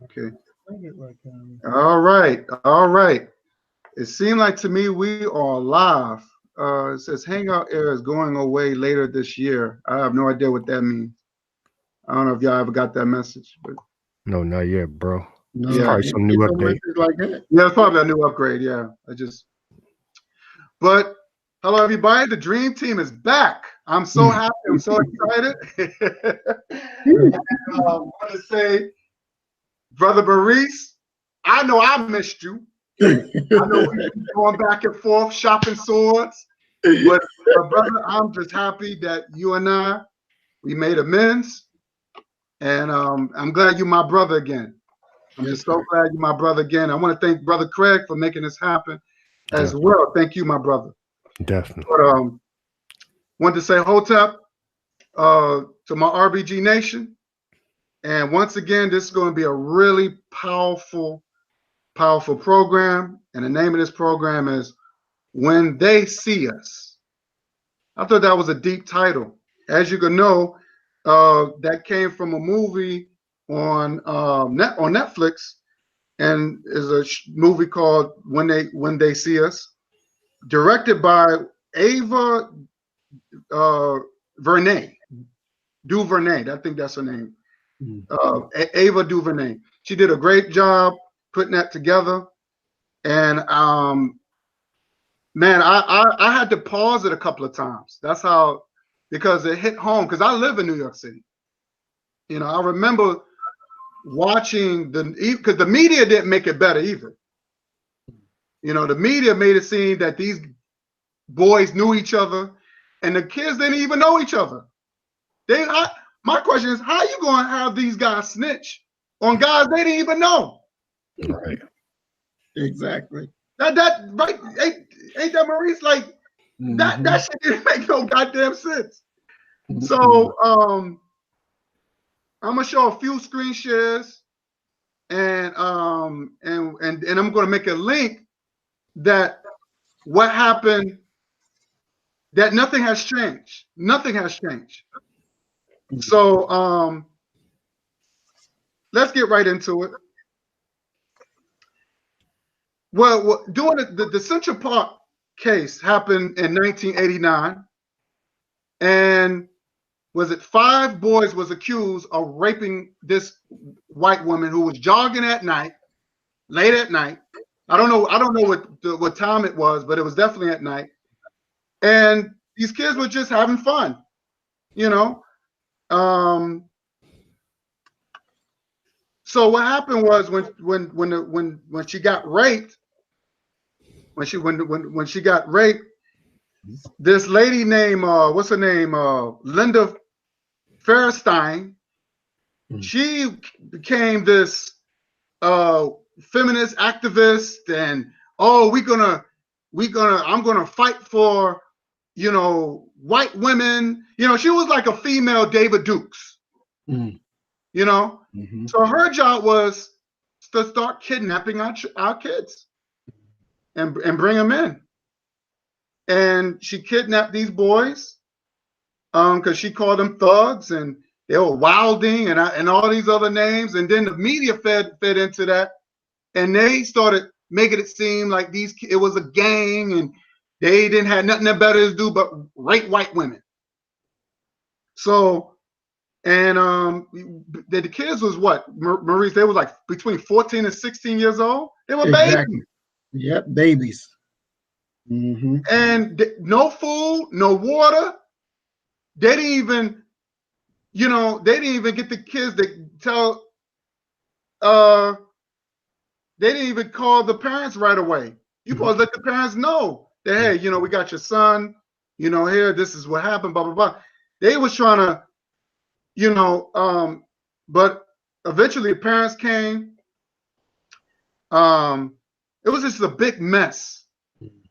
Okay. All right. All right. It seemed like to me we are live. It says Hangout Air is going away later this year. I have no idea what that means. I don't know if y'all ever got that message, but No, not yet, bro. It's yeah, No, probably you some new get no update. message like that. yeah, it's probably a new upgrade. Yeah, but hello everybody. The Dream Team is back. I'm so happy. I'm so excited. And I want to say, Brother Maurice, I know I missed you. I know we've been going back and forth shopping swords, but brother, I'm just happy that you and I we made amends, and I'm glad you're my brother again. I'm just so glad you're my brother again. I want to thank Brother Craig for making this happen as Definitely. well. Thank you, my brother. Definitely. But want to say Hotep to my RBG Nation, and once again, this is going to be a really powerful program, and the name of this program is When They See Us. I thought that was a deep title. As you can know, that came from a movie on on Netflix, and is a movie called When They See Us, directed by Ava Vernay, DuVernay. I think that's her name. Ava DuVernay. She did a great job putting that together, and man, I had to pause it a couple of times. That's how, because it hit home. Because I live in New York City. You know, I remember watching because the media didn't make it better either. You know, the media made it seem that these boys knew each other, and the kids didn't even know each other. My question is, how are you going to have these guys snitch on guys they didn't even know? Right. Exactly. That right? Ain't that Maurice? Like that shit didn't make no goddamn sense. So I'm gonna show a few screen shares, and I'm gonna make a link that what happened, that nothing has changed. Nothing has changed. So let's get right into it. Well, doing the Central Park case happened in 1989, and was it 5 boys was accused of raping this white woman who was jogging at night, late at night. I don't know what time it was, but it was definitely at night. And these kids were just having fun, you know. So what happened was when she got raped, when she got raped, this lady named what's her name, Linda Fairstein, she became this feminist activist, and I'm gonna fight for, you know, white women. You know, she was like a female David Dukes. You know, so her job was to start kidnapping our kids and bring them in. And she kidnapped these boys because she called them thugs, and they were wilding and all these other names. And then the media fed into that, and they started making it seem like it was a gang, and they didn't have nothing better to do but rape white women. So, and the kids was what, Maurice? They were like between 14 and 16 years old. They were babies. Yep, babies. And no food, no water. They didn't even, you know, they didn't even get the kids to tell. They didn't even call the parents right away. You supposed to let the parents know that, hey, you know, we got your son. You know, here, this is what happened. Blah blah blah. They was trying to, you know, but eventually the parents came. It was just a big mess.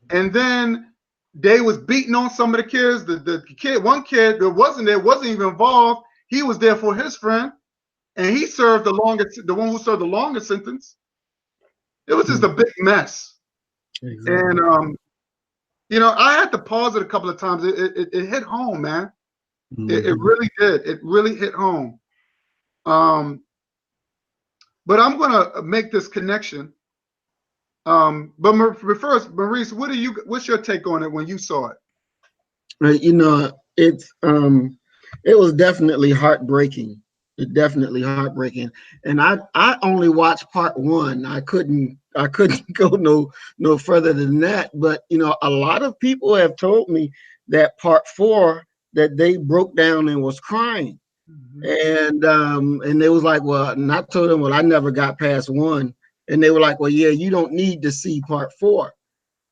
And then they was beating on some of the kids. One kid that wasn't even involved. He was there for his friend, and he served the one who served the longest sentence. It was just a big mess. Exactly. And you know, I had to pause it a couple of times. It hit home, man. It really did. It really hit home. But I'm gonna make this connection. But first, Maurice, what's your take on it when you saw it? You know, it was definitely heartbreaking. It definitely heartbreaking. And I only watched part one. I couldn't go no further than that. But you know, a lot of people have told me that part four, that they broke down and was crying. And they was like, well, and I told them, well, I never got past one. And they were like, well, yeah, you don't need to see part four.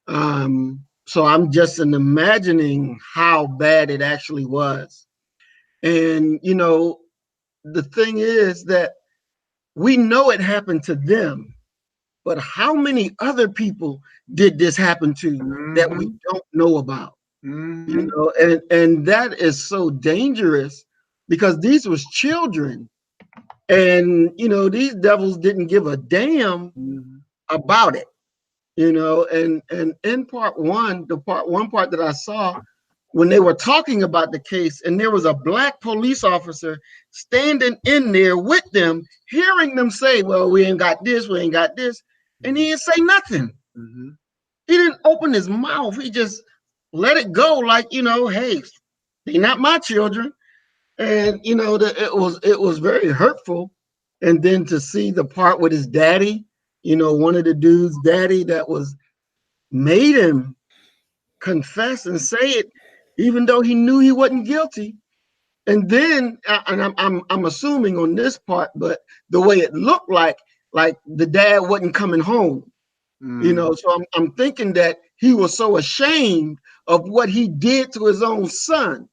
So I'm just imagining how bad it actually was. And, you know, the thing is that we know it happened to them, but how many other people did this happen to that we don't know about? You know, and that is so dangerous because these was children. And, you know, these devils didn't give a damn about it. You know, and in part one, the one part that I saw, when they were talking about the case, and there was a black police officer standing in there with them, hearing them say, well, we ain't got this, we ain't got this, and he didn't say nothing. He didn't open his mouth. He just let it go, like, you know, hey, they're not my children. And you know, it was very hurtful. And then to see the part with his daddy, you know, one of the dude's daddy that was made him confess and say it, even though he knew he wasn't guilty. And then, and I'm assuming on this part, but the way it looked like the dad wasn't coming home. You know, so I'm thinking that he was so ashamed of what he did to his own son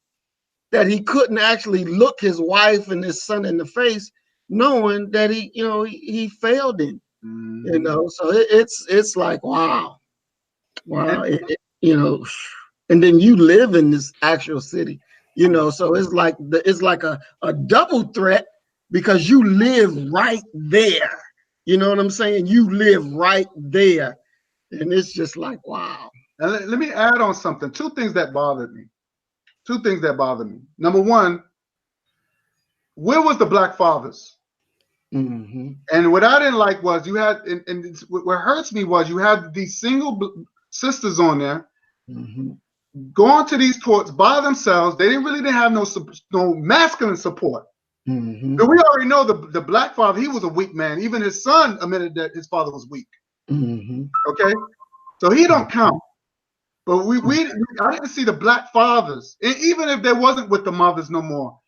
that he couldn't actually look his wife and his son in the face, knowing that he, you know, he failed him. You know, so it's like, wow, you know, and then you live in this actual city, you know, so it's like a double threat because you live right there. You know what I'm saying? You live right there, and it's just like, wow. Now, let me add on something. Two things that bothered me. Number one, where was the black fathers? And what I didn't like was you had, and what hurts me was you had these single sisters on there going to these courts by themselves. They didn't have no masculine support. But we already know the black father, he was a weak man. Even his son admitted that his father was weak. Okay, so he don't count. But I didn't see the black fathers, and even if they wasn't with the mothers no more,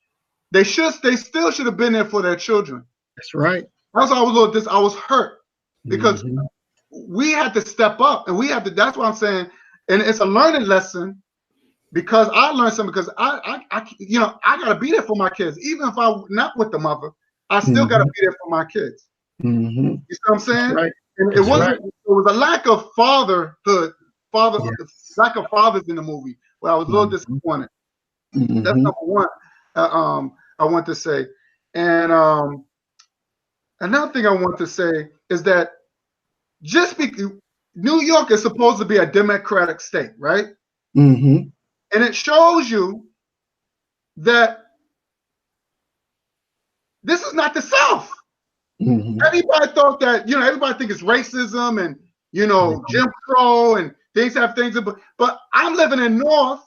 they still should have been there for their children. That's right. That's why I was hurt because we had to step up, and we have to. That's what I'm saying, and it's a learning lesson because I learned something. Because I you know, I gotta be there for my kids, even if I'm not with the mother. I still gotta be there for my kids. You see what I'm saying? Right. And it was a lack of fatherhood, lack of fathers in the movie. Where I was a little disappointed. That's number one. I want to say, and another thing I want to say is that just because New York is supposed to be a democratic state, right? And it shows you that this is not the South. Everybody thought that, you know, everybody think it's racism and, you know, Jim Crow and things have things, but I'm living in North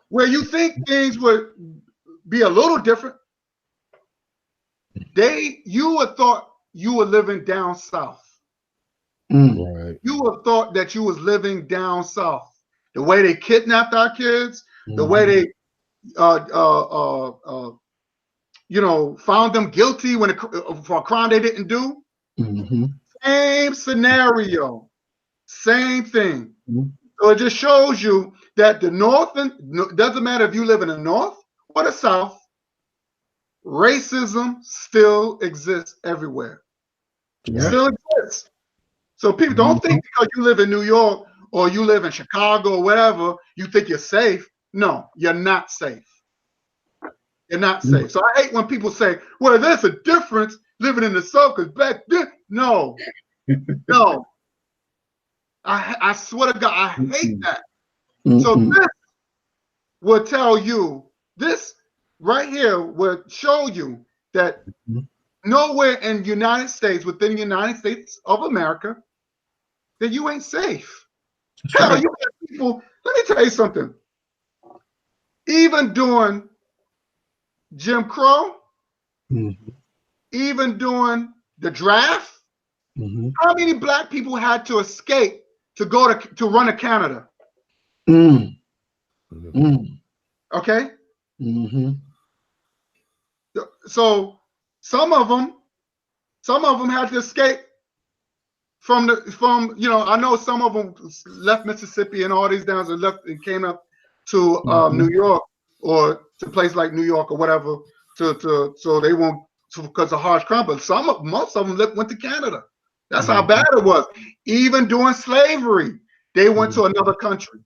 where you think things would be a little different. You would thought you were living down South. Right. You would thought that you was living down South. The way they kidnapped our kids, the way they, you know, found them guilty for a crime they didn't do. Same scenario, same thing. So it just shows you that the North, doesn't matter if you live in the North or the South, racism still exists everywhere. Still exists. So people don't think because you live in New York or you live in Chicago or whatever, you think you're safe. No, you're not safe. You're not safe. So I hate when people say, well, there's a difference living in the South because back then. No. I swear to God, I hate that. So this will tell you, this right here will show you that nowhere in the United States, within the United States of America, that you ain't safe. Hell, you got people, let me tell you something. Even during Jim Crow, even during the draft, how many black people had to escape to go to run to Canada? Okay. So some of them had to escape from I know some of them left Mississippi and all these downs and left and came up to New York or to a place like New York or whatever so they won't because of harsh crime. But most of them went to Canada. That's how bad it was. Even during slavery, they went to another country.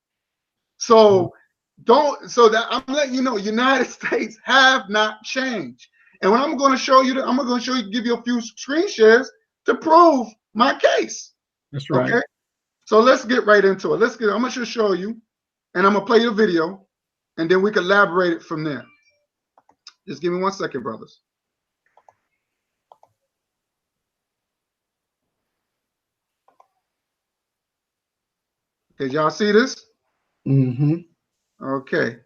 So that I'm letting you know, United States have not changed. And when I'm going to show you, give you a few screen shares to prove my case. That's right. Okay. So let's get right into it. I'm going to show you, and I'm going to play the video, and then we can elaborate it from there. Just give me 1 second, brothers. Okay, y'all see this? Okay.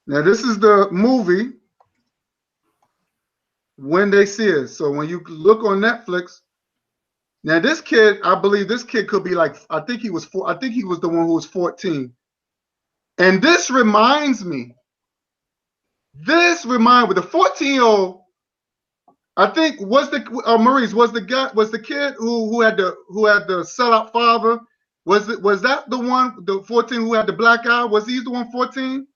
Now this is the movie When They See Us. So when you look on Netflix, now this kid, I believe this kid could be like, I think he was the one who was 14. And this reminds me, with the 14-year-old, I think Maurice was the kid who had the sellout father. Was that the one, the 14 who had the black eye? Was he the one 14?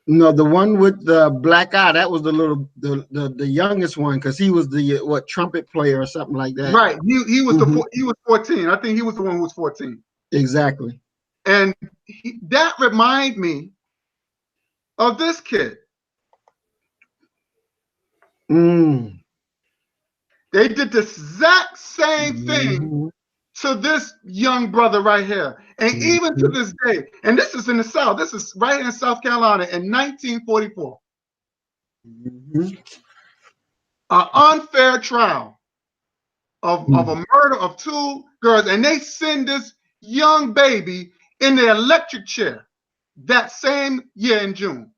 No, the one with the black eye, that was the youngest one, because he was the trumpet player or something like that. Right. He was he was 14. I think he was the one who was 14. Exactly. And that reminded me of this kid. They did the exact same thing to this young brother right here. And even to this day, and this is in the South, this is right in South Carolina in 1944. An unfair trial of a murder of 2 girls, and they send this young baby in the electric chair that same year in June.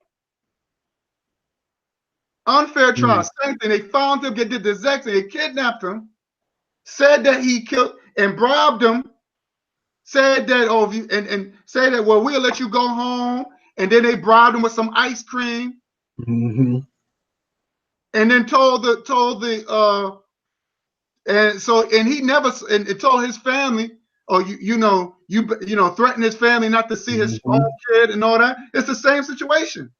Unfair trial, same thing. They found him, they did the exact thing. They kidnapped him, said that he killed and bribed him, said that, and said that, well, we'll let you go home. And then they bribed him with some ice cream. And then told he told his family, threatened his family not to see his own kid and all that. It's the same situation.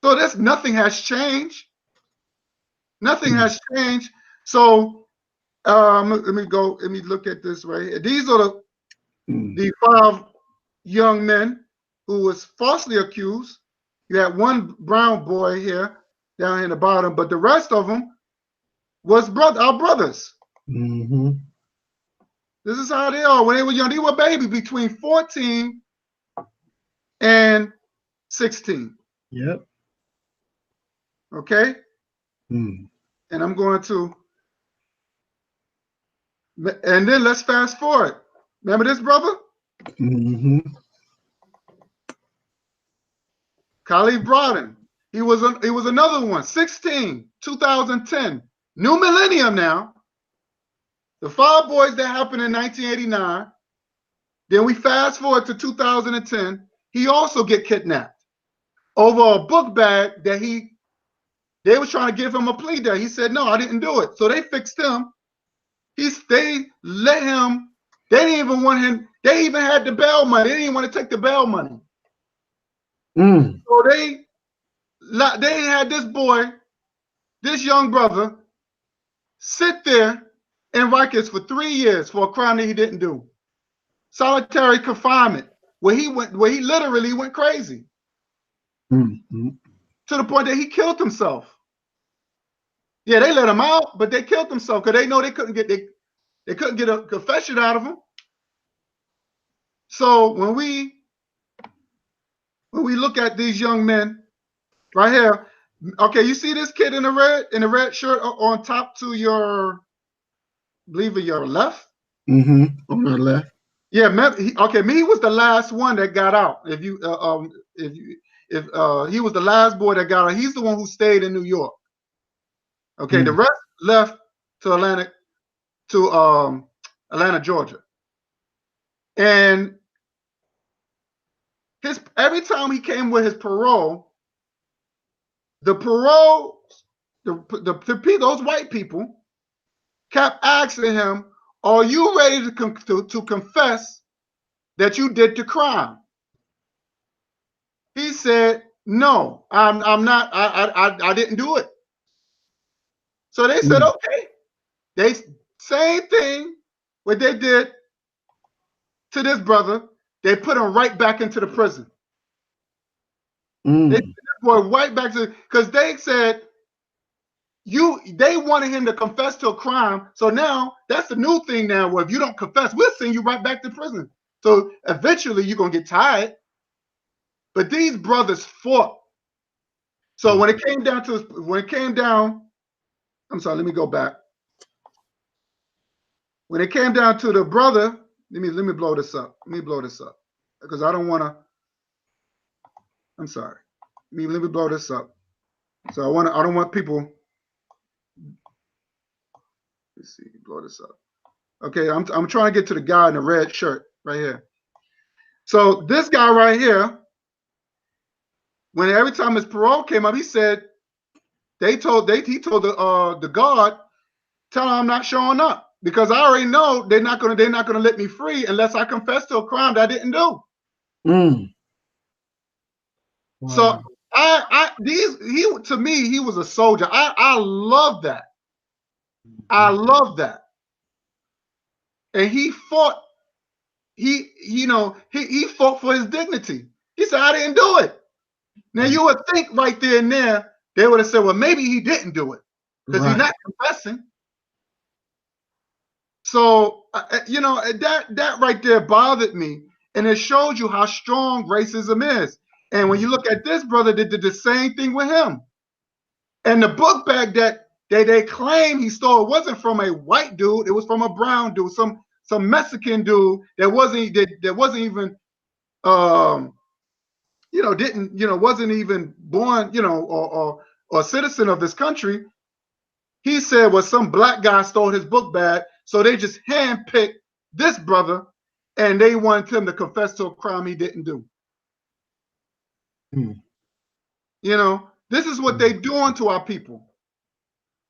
So nothing has changed. Nothing has changed. So let me look at this right here. These are the 5 young men who was falsely accused. You had one brown boy here down in the bottom, but the rest of them was our brothers. This is how they are. When they were young, they were baby between 14 and 16. Yep. Okay. And I'm going to, and then let's fast forward. Remember this brother? Khalif Brodin. He was another one, 16, 2010. New millennium now. The 5 boys that happened in 1989. Then we fast forward to 2010. He also get kidnapped over a book bag that they was trying to give him a plea deal. He said, no, I didn't do it. So they fixed him. They let him. They didn't even want him. They even had the bail money. They didn't want to take the bail money. So they had this boy, this young brother, sit there in Rikers for 3 years for a crime that he didn't do. Solitary confinement, where he literally went crazy. To the point that he killed himself. Yeah, they let him out, but they killed himself because they know they couldn't get a confession out of him. So when we when we look at these young men right here. Okay, you see this kid in the red shirt on top to your, I believe your left. On our left. Yeah, he was the last one that got out. If he was the last boy that got out, he's the one who stayed in New York. Okay, the rest left to Atlanta, Georgia. And every time he came with his parole, those white people kept asking him, "Are you ready to confess that you did the crime?" He said, "No, I'm not. I didn't do it." So they said, "Okay." They same thing what they did to this brother. They put him right back into the prison. They put this boy right back to, because they said they wanted him to confess to a crime. So now that's the new thing now, where if you don't confess, we'll send you right back to prison. So eventually you're gonna get tired. But these brothers fought. So when it came down, I'm sorry, let me go back. When it came down to the brother, let me blow this up. Let me blow this up. Because I don't want to, I'm sorry. Let me blow this up. So I don't want people, let's see, blow this up. Okay, I'm trying to get to the guy in the red shirt right here. So this guy right here, when every time his parole came up, he said he told the guard, "Tell him I'm not showing up, because I already know they're not gonna let me free unless I confess to a crime that I didn't do." Wow. So to me, he was a soldier. I love that. I love that. And he fought. He fought for his dignity. He said, "I didn't do it." Now you would think right there and there they would have said, "Well, maybe he didn't do it because he's not confessing." So that right there bothered me, and it shows you how strong racism is. And when you look at this brother, they did the same thing with him. And the book bag that they claim he stole wasn't from a white dude; it was from a brown dude, some Mexican dude that wasn't even wasn't even born, or a citizen of this country. He said, well, some black guy stole his book bag, so they just handpicked this brother, and they wanted him to confess to a crime he didn't do. This is what they doing to our people.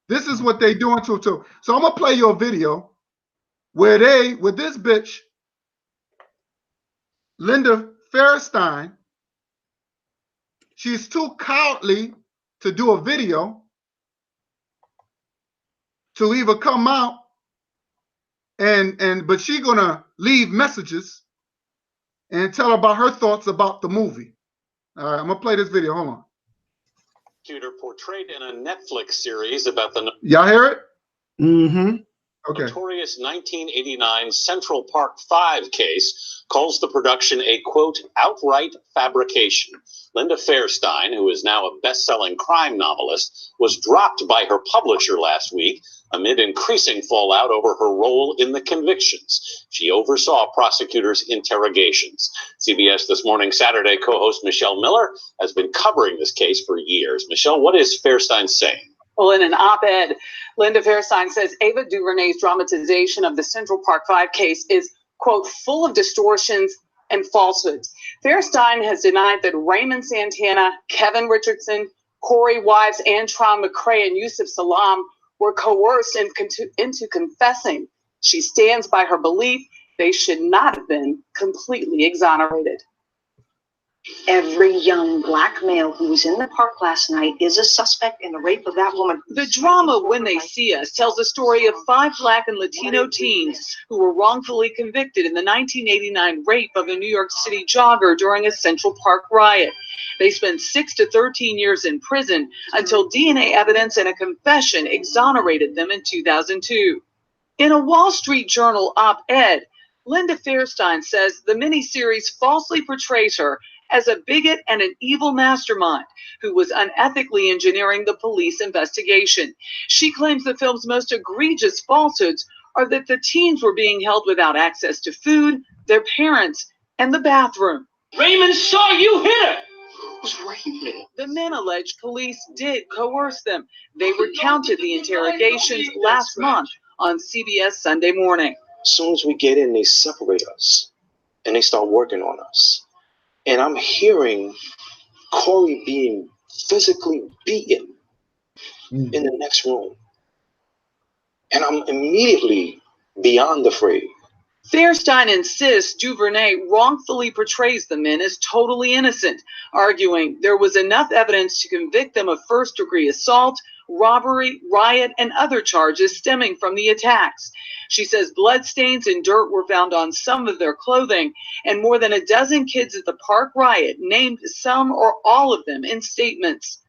This is what they doing to. So I'm gonna play you a video with this bitch, Linda Fairstein. She's too cowardly to do a video, to even come out but she's gonna leave messages and tell about her thoughts about the movie. All right, I'm gonna play this video. Hold on. Portrayed in a Netflix series about the y'all hear it? Okay. Notorious 1989 Central Park 5 case calls the production a, quote, outright fabrication. Linda Fairstein, who is now a best-selling crime novelist, was dropped by her publisher last week amid increasing fallout over her role in the convictions. She oversaw prosecutors' interrogations. CBS This Morning Saturday co-host Michelle Miller has been covering this case for years. Michelle, what is Fairstein saying? Well, in an op-ed, Linda Fairstein says Ava DuVernay's dramatization of the Central Park 5 case is, quote, full of distortions and falsehoods. Fairstein has denied that Raymond Santana, Kevin Richardson, Corey Wives, Antron McCrae, and Yusuf Salam were coerced into confessing. She stands by her belief they should not have been completely exonerated. Every young black male who was in the park last night is a suspect in the rape of that woman. The drama When They See Us tells the story of 5 Black and Latino teens who were wrongfully convicted in the 1989 rape of a New York City jogger during a Central Park riot. They spent 6 to 13 years in prison until DNA evidence and a confession exonerated them in 2002. In a Wall Street Journal op-ed, Linda Fairstein says the miniseries falsely portrays her as a bigot and an evil mastermind who was unethically engineering the police investigation. She claims the film's most egregious falsehoods are that the teens were being held without access to food, their parents, and the bathroom. Raymond saw you hit her. Who's Raymond? The men allege police did coerce them. They recounted the interrogations last month on CBS Sunday Morning. As soon as we get in, they separate us and they start working on us. And I'm hearing Corey being physically beaten in the next room. And I'm immediately beyond afraid. Fairstein insists DuVernay wrongfully portrays the men as totally innocent, arguing there was enough evidence to convict them of first-degree assault, robbery, riot, and other charges stemming from the attacks. She says bloodstains and dirt were found on some of their clothing, and more than a dozen kids at the park riot named some or all of them in statements.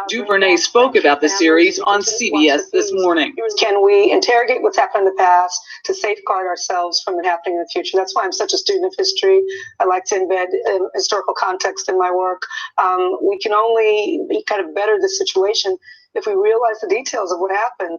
DuVernay spoke about the series on CBS this morning. Can we interrogate what's happened in the past to safeguard ourselves from it happening in the future? That's why I'm such a student of history. I like to embed historical context in my work. We can only kind of better the situation if we realize the details of what happened.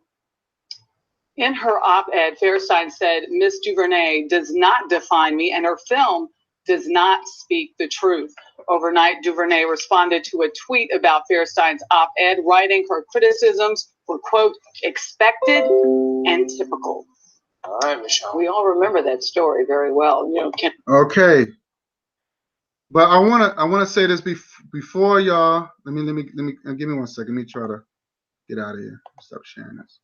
In her op-ed, Fairstein said, Miss DuVernay does not define me, and her film does not speak the truth. Overnight, DuVernay responded to a tweet about Fairstein's op-ed, writing her criticisms were, quote, expected and typical. All right, Michelle. We all remember that story very well. You know, Okay. But I wanna say this before y'all. Let me give me 1 second. Let me try to get out of here. Stop sharing this.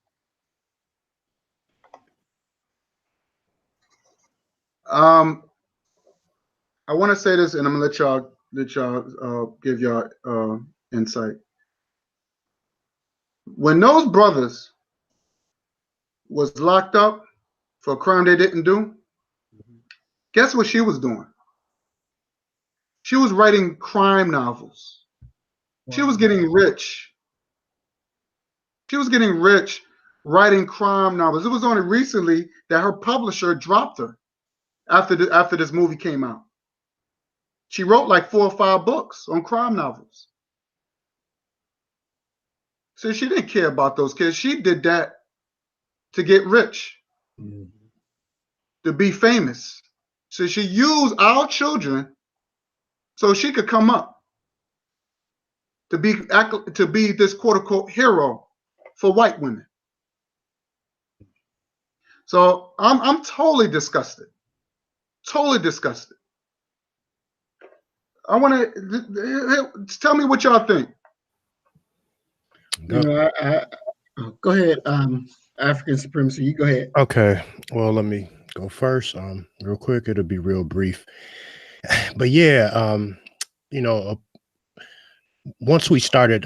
I want to say this, and I'm gonna let y'all give y'all insight. When those brothers was locked up for a crime they didn't do, guess what she was doing? She was writing crime novels. She was getting rich. She was getting rich writing crime novels. It was only recently that her publisher dropped her after this movie came out. She wrote like 4 or 5 books on crime novels. So she didn't care about those kids. She did that to get rich, to be famous. So she used our children so she could come up, to be this quote unquote hero for white women. So I'm totally disgusted. Totally disgusted. I want to tell me what y'all think. You know, go ahead, African Supremacy. You go ahead. Okay. Well, let me go first. Real quick. It'll be real brief. But yeah, you know, once we started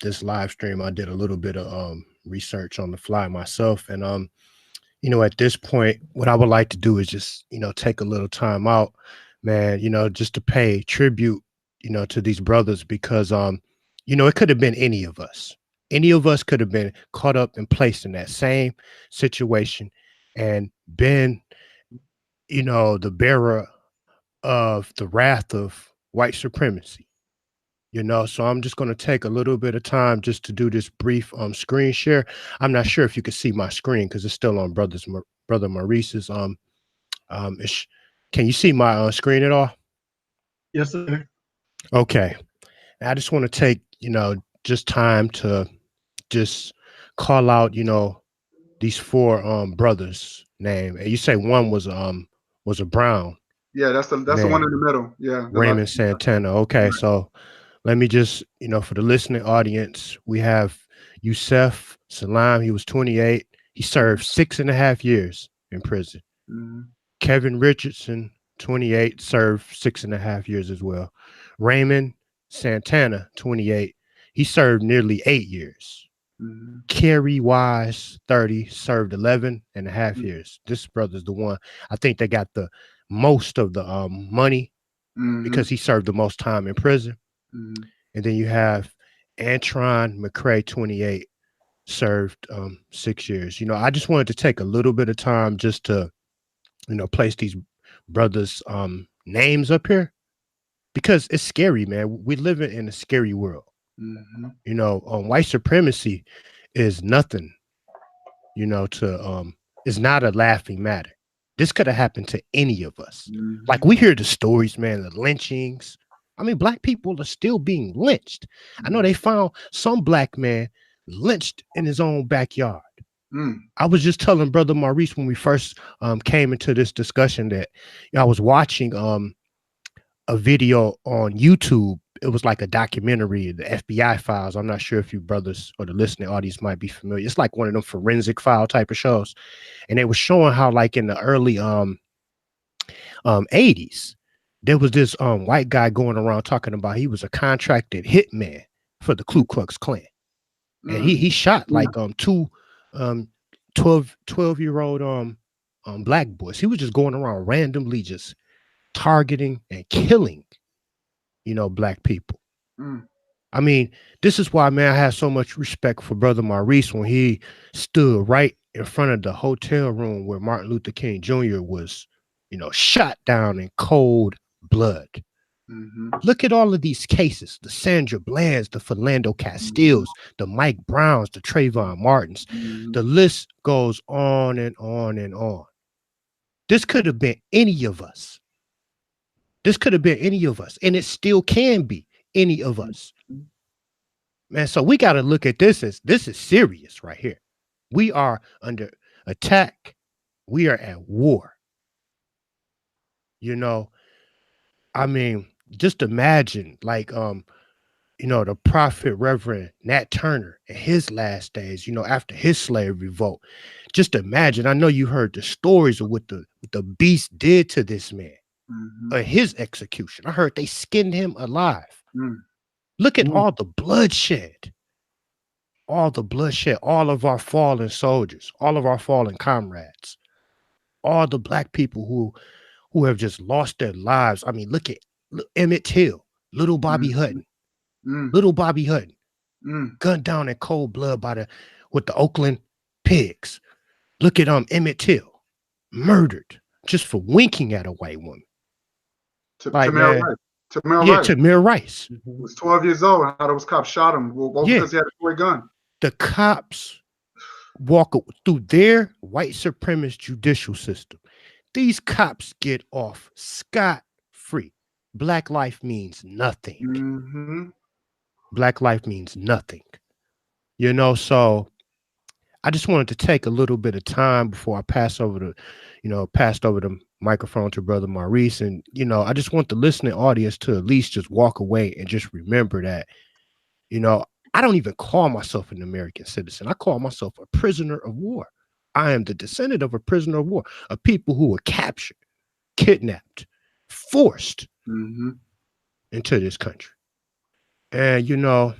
this live stream, I did a little bit of research on the fly myself, and you know, at this point, what I would like to do is just, you know, take a little time out, man, you know, just to pay tribute, you know, to these brothers, because, you know, it could have been any of us. Any of us could have been caught up and placed in that same situation and been, you know, the bearer of the wrath of white supremacy, you know. So I'm just going to take a little bit of time just to do this brief screen share. I'm not sure if you can see my screen because it's still on Brother Maurice's. Can you see my screen at all? Yes, sir. Okay. I just want to take, you know, just time to just call out, you know, these 4 brothers' name. And you say one was a Brown. Yeah, that's the one in the middle. Yeah. Raymond Santana. Okay, so let me just, you know, for the listening audience, we have Yusef Salam. He was 28. He served 6.5 years in prison. Kevin Richardson, 28, served 6.5 years as well. Raymond Santana, 28. He served nearly 8 years. Kerry Wise, 30, served 11.5 years. This brother's the one. I think they got the most of the money because he served the most time in prison. And then you have Antron McCray, 28, served 6 years. You know, I just wanted to take a little bit of time just to, you know, place these brothers' names up here, because it's scary, man. We live in a scary world. You know, white supremacy is nothing, you know, it's not a laughing matter. This could have happened to any of us. Like, we hear the stories, man, the lynchings. I mean, black people are still being lynched. I know they found some black man lynched in his own backyard. I was just telling Brother Maurice when we first came into this discussion that I was watching a video on YouTube. It was like a documentary, the FBI files. I'm not sure if you brothers or the listening audience might be familiar. It's like one of them forensic file type of shows. And they were showing how, like, in the early 80s, there was this white guy going around talking about he was a contracted hitman for the Ku Klux Klan. And he shot like two 12-year-old black boys. He was just going around randomly just targeting and killing, you know, black people. I mean, this is why, man, I have so much respect for Brother Maurice when he stood right in front of the hotel room where Martin Luther King Jr. was, you know, shot down in cold blood. Look at all of these cases, the Sandra Blands, the Philando Castiles, the Mike Browns, the Trayvon Martins. The list goes on and on and on. This could have been any of us. This could have been any of us, and it still can be any of us. Man, so we got to look at this as, this is serious right here. We are under attack. We are at war. You know, I mean, just imagine, like, you know, the prophet Reverend Nat Turner in his last days, you know, after his slave revolt. Just imagine, I know you heard the stories of what the beast did to this man, his execution. I heard they skinned him alive. Look at all the bloodshed, all of our fallen soldiers, all of our fallen comrades, all the black people who have just lost their lives. I mean, look at Emmett Till, little Bobby Hutton, gunned down in cold blood with the Oakland Pigs. Look at Emmett Till, murdered just for winking at a white woman. Tamir Rice. He was 12 years old. I thought it was cops shot him. Well, because he had a toy gun. The cops walk through their white supremacist judicial system. These cops get off scot-free. Black life means nothing. Black life means nothing. You know, so I just wanted to take a little bit of time before I passed over the microphone to Brother Maurice. And, you know, I just want the listening audience to at least just walk away and just remember that, you know, I don't even call myself an American citizen. I call myself a prisoner of war. I am the descendant of a prisoner of war, of people who were captured, kidnapped, forced into this country. And, you know,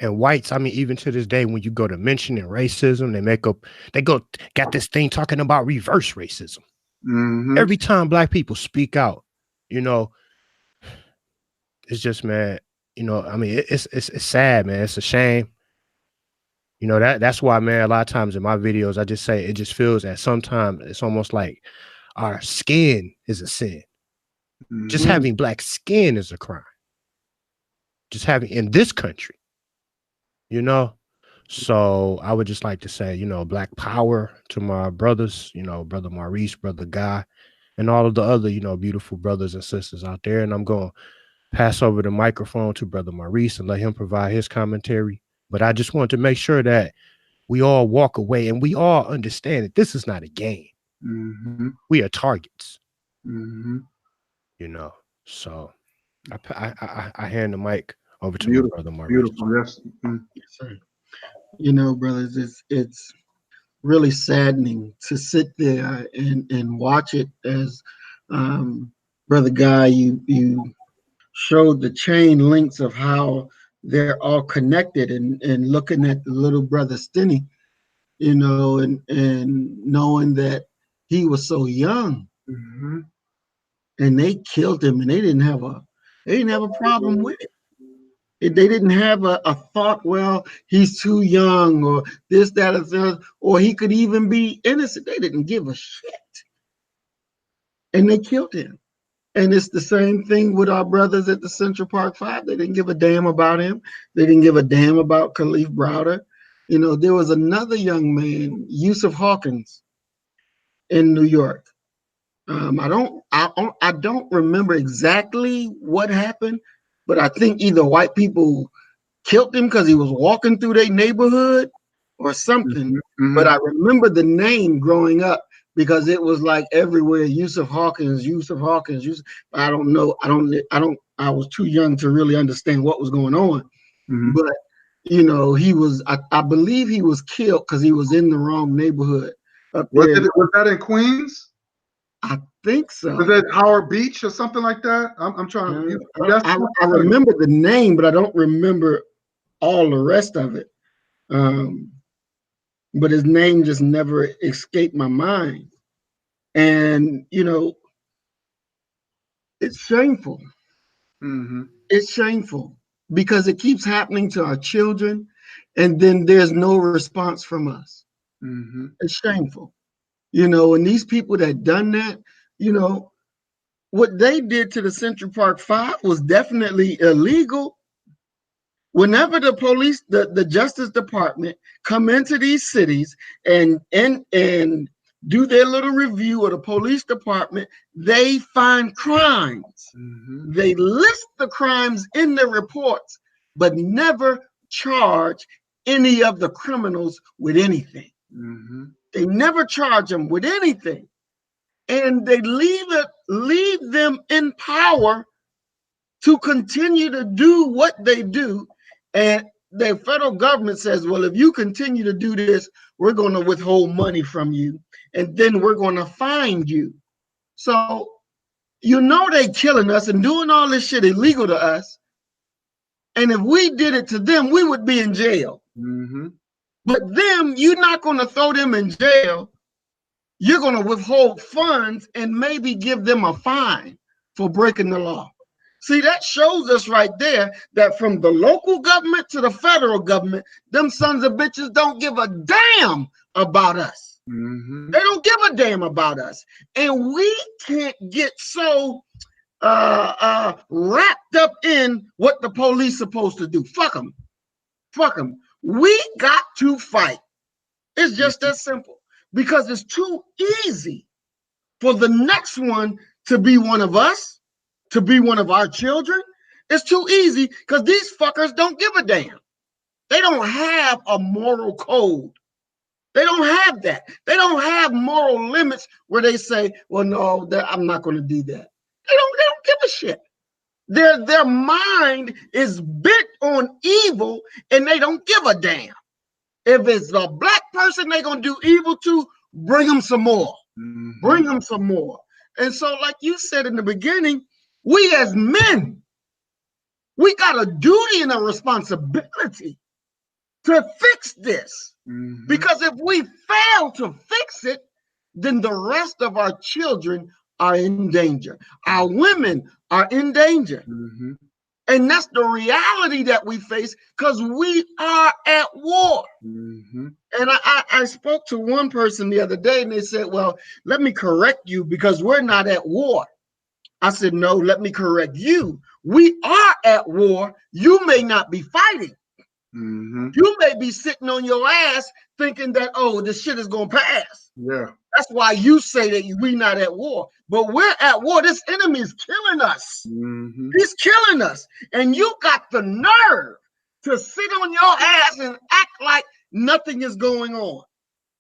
and whites, I mean, even to this day, when you go to mentioning racism, they got this thing talking about reverse racism. Every time black people speak out, you know, it's just, man, you know, I mean, it's sad, man. It's a shame. You know, that's why, man, a lot of times in my videos, I just say it just feels that sometimes it's almost like our skin is a sin. Just having black skin is a crime. Just having in this country, you know. So I would just like to say, you know, black power to my brothers, you know, Brother Maurice, Brother Guy, and all of the other, you know, beautiful brothers and sisters out there. And I'm going to pass over the microphone to Brother Maurice and let him provide his commentary. But I just want to make sure that we all walk away and we all understand that this is not a game. We are targets. You know, so I hand the mic over to my Brother Maurice. Yes. Yes, sir. You know, brothers, it's really saddening to sit there and watch it. As Brother Guy, you showed the chain links of how they're all connected, and looking at the little brother Stinny, you know, and knowing that he was so young, and they killed him, and they didn't have a problem with it. They didn't have a thought, well, he's too young, or this, that, or the, or he could even be innocent. They didn't give a shit. And they killed him. And it's the same thing with our brothers at the Central Park 5. They didn't give a damn about him. They didn't give a damn about Khalif Browder. You know, there was another young man, Yusuf Hawkins, in New York. I don't remember exactly what happened, but I think either white people killed him because he was walking through their neighborhood or something. Mm-hmm. But I remember the name growing up because it was like everywhere. Yusuf Hawkins. I don't know. I was too young to really understand what was going on. Mm-hmm. But you know, he was. I believe he was killed because he was in the wrong neighborhood up there. Was that in Queens? I think so. Was it Howard Beach or something like that? I'm trying to. I remember the name, but I don't remember all the rest of it. But his name just never escaped my mind. And, you know, it's shameful. Mm-hmm. It's shameful because it keeps happening to our children, and then there's no response from us. Mm-hmm. It's shameful. You know, and these people that done that, you know, what they did to the Central Park 5 was definitely illegal. Whenever the police, the Justice Department come into these cities and do their little review of the police department, they find crimes. Mm-hmm. They list the crimes in the reports, but never charge any of the criminals with anything. Mm-hmm. They never charge them with anything. And they leave them in power to continue to do what they do. And the federal government says, well, if you continue to do this, we're going to withhold money from you, and then we're going to fine you. So, you know, they killing us and doing all this shit illegal to us. And if we did it to them, we would be in jail. Mm-hmm. But them, you're not going to throw them in jail. You're going to withhold funds and maybe give them a fine for breaking the law. See, that shows us right there that from the local government to the federal government, them sons of bitches don't give a damn about us. Mm-hmm. They don't give a damn about us. And we can't get so wrapped up in what the police supposed to do. Fuck them. Fuck them. We got to fight. It's just that simple. Because it's too easy for the next one to be one of us, to be one of our children. It's too easy because these fuckers don't give a damn. They don't have a moral code. They don't have that. They don't have moral limits where they say, well, no, I'm not going to do that. They don't give a shit. Their mind is bent on evil and they don't give a damn. If it's a black person they're going to do evil to, bring them some more. Mm-hmm. Bring them some more. And so, like you said in the beginning, we as men, we got a duty and a responsibility to fix this. Mm-hmm. Because if we fail to fix it, then the rest of our children are in danger. Our women are in danger. Mm-hmm. And that's the reality that we face because we are at war. Mm-hmm. And I spoke to one person the other day and they said, well, let me correct you because we're not at war. I said, no, let me correct you. We are at war. You may not be fighting. Mm-hmm. You may be sitting on your ass thinking that, oh, this shit is going to pass. Yeah. That's why you say that we're not at war. But we're at war. This enemy is killing us. Mm-hmm. He's killing us. And you got the nerve to sit on your ass and act like nothing is going on.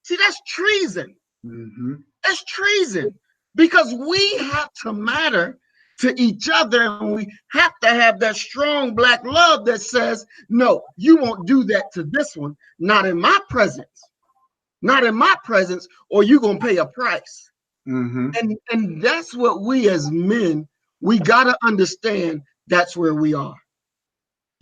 See, that's treason. Mm-hmm. That's treason. Because we have to matter to each other, and we have to have that strong black love that says, no, you won't do that to this one, not in my presence. Not in my presence, or you're going to pay a price. Mm-hmm. And that's what we as men, we got to understand that's where we are.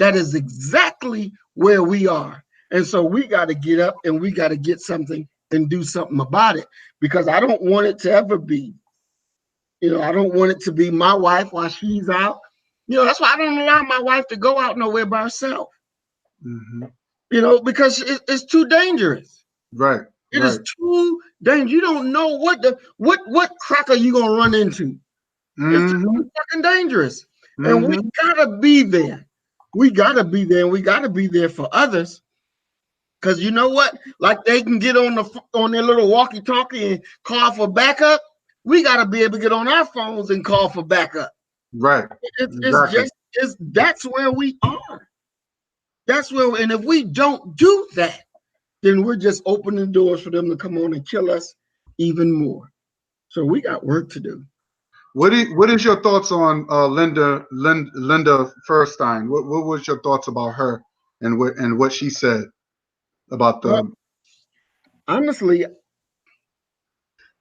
That is exactly where we are. And so we got to get up and we got to get something and do something about it, because I don't want it to ever be, you know, I don't want it to be my wife while she's out. You know, that's why I don't allow my wife to go out nowhere by herself. Mm-hmm. You know, because it's too dangerous. Right. It is too dangerous. You don't know what cracker you're gonna run into. It's fucking dangerous. And we gotta be there. We gotta be there, and we gotta be there for others. Cause you know what? Like they can get on their little walkie-talkie and call for backup. We gotta be able to get on our phones and call for backup. Right. That's where we are. That's where, and if we don't do that, then we're just opening doors for them to come on and kill us even more. So we got work to do. What is your thoughts on Linda Feuerstein? What was your thoughts about her and what she said about the? Well, honestly,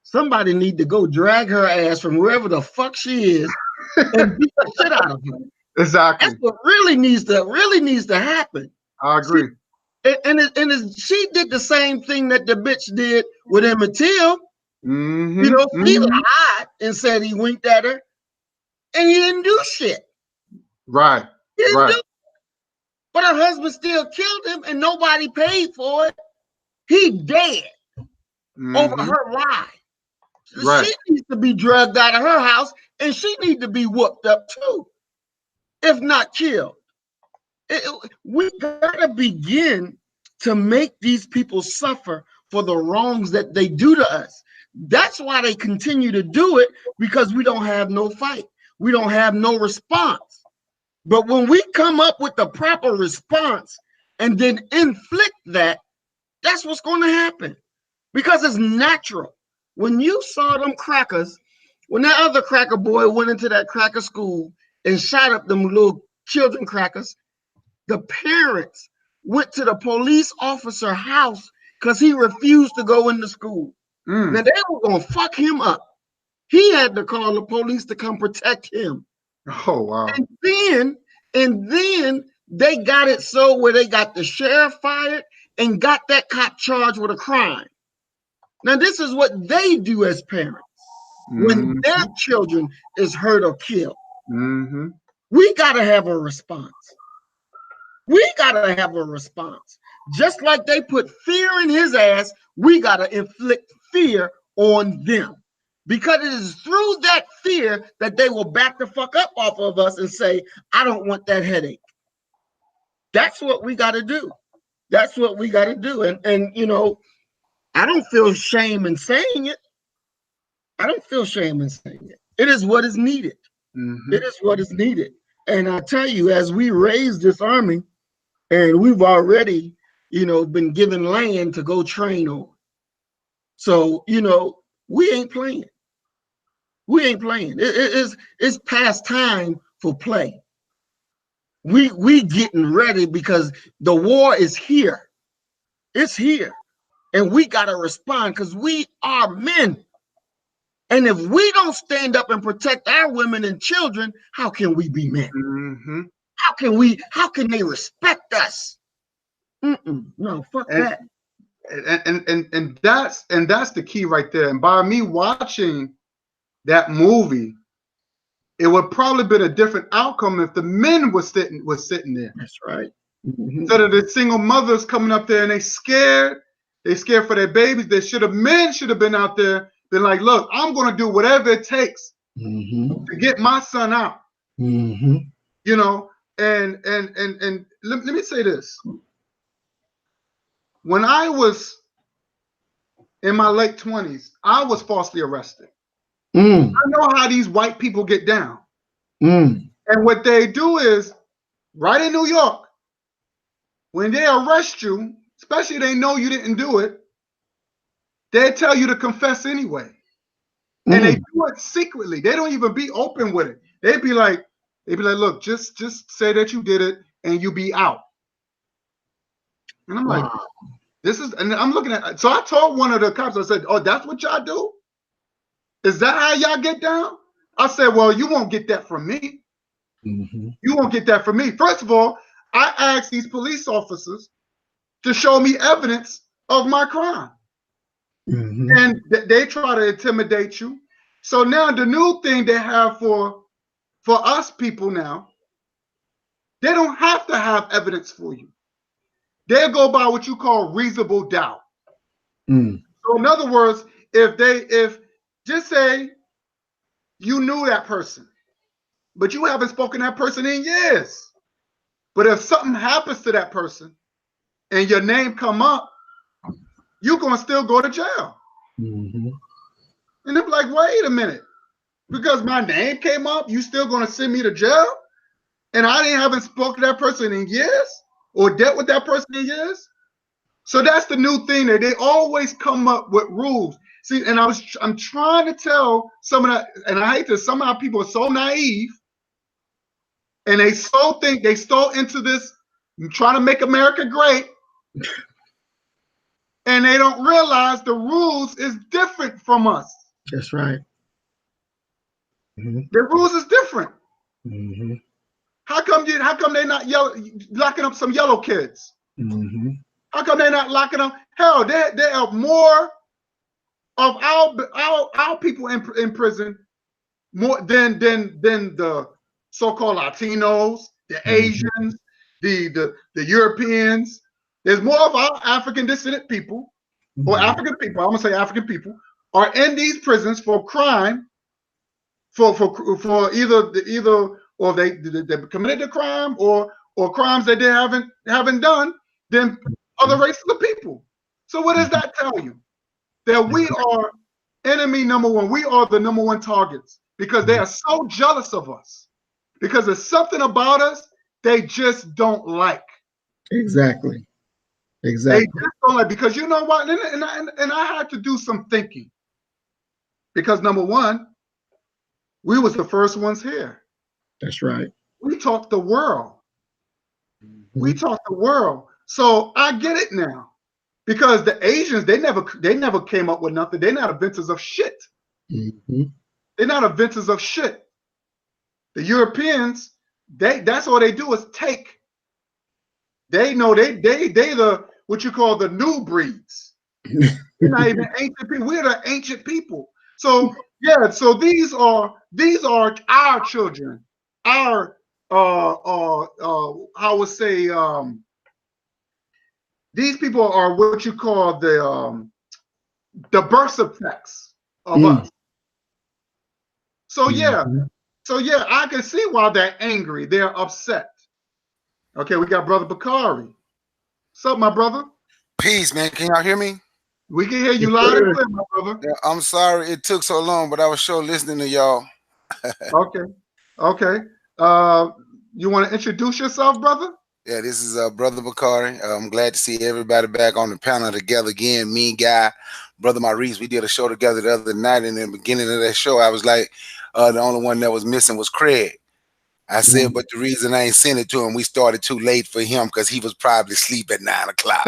somebody need to go drag her ass from wherever the fuck she is and beat the shit out of her. Exactly. That's what really needs to happen. I agree. She did the same thing that the bitch did with Emmett Till. You know, he lied and said he winked at her, and he didn't do shit. Right. He didn't do it. But her husband still killed him, and nobody paid for it. He dead over her lie. Right. She needs to be dragged out of her house, and she needs to be whooped up too, if not killed. We gotta begin to make these people suffer for the wrongs that they do to us. That's why they continue to do it, because we don't have no fight. We don't have no response. But when we come up with the proper response and then inflict that, that's what's going to happen, because it's natural. When you saw them crackers, when that other cracker boy went into that cracker school and shot up them little children crackers, the parents went to the police officer house because he refused to go into school. Now they were gonna fuck him up. He had to call the police to come protect him. Oh wow! And then they got it so where they got the sheriff fired and got that cop charged with a crime. Now this is what they do as parents when their children is hurt or killed. We gotta have a response. We gotta have a response. Just like they put fear in his ass, we gotta inflict fear on them. Because it is through that fear that they will back the fuck up off of us and say, I don't want that headache. That's what we gotta do. That's what we gotta do. And you know, I don't feel shame in saying it. I don't feel shame in saying it. It is what is needed. It is what is needed. And I tell you, as we raise this army, and we've already, you know, been given land to go train on. So, you know, we ain't playing. We ain't playing. It's past time for play. We getting ready because the war is here. It's here. And we got to respond because we are men. And if we don't stand up and protect our women and children, how can we be men? How can they respect us? No, fuck that. And that's the key right there. And by me watching that movie, it would probably been a different outcome if the men were sitting there. That's right. Instead of the single mothers coming up there and they scared for their babies. Men should have been out there, been like, look, I'm gonna do whatever it takes to get my son out. You know, and let me say this. When I was in my late 20s, I was falsely arrested. I know how these white people get down. And what they do is, right in New York, when they arrest you, especially they know you didn't do it, they tell you to confess anyway. And they do it secretly. They don't even be open with it. They'd be like, look, just say that you did it and you be out. And I'm like, and I'm looking at, so I told one of the cops, I said, oh, that's what y'all do? Is that how y'all get down? I said, well, you won't get that from me. You won't get that from me. First of all, I asked these police officers to show me evidence of my crime. And they try to intimidate you. So now the new thing they have for us people now, they don't have to have evidence for you. They go by what you call reasonable doubt. So in other words, if just say you knew that person, but you haven't spoken to that person in years. But if something happens to that person and your name come up, you're going to still go to jail. Mm-hmm. And they're like, wait a minute. Because my name came up, you still going to send me to jail? And I haven't spoken to that person in years or dealt with that person in years? So that's the new thing that they always come up with rules. See, and I'm trying to tell some of that, and I hate this, some of our people are so naive, and they so into this, trying to make America great, and they don't realize the rules is different from us. That's right. Mm-hmm. The rules is different. Mm-hmm. How come they not locking up some yellow kids? Mm-hmm. How come they're not locking up? Hell, there are more of our people in prison more than the so-called Latinos, the Asians, the Europeans. There's more of our African descendant people, or African people, I'm gonna say African people, are in these prisons for crime, for either or they committed the crime or crimes that they haven't done than other races of people. So what does that tell you? That we are enemy number one. We are the number one targets because they are so jealous of us. Because there's something about us they just don't like. Exactly. They just don't like, because you know what? And I had to do some thinking. Because number one, we was the first ones here. That's right. We taught the world. We taught the world. So I get it now. Because the Asians, they never came up with nothing. They're not inventors of shit. They're not inventors of shit. The Europeans, that's all they do is take. They know they the what you call the new breeds. They're not even ancient people. We're the ancient people. So yeah, so these are our children. Our I would say these people are what you call the birth effects of us. So yeah, I can see why they're angry. They're upset. Okay, we got Brother Bakari. What's up, my brother? Peace, man. Can y'all hear me? We can hear you loud and clear, my brother. Yeah, I'm sorry it took so long, but I was sure listening to y'all. Okay. You want to introduce yourself, brother? Yeah, this is Brother Bakari. I'm glad to see everybody back on the panel together again. Me, Guy, Brother Maurice. We did a show together the other night. In the beginning of that show, I was like, the only one that was missing was Craig. I said, but the reason I ain't sent it to him, we started too late for him because he was probably asleep at 9 o'clock.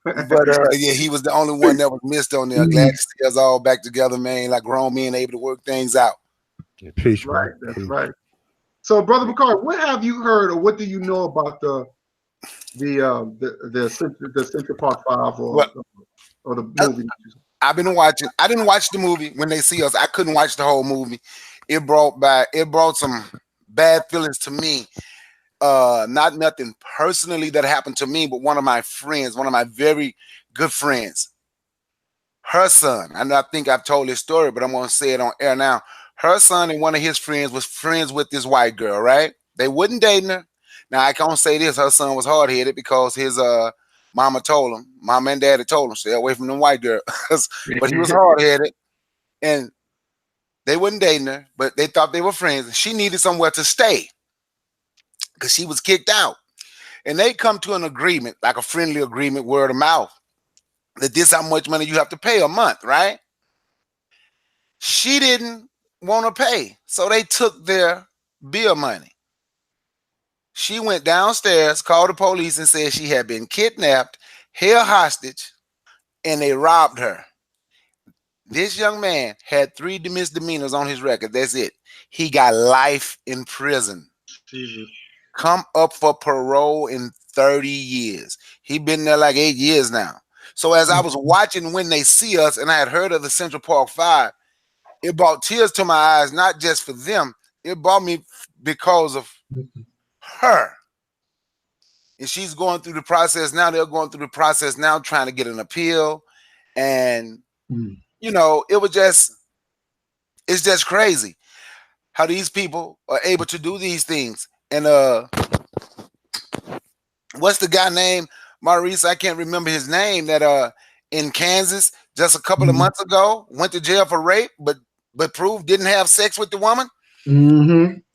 But yeah, he was the only one that was missed on there. Glad to see us all back together, man. Like grown men able to work things out. Peace, right. That's right. So, Brother Bakari, what have you heard, or what do you know about the Central Park 5 or the movie? I've been watching. I didn't watch the movie When They See Us. I couldn't watch the whole movie. It brought some bad feelings to me. Not nothing personally that happened to me, but one of my friends, one of my very good friends, her son. I think I've told this story, but I'm going to say it on air now. Her son and one of his friends was friends with this white girl, right? They wouldn't date her. Now, I can't say this. Her son was hard-headed because his mama told him, mama and daddy told him, stay away from them white girls. But he was hard-headed, and they wouldn't date her, but they thought they were friends. She needed somewhere to stay because she was kicked out. And they come to an agreement, like a friendly agreement, word of mouth, that this how much money you have to pay a month, right? She didn't want to pay, so they took their bill money. She went downstairs, called the police, and said she had been kidnapped, held hostage, and they robbed her. This young man had 3 misdemeanors on his record. That's it. He got life in prison. Jesus. Come up for parole in 30 years. He been there like 8 years now. So as I was watching When They See Us, and I had heard of the Central Park 5, it brought tears to my eyes, not just for them. It brought me because of her. And she's going through the process now. They're going through the process now, trying to get an appeal. And You know, it's just crazy how these people are able to do these things. And what's the guy named Maurice? I can't remember his name. That in Kansas just a couple of months ago went to jail for rape, but proved didn't have sex with the woman.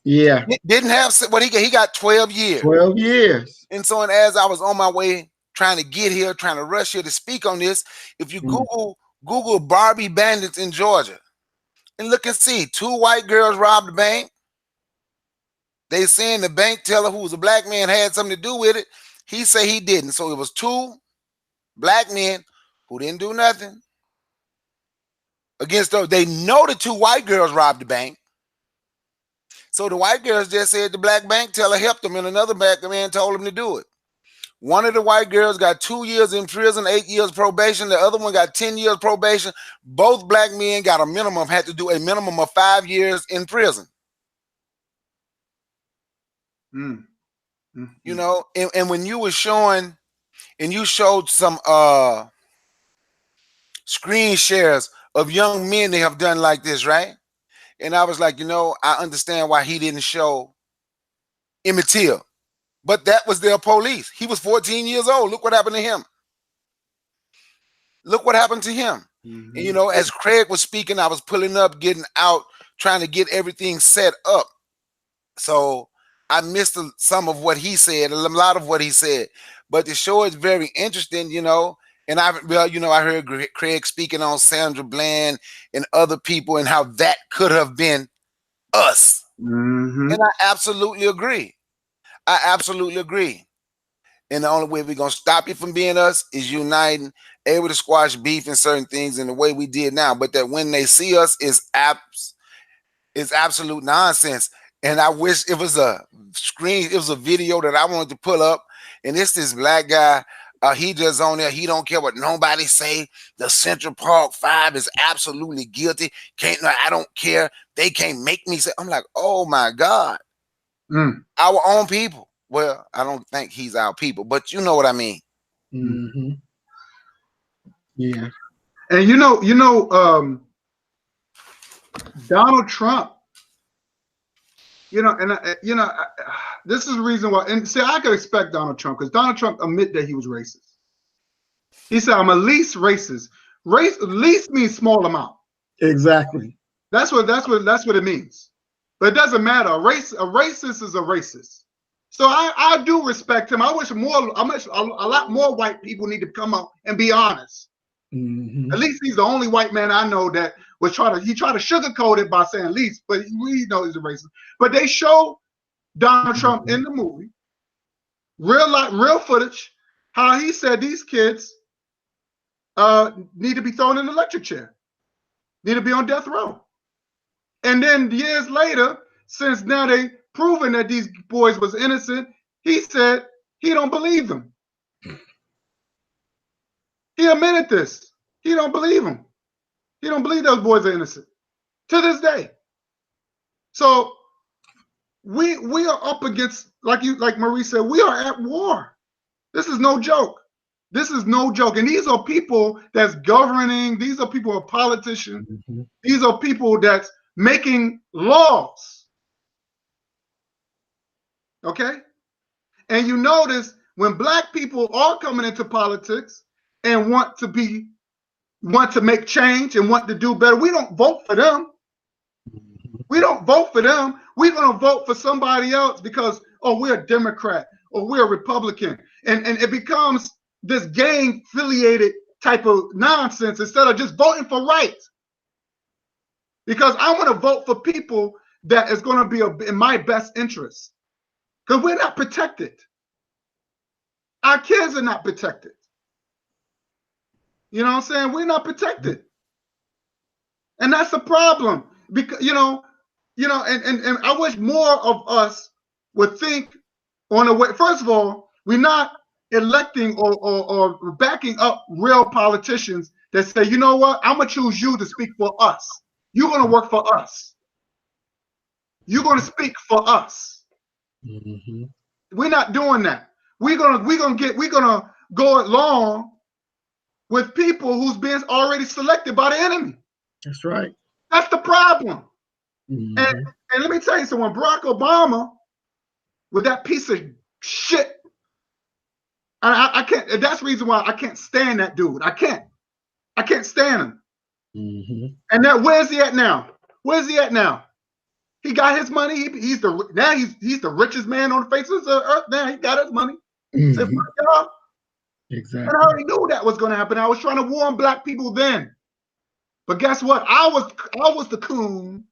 Yeah, didn't have what he got 12 years. 12 years. And so, and as I was on my way trying to get here, trying to rush here to speak on this, if you Google Barbie bandits in Georgia, and look and see, 2 white girls robbed the bank. They saying the bank teller, who was a black man, had something to do with it. He say he didn't. So it was 2 black men who didn't do nothing against those. They know the 2 white girls robbed the bank. So the white girls just said the black bank teller helped them, and another black man told them to do it. One of the white girls got 2 years in prison, 8 years probation. The other one got 10 years probation. Both black men got had to do a minimum of 5 years in prison. You know, and when you were showing, and you showed some screen shares of young men they have done like this, right? And I was like, you know, I understand why he didn't show Emmett Till. But that was their police. He was 14 years old. Look what happened to him. Look what happened to him. And, you know, as Craig was speaking, I was pulling up, getting out, trying to get everything set up. So I missed some of what he said, a lot of what he said. But the show is very interesting, you know. And I heard Craig speaking on Sandra Bland and other people and how that could have been us. And I absolutely agree. I absolutely agree. And the only way we're going to stop it from being us is uniting, able to squash beef and certain things in the way we did now. But that when they see us is absolute nonsense. And I wish it was a video that I wanted to pull up. And it's this black guy. He just on there. He don't care what nobody say. The Central Park 5 is absolutely guilty. I don't care. They can't make me say. I'm like, oh my God. Our own people. Well, I don't think he's our people, but you know what I mean. Yeah. And Donald Trump, this is the reason why. And see, I could expect Donald Trump, because Donald Trump admitted that he was racist. He said, "I'm at least racist." Least means small amount. Exactly. That's what it means. But it doesn't matter. A racist is a racist. So I do respect him. I wish a lot more white people need to come out and be honest. At least he's the only white man I know that was tried to sugarcoat it by saying least, but we know he's a racist. But they show Donald Trump in the movie, real footage, how he said these kids need to be thrown in the electric chair, need to be on death row. And then years later, since now they proven that these boys was innocent, he said he don't believe them. He admitted this. He don't believe them. He don't believe those boys are innocent to this day. So we are up against, like Marie said, we are at war. This is no joke. This is no joke. And these are people that's governing. These are people who are politicians. These are people that's making laws. Okay? And you notice when black people are coming into politics and want to make change and want to do better, we don't vote for them. We don't vote for them. We're going to vote for somebody else because, oh, we're a Democrat or we're a Republican. And it becomes this gang-affiliated type of nonsense instead of just voting for right. Because I want to vote for people that is going to be in my best interest. Because we're not protected. Our kids are not protected. You know what I'm saying? We're not protected. And that's the problem. Because, and I wish more of us would think on a way. First of all, we're not electing or backing up real politicians that say, you know what, I'm going to choose you to speak for us. You're going to work for us. You're going to speak for us. We're not doing that. We're gonna go along with people who's being already selected by the enemy. That's right. That's the problem. Mm-hmm. And let me tell you something, Barack Obama, with that piece of shit, I can't, that's the reason why I can't stand that dude. I can't stand him. Mm-hmm. And now, where's he at now? Where's he at now? He got his money. He's the richest man on the face of the earth. Now he got his money. Mm-hmm. Said, fuck y'all. Exactly. And I already knew that was going to happen. I was trying to warn black people then. But guess what? I was the coon.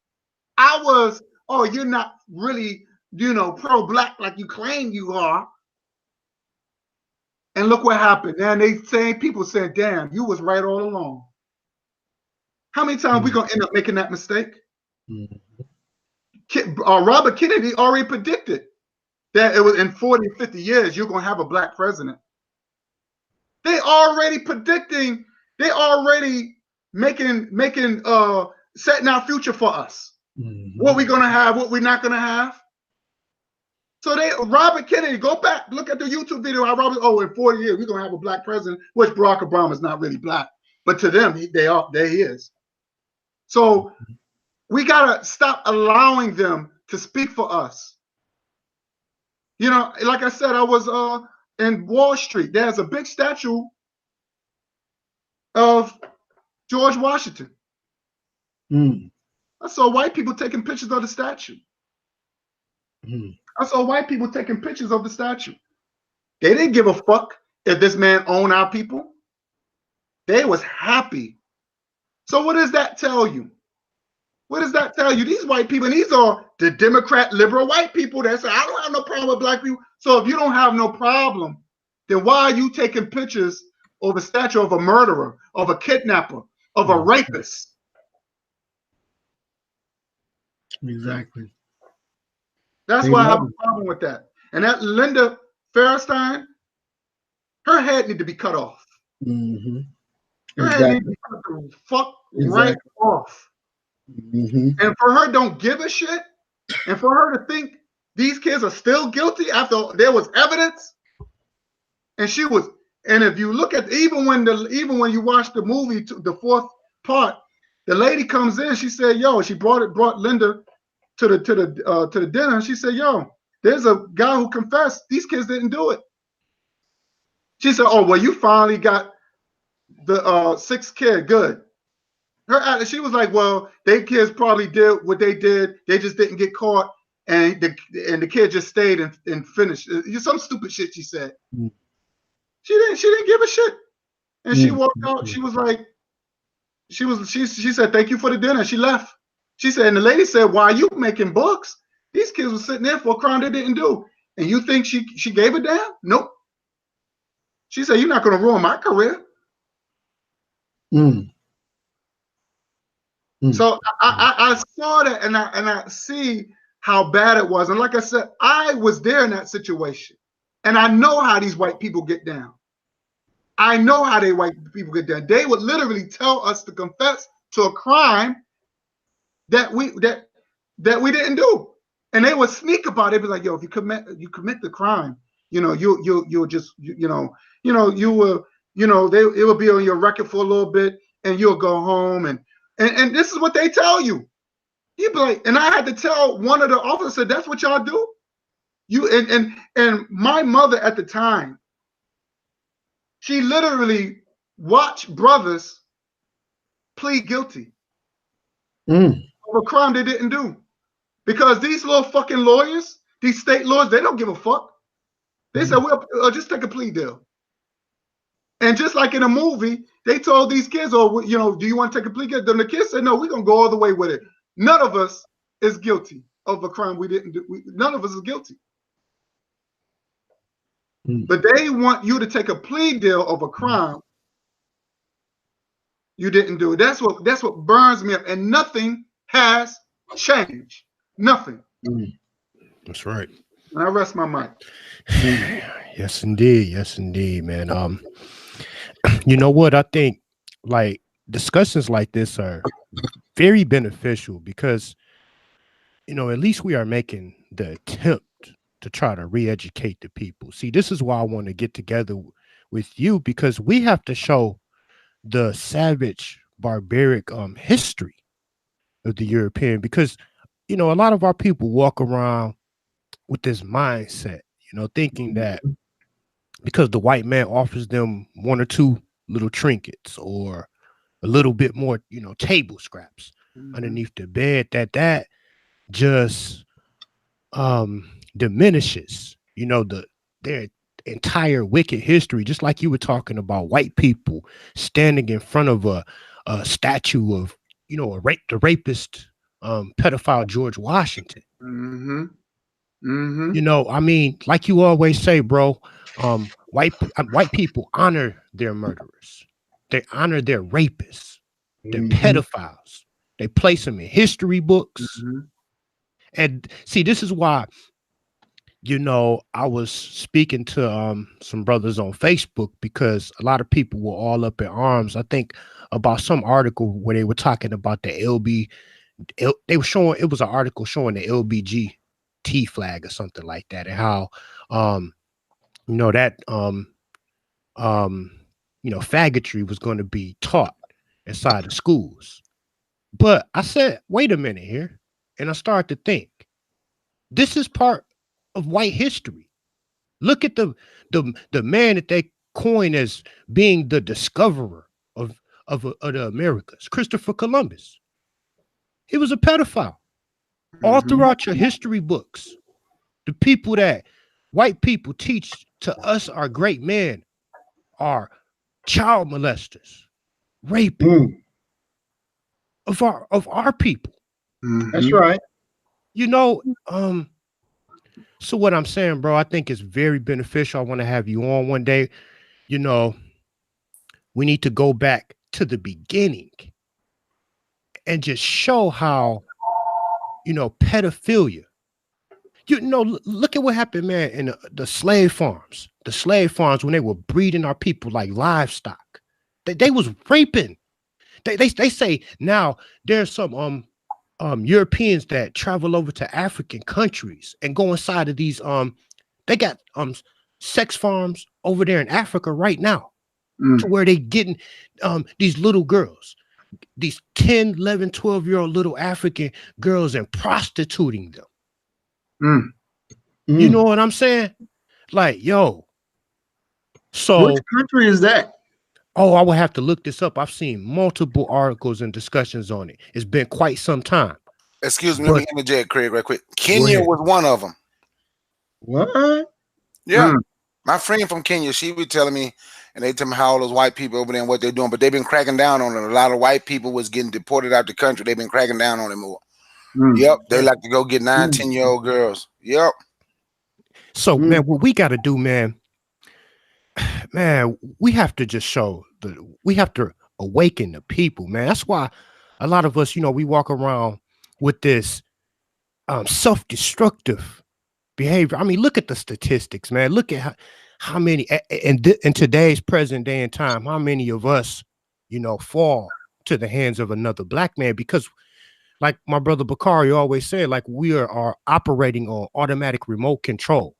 I was, oh, you're not really, pro-black like you claim you are. And look what happened. And people said, damn, you was right all along. How many times we going to end up making that mistake? Robert Kennedy already predicted that it was in 40, 50 years, you're going to have a black president. They already predicting, they already making setting our future for us. What we're going to have, what we're not going to have. So Robert Kennedy, go back, look at the YouTube video. In 40 years, we're going to have a black president, which Barack Obama is not really black. But to them, there he is. So we got to stop allowing them to speak for us. Like I said, I was in Wall Street. There's a big statue of George Washington. I saw white people taking pictures of the statue. I saw white people taking pictures of the statue. They didn't give a fuck if this man owned our people. They was happy. So what does that tell you? What does that tell you? These white people, and these are the Democrat liberal white people that say, I don't have no problem with black people. So if you don't have no problem, then why are you taking pictures of a statue of a murderer, of a kidnapper, of a rapist? Exactly. That's why I have a problem with that. And that Linda Fairstein, her head need to be cut off. Her head need to be cut the fuck right off. And for her don't give a shit, and for her to think these kids are still guilty after there was evidence, and she was. And if you look at even when you watch the movie, the fourth part, the lady comes in. She said, "Yo," she brought Linda to the dinner. She said, "Yo, there's a guy who confessed these kids didn't do it." She said, "Oh, well, you finally got the sixth kid. Good." She was like, "Well, they kids probably did what they did. They just didn't get caught, and the kid just stayed and finished." Some stupid shit she said. She didn't give a shit, and she walked out. She was like, she said, "Thank you for the dinner." She left. She said, and the lady said, "Why are you making books? These kids were sitting there for a crime they didn't do, and you think she gave a damn? Nope." She said, "You're not going to ruin my career." So I saw that, and I see how bad it was. And like I said, I was there in that situation, and I know how these white people get down. I know how white people get down. They would literally tell us to confess to a crime that we didn't do, and they would sneak about it. Be like, "Yo, if you commit the crime, you'll just it will be on your record for a little bit, and you'll go home and this is what they tell you." You'd be like, and I had to tell one of the officers, "That's what y'all do." And my mother at the time, she literally watched brothers plead guilty of a crime they didn't do, because these little fucking lawyers, these state lawyers, they don't give a fuck. They said, "We'll just take a plea deal." And just like in a movie, they told these kids, "Oh, do you want to take a plea deal?" Then the kids said, "No, we're gonna go all the way with it. None of us is guilty of a crime we didn't do. None of us is guilty." But they want you to take a plea deal of a crime you didn't do. That's what burns me up. And nothing has changed. Nothing. That's right. And I rest my mic. Yes, indeed. Yes, indeed, man. You know what? I think like discussions like this are very beneficial because, at least we are making the attempt to try to re-educate the people. See, this is why I want to get together with you, because we have to show the savage, barbaric history of the European, because a lot of our people walk around with this mindset, thinking that because the white man offers them one or two little trinkets or a little bit more, table scraps underneath the bed, that just diminishes, their entire wicked history. Just like you were talking about white people standing in front of a statue of, the rapist, pedophile George Washington. I mean, like you always say, bro, white people honor their murderers. They honor their rapists, their pedophiles. They place them in history books. And see, this is why, I was speaking to some brothers on Facebook, because a lot of people were all up in arms, I think, about some article where they were talking about the they were showing, it was an article showing the LBGT flag or something like that, and how that faggotry was going to be taught inside the schools. But I said, wait a minute here. And I started to think, this is part of white history. Look at the man that they coin as being the discoverer of the Americas, Christopher Columbus. He was a pedophile. All throughout your history books, the people that white people teach to us are great men are child molesters, raping of our people. That's right. So what I'm saying, bro, I think it's very beneficial. I want to have you on one day. We need to go back to the beginning and just show how, pedophilia. Look at what happened, man, in the slave farms. The slave farms, when they were breeding our people like livestock, they was raping. They say now there's some Europeans that travel over to African countries and go inside of these they got sex farms over there in Africa right now, to where they getting these little girls, these 10, 11, 12-year-old little African girls, and prostituting them. You know what I'm saying? Like, yo. So which country is that? Oh, I would have to look this up. I've seen multiple articles and discussions on it. It's been quite some time. Excuse me, let me interject, Craig, right quick. Kenya was one of them. What? Yeah. My friend from Kenya, she was telling me, and they tell me how all those white people over there and what they're doing, but they've been cracking down on it. A lot of white people was getting deported out the country. They've been cracking down on it more. Yep. They like to go get 9, 10-year-old girls. Yep. So, man, what we got to do, man, we have to just we have to awaken the people, man. That's why a lot of us, we walk around with this self-destructive behavior. I mean, look at the statistics, man. Look at how many in today's present day and time, how many of us, fall to the hands of another black man, because like my brother Bakari always said, like, we are operating on automatic remote control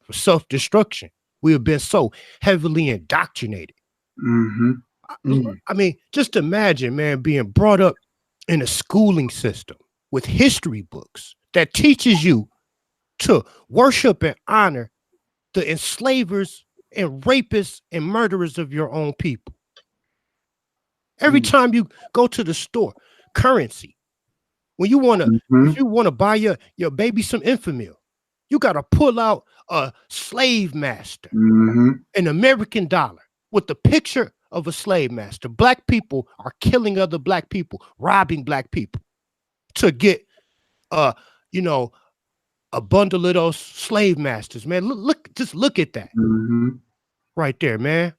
for self-destruction. We have been so heavily indoctrinated. I mean, just imagine, man, being brought up in a schooling system with history books that teaches you to worship and honor the enslavers and rapists and murderers of your own people. Every time you go to the store, currency. When you want to, if you want to buy your baby some Enfamil, you got to pull out a slave master, an American dollar with the picture of a slave master. Black people are killing other black people, robbing black people to get, a bundle of those slave masters, man. Just look at that right there, man.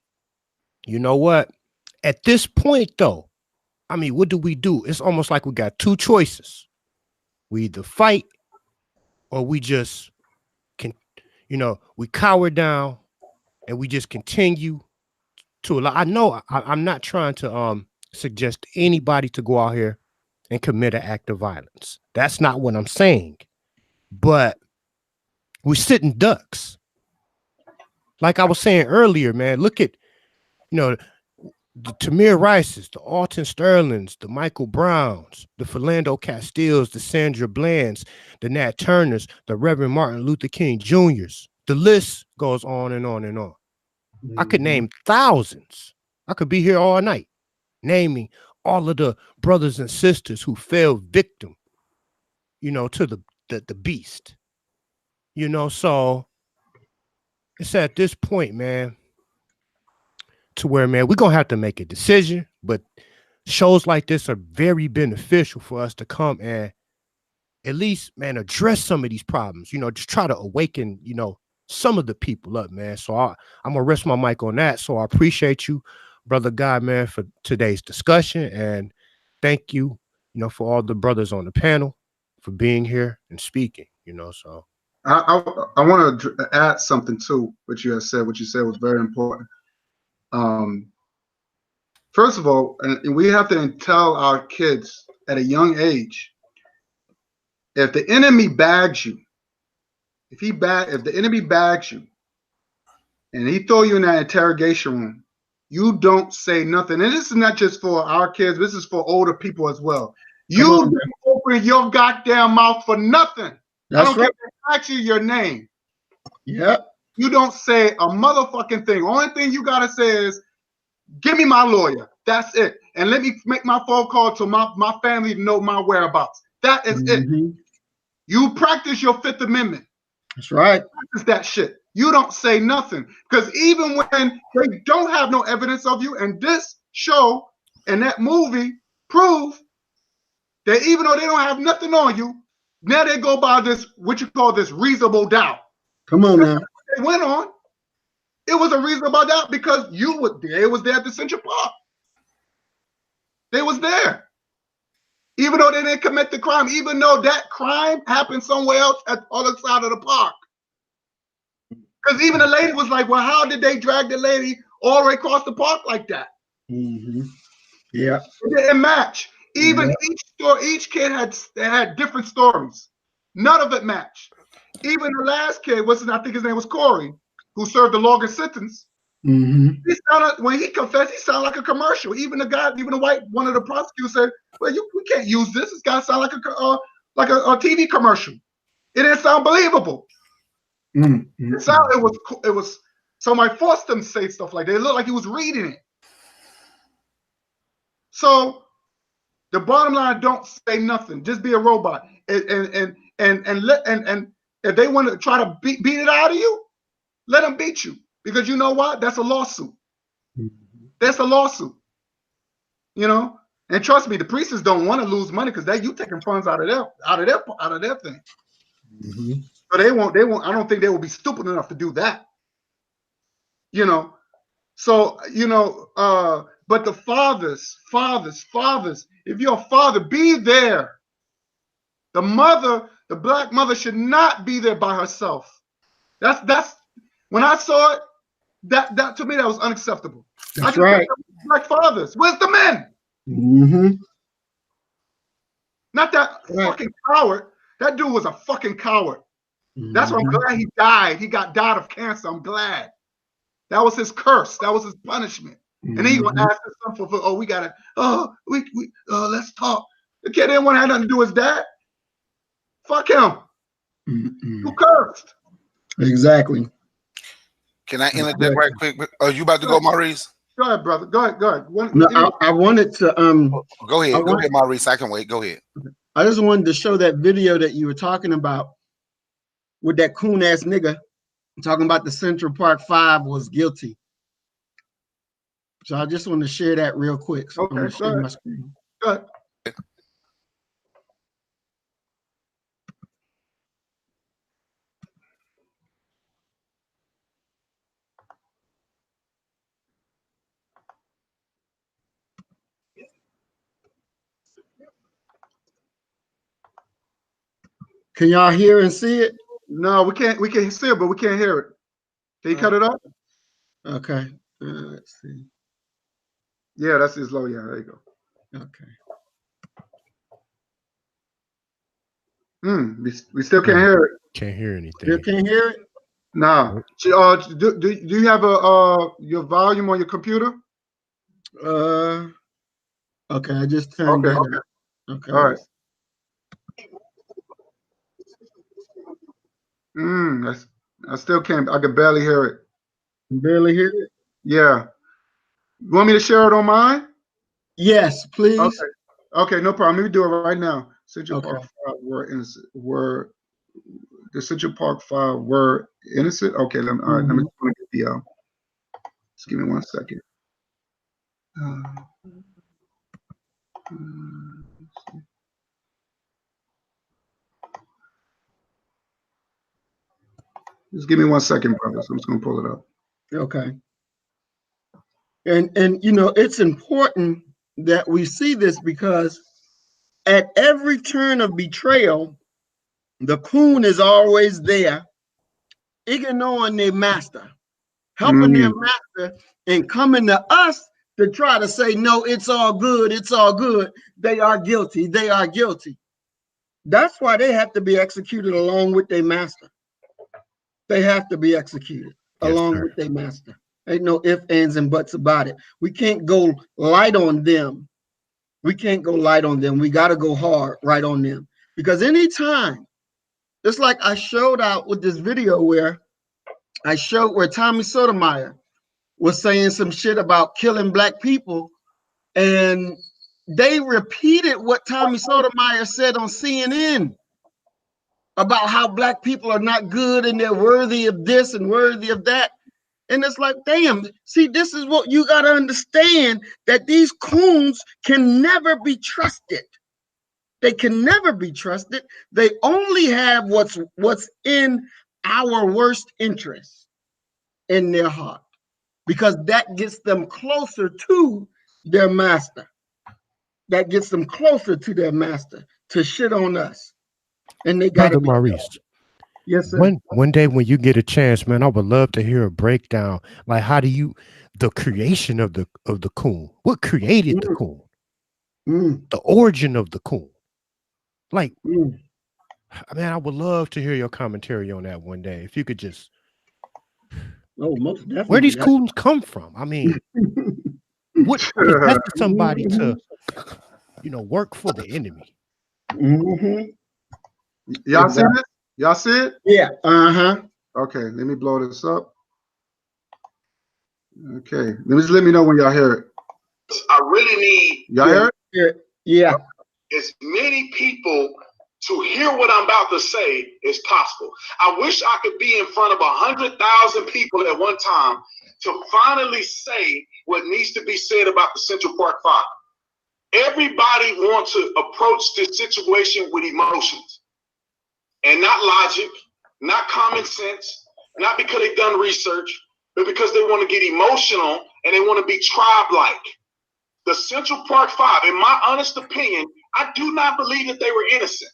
You know what? At this point, though, I mean, what do? It's almost like we got two choices. We either fight or we just we cower down and we just continue to allow. I know I'm not trying to suggest anybody to go out here and commit an act of violence. That's not what I'm saying. But we're sitting ducks. Like I was saying earlier, man, look at, the Tamir Rices, the Alton Sterlings, the Michael Browns, the Philando Castilles, the Sandra Blands, the Nat Turners, the Reverend Martin Luther King Jr.'s. The list goes on and on and on. I could name thousands. I could be here all night naming all of the brothers and sisters who fell victim, you know, to the beast. You know, so it's at this point, man, to where, man, we're going to have to make a decision, but shows like this are very beneficial for us to come and at least, man, address some of these problems, you know, just try to awaken, you know, some of the people up, man. So I'm going to rest my mic on that. So I appreciate you, Brother Guy, man, for today's discussion. And thank you, you know, for all the brothers on the panel for being here and speaking, you know, so. I want to add something too, what you said was very important. First of all, and we have to tell our kids at a young age, if the enemy bags you, if the enemy bags you and he throw you in that interrogation room, you don't say nothing. And this is not just for our kids, this is for older people as well. You don't open your goddamn mouth for nothing. That's I don't right. care if they ask you your name. Yep. You don't say a motherfucking thing. Only thing you gotta say is, give me my lawyer. That's it. And let me make my phone call to my family to know my whereabouts. That is it. You practice your Fifth Amendment. That's right. Practice that shit. You don't say nothing. Because even when they don't have no evidence of you, and this show and that movie prove that even though they don't have nothing on you, now they go by this, what you call this reasonable doubt. Come on now. They went on. It was a reasonable doubt because they was there at the Central Park. They was there. Even though they didn't commit the crime, even though that crime happened somewhere else at the other side of the park. Because even the lady was like, well, how did they drag the lady all the way across the park like that? Yeah. It didn't match. Even each kid had different stories. None of it matched. Even the last kid, I think his name was Corey, who served the longest sentence. When he confessed, he sounded like a commercial. Even the white one of the prosecutors said, "Well, we can't use this. This guy sound like a TV commercial. It didn't sound believable. It was somebody forced him to say stuff like that. It looked like he was reading it. So the bottom line: don't say nothing. Just be a robot. And if they want to try to beat it out of you, let them beat you. Because you know what? That's a lawsuit. That's a lawsuit. You know, and trust me, the priests don't want to lose money because you taking funds out of their thing. So they won't. I don't think they will be stupid enough to do that. You know, so but the fathers. If you're a father, be there. The mother, the black mother, should not be there by herself. That's when I saw it. That to me, that was unacceptable. That's right. Black fathers, where's the men? Not that fucking coward. That dude was a fucking coward. That's why I'm glad he died. He died of cancer. I'm glad. That was his curse. That was his punishment. And he gonna ask his son for we gotta let's talk. The kid didn't want to have nothing to do with his dad. Fuck him. Who cursed? Exactly. Can I interject right quick? Are you about to go, Maurice? Go ahead, brother. Go ahead. I wanted to go ahead. Go ahead, Maurice. I can wait. Go ahead. I just wanted to show that video that you were talking about with that coon ass nigga talking about the Central Park 5 was guilty. So I just want to share that real quick. So okay, share my screen. Go ahead. Can y'all hear and see it? No, we can't. We can see it, but we can't hear it. Can you cut it up? Okay. Let's see. Yeah, that's his low. Yeah, there you go. Okay. We still can't hear it. Can't hear anything. Still can't hear it? No. Do you have your volume on your computer? Okay, I just turned that up. Okay. All right. I still can't. I can barely hear it. Barely hear it? Yeah. You want me to share it on mine? Yes, please. Okay. Okay, no problem. Let me do it right now. Central Okay. Park 5 were innocent. The Central Park 5 were innocent? Okay, all right, let me get the just give me 1 second. Just give me 1 second, brothers. I'm just gonna pull it up. Okay. And you know, it's important that we see this because at every turn of betrayal, the coon is always there, ignoring their master, helping their master, and coming to us to try to say, no, it's all good, it's all good. They are guilty, they are guilty. That's why they have to be executed along with their master. They have to be executed along with their master. Ain't no ifs, ands, and buts about it. We can't go light on them. We can't go light on them. We got to go hard right on them. Because anytime, it's like I showed out with this video where I showed where Tommy Sotomayor was saying some shit about killing black people. And they repeated what Tommy Sotomayor said on CNN about how black people are not good and they're worthy of this and worthy of that. And it's like, damn, see, this is what you got to understand, that these coons can never be trusted. They can never be trusted. They only have what's in our worst interest in their heart, because that gets them closer to their master. That gets them closer to their master to shit on us. And they got to be. Maurice. Yes, sir. One day when you get a chance, man, I would love to hear a breakdown. Like, how do you, the creation of the coon? What created the coon? The origin of the coon? Like, man, I would love to hear your commentary on that one day. If you could just, most definitely. Where these coons come from? I mean, what possessed somebody to, work for the enemy? Y'all see it? Y'all see it? Yeah. Okay, let me blow this up. Okay, let me know when y'all hear it. I really need y'all hear it? Yeah. As many people to hear what I'm about to say as possible. I wish I could be in front of 100,000 people at one time to finally say what needs to be said about the Central Park 5. Everybody wants to approach this situation with emotions and not logic, not common sense, not because they've done research, but because they want to get emotional and they want to be tribe-like. The Central Park 5, in my honest opinion, I do not believe that they were innocent.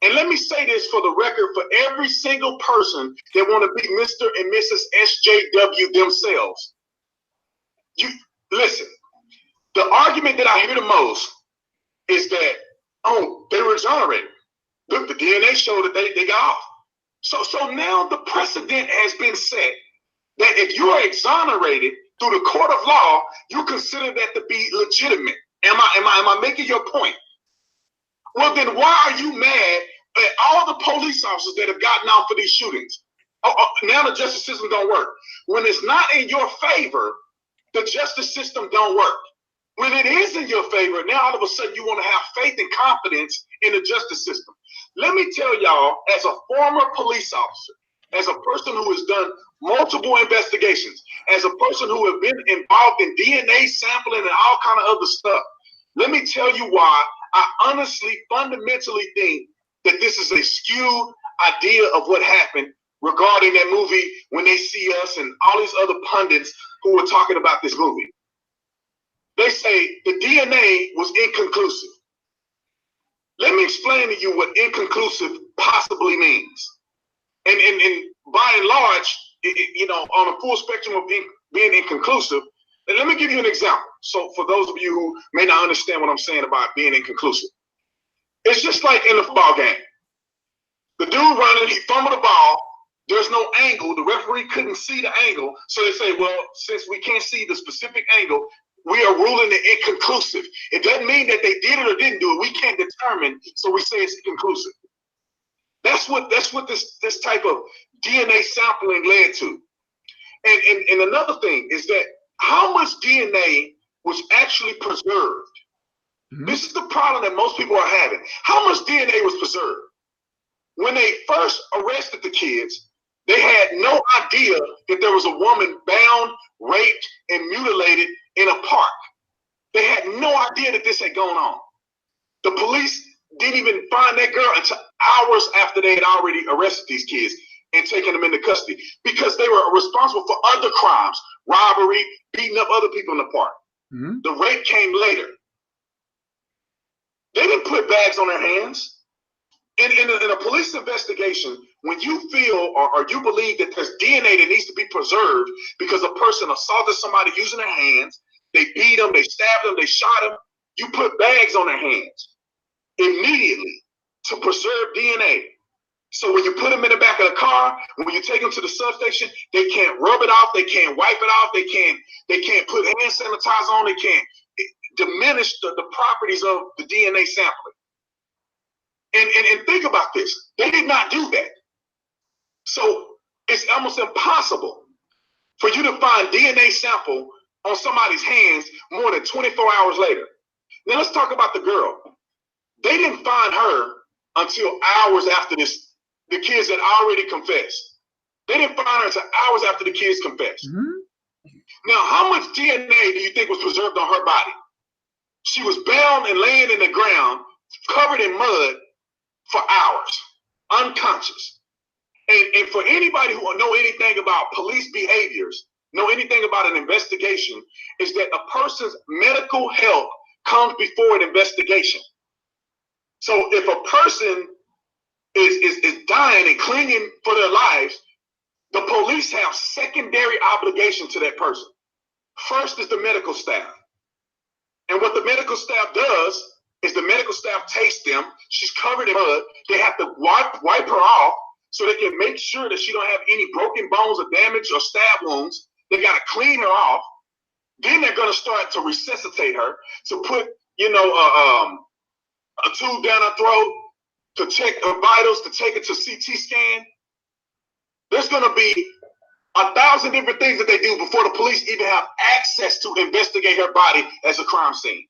And let me say this for the record, for every single person that want to be Mr. and Mrs. SJW themselves. You listen, the argument that I hear the most is that, oh, they were exonerated. Look, the DNA showed that they got off. So now the precedent has been set that if you are exonerated through the court of law, you consider that to be legitimate. Am I making your point? Well, then why are you mad at all the police officers that have gotten out for these shootings? Now the justice system don't work. When it's not in your favor, the justice system don't work. When it is in your favor, now all of a sudden you want to have faith and confidence in the justice system. Let me tell y'all, as a former police officer, as a person who has done multiple investigations, as a person who has been involved in DNA sampling and all kind of other stuff, let me tell you why I honestly, fundamentally think that this is a skewed idea of what happened regarding that movie when they see us and all these other pundits who were talking about this movie. They say the DNA was inconclusive. Let me explain to you what inconclusive possibly means. And by and large, on a full spectrum of being inconclusive, and let me give you an example. So for those of you who may not understand what I'm saying about being inconclusive, it's just like in a football game. The dude running, he fumbled the ball. There's no angle. The referee couldn't see the angle. So they say, well, since we can't see the specific angle, we are ruling it inconclusive. It doesn't mean that they did it or didn't do it. We can't determine, so we say it's inconclusive. That's what this type of DNA sampling led to. And another thing is that how much DNA was actually preserved. This is the problem that most people are having. How much DNA was preserved? When they first arrested the kids, they had no idea that there was a woman bound, raped, and mutilated in a park. They had no idea that this had gone on. The police didn't even find that girl until hours after they had already arrested these kids and taken them into custody because they were responsible for other crimes, robbery, beating up other people in the park. The rape came later. They didn't put bags on their hands. In a police investigation, when you feel or you believe that there's DNA that needs to be preserved because a person assaulted somebody using their hands, they beat them, they stabbed them, they shot them, you put bags on their hands immediately to preserve DNA. So when you put them in the back of the car, when you take them to the substation, they can't rub it off, they can't wipe it off, they can't put hand sanitizer on, they can't diminish the properties of the DNA sampling. And think about this. They did not do that. So it's almost impossible for you to find DNA sample on somebody's hands more than 24 hours later. Now let's talk about the girl. They didn't find her until hours after this. The kids had already confessed. They didn't find her until hours after the kids confessed. Now, how much DNA do you think was preserved on her body? She was bound and laying in the ground, covered in mud for hours, unconscious. And for anybody who know anything about police behaviors, know anything about an investigation, is that a person's medical health comes before an investigation. So if a person is dying and clinging for their lives, the police have secondary obligation to that person. First is the medical staff. And what the medical staff does is the medical staff takes them. She's covered in mud. They have to wipe her off so they can make sure that she don't have any broken bones or damage or stab wounds. They got to clean her off. Then they're going to start to resuscitate her, to put, a tube down her throat, to check her vitals, to take it to CT scan. There's going to be 1,000 different things that they do before the police even have access to investigate her body as a crime scene.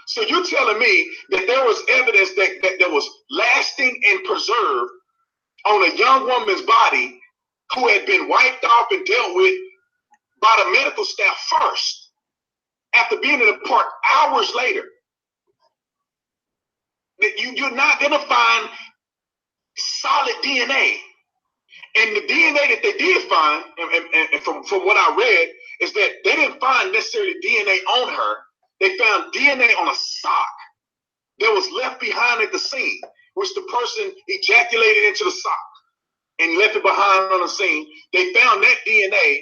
So you're telling me that there was evidence that was lasting and preserved on a young woman's body who had been wiped off and dealt with by the medical staff first, after being in the park hours later. That you're not going to find solid DNA. And the DNA that they did find, and from what I read, is that they didn't find necessarily DNA on her. They found DNA on a sock that was left behind at the scene, which the person ejaculated into the sock and left it behind on the scene. They found that DNA,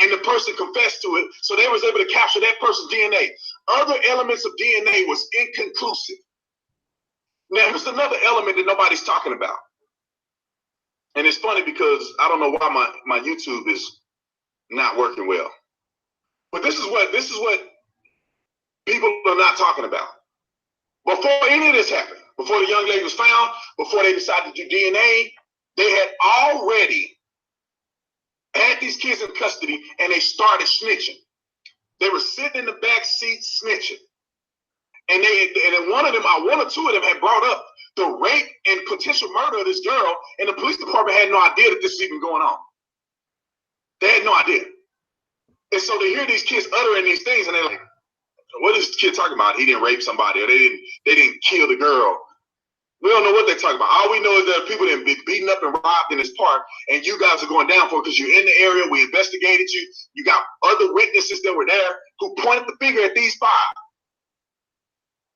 and the person confessed to it, so they was able to capture that person's DNA. Other elements of DNA was inconclusive. Now, here's another element that nobody's talking about. And it's funny because I don't know why my YouTube is not working well. But this is what people are not talking about. Before any of this happened, before the young lady was found, before they decided to do DNA, they had already had these kids in custody and they started snitching. They were sitting in the back seat snitching. And then one or two of them had brought up the rape and potential murder of this girl, and the police department had no idea that this was even going on. They had no idea. And so they hear these kids uttering these things, and they're like, what is this kid talking about? He didn't rape somebody, or they didn't kill the girl. We don't know what they're talking about. All we know is that people that have been beaten up and robbed in this park, and you guys are going down for it because you're in the area. We investigated you. You got other witnesses that were there who pointed the finger at these five.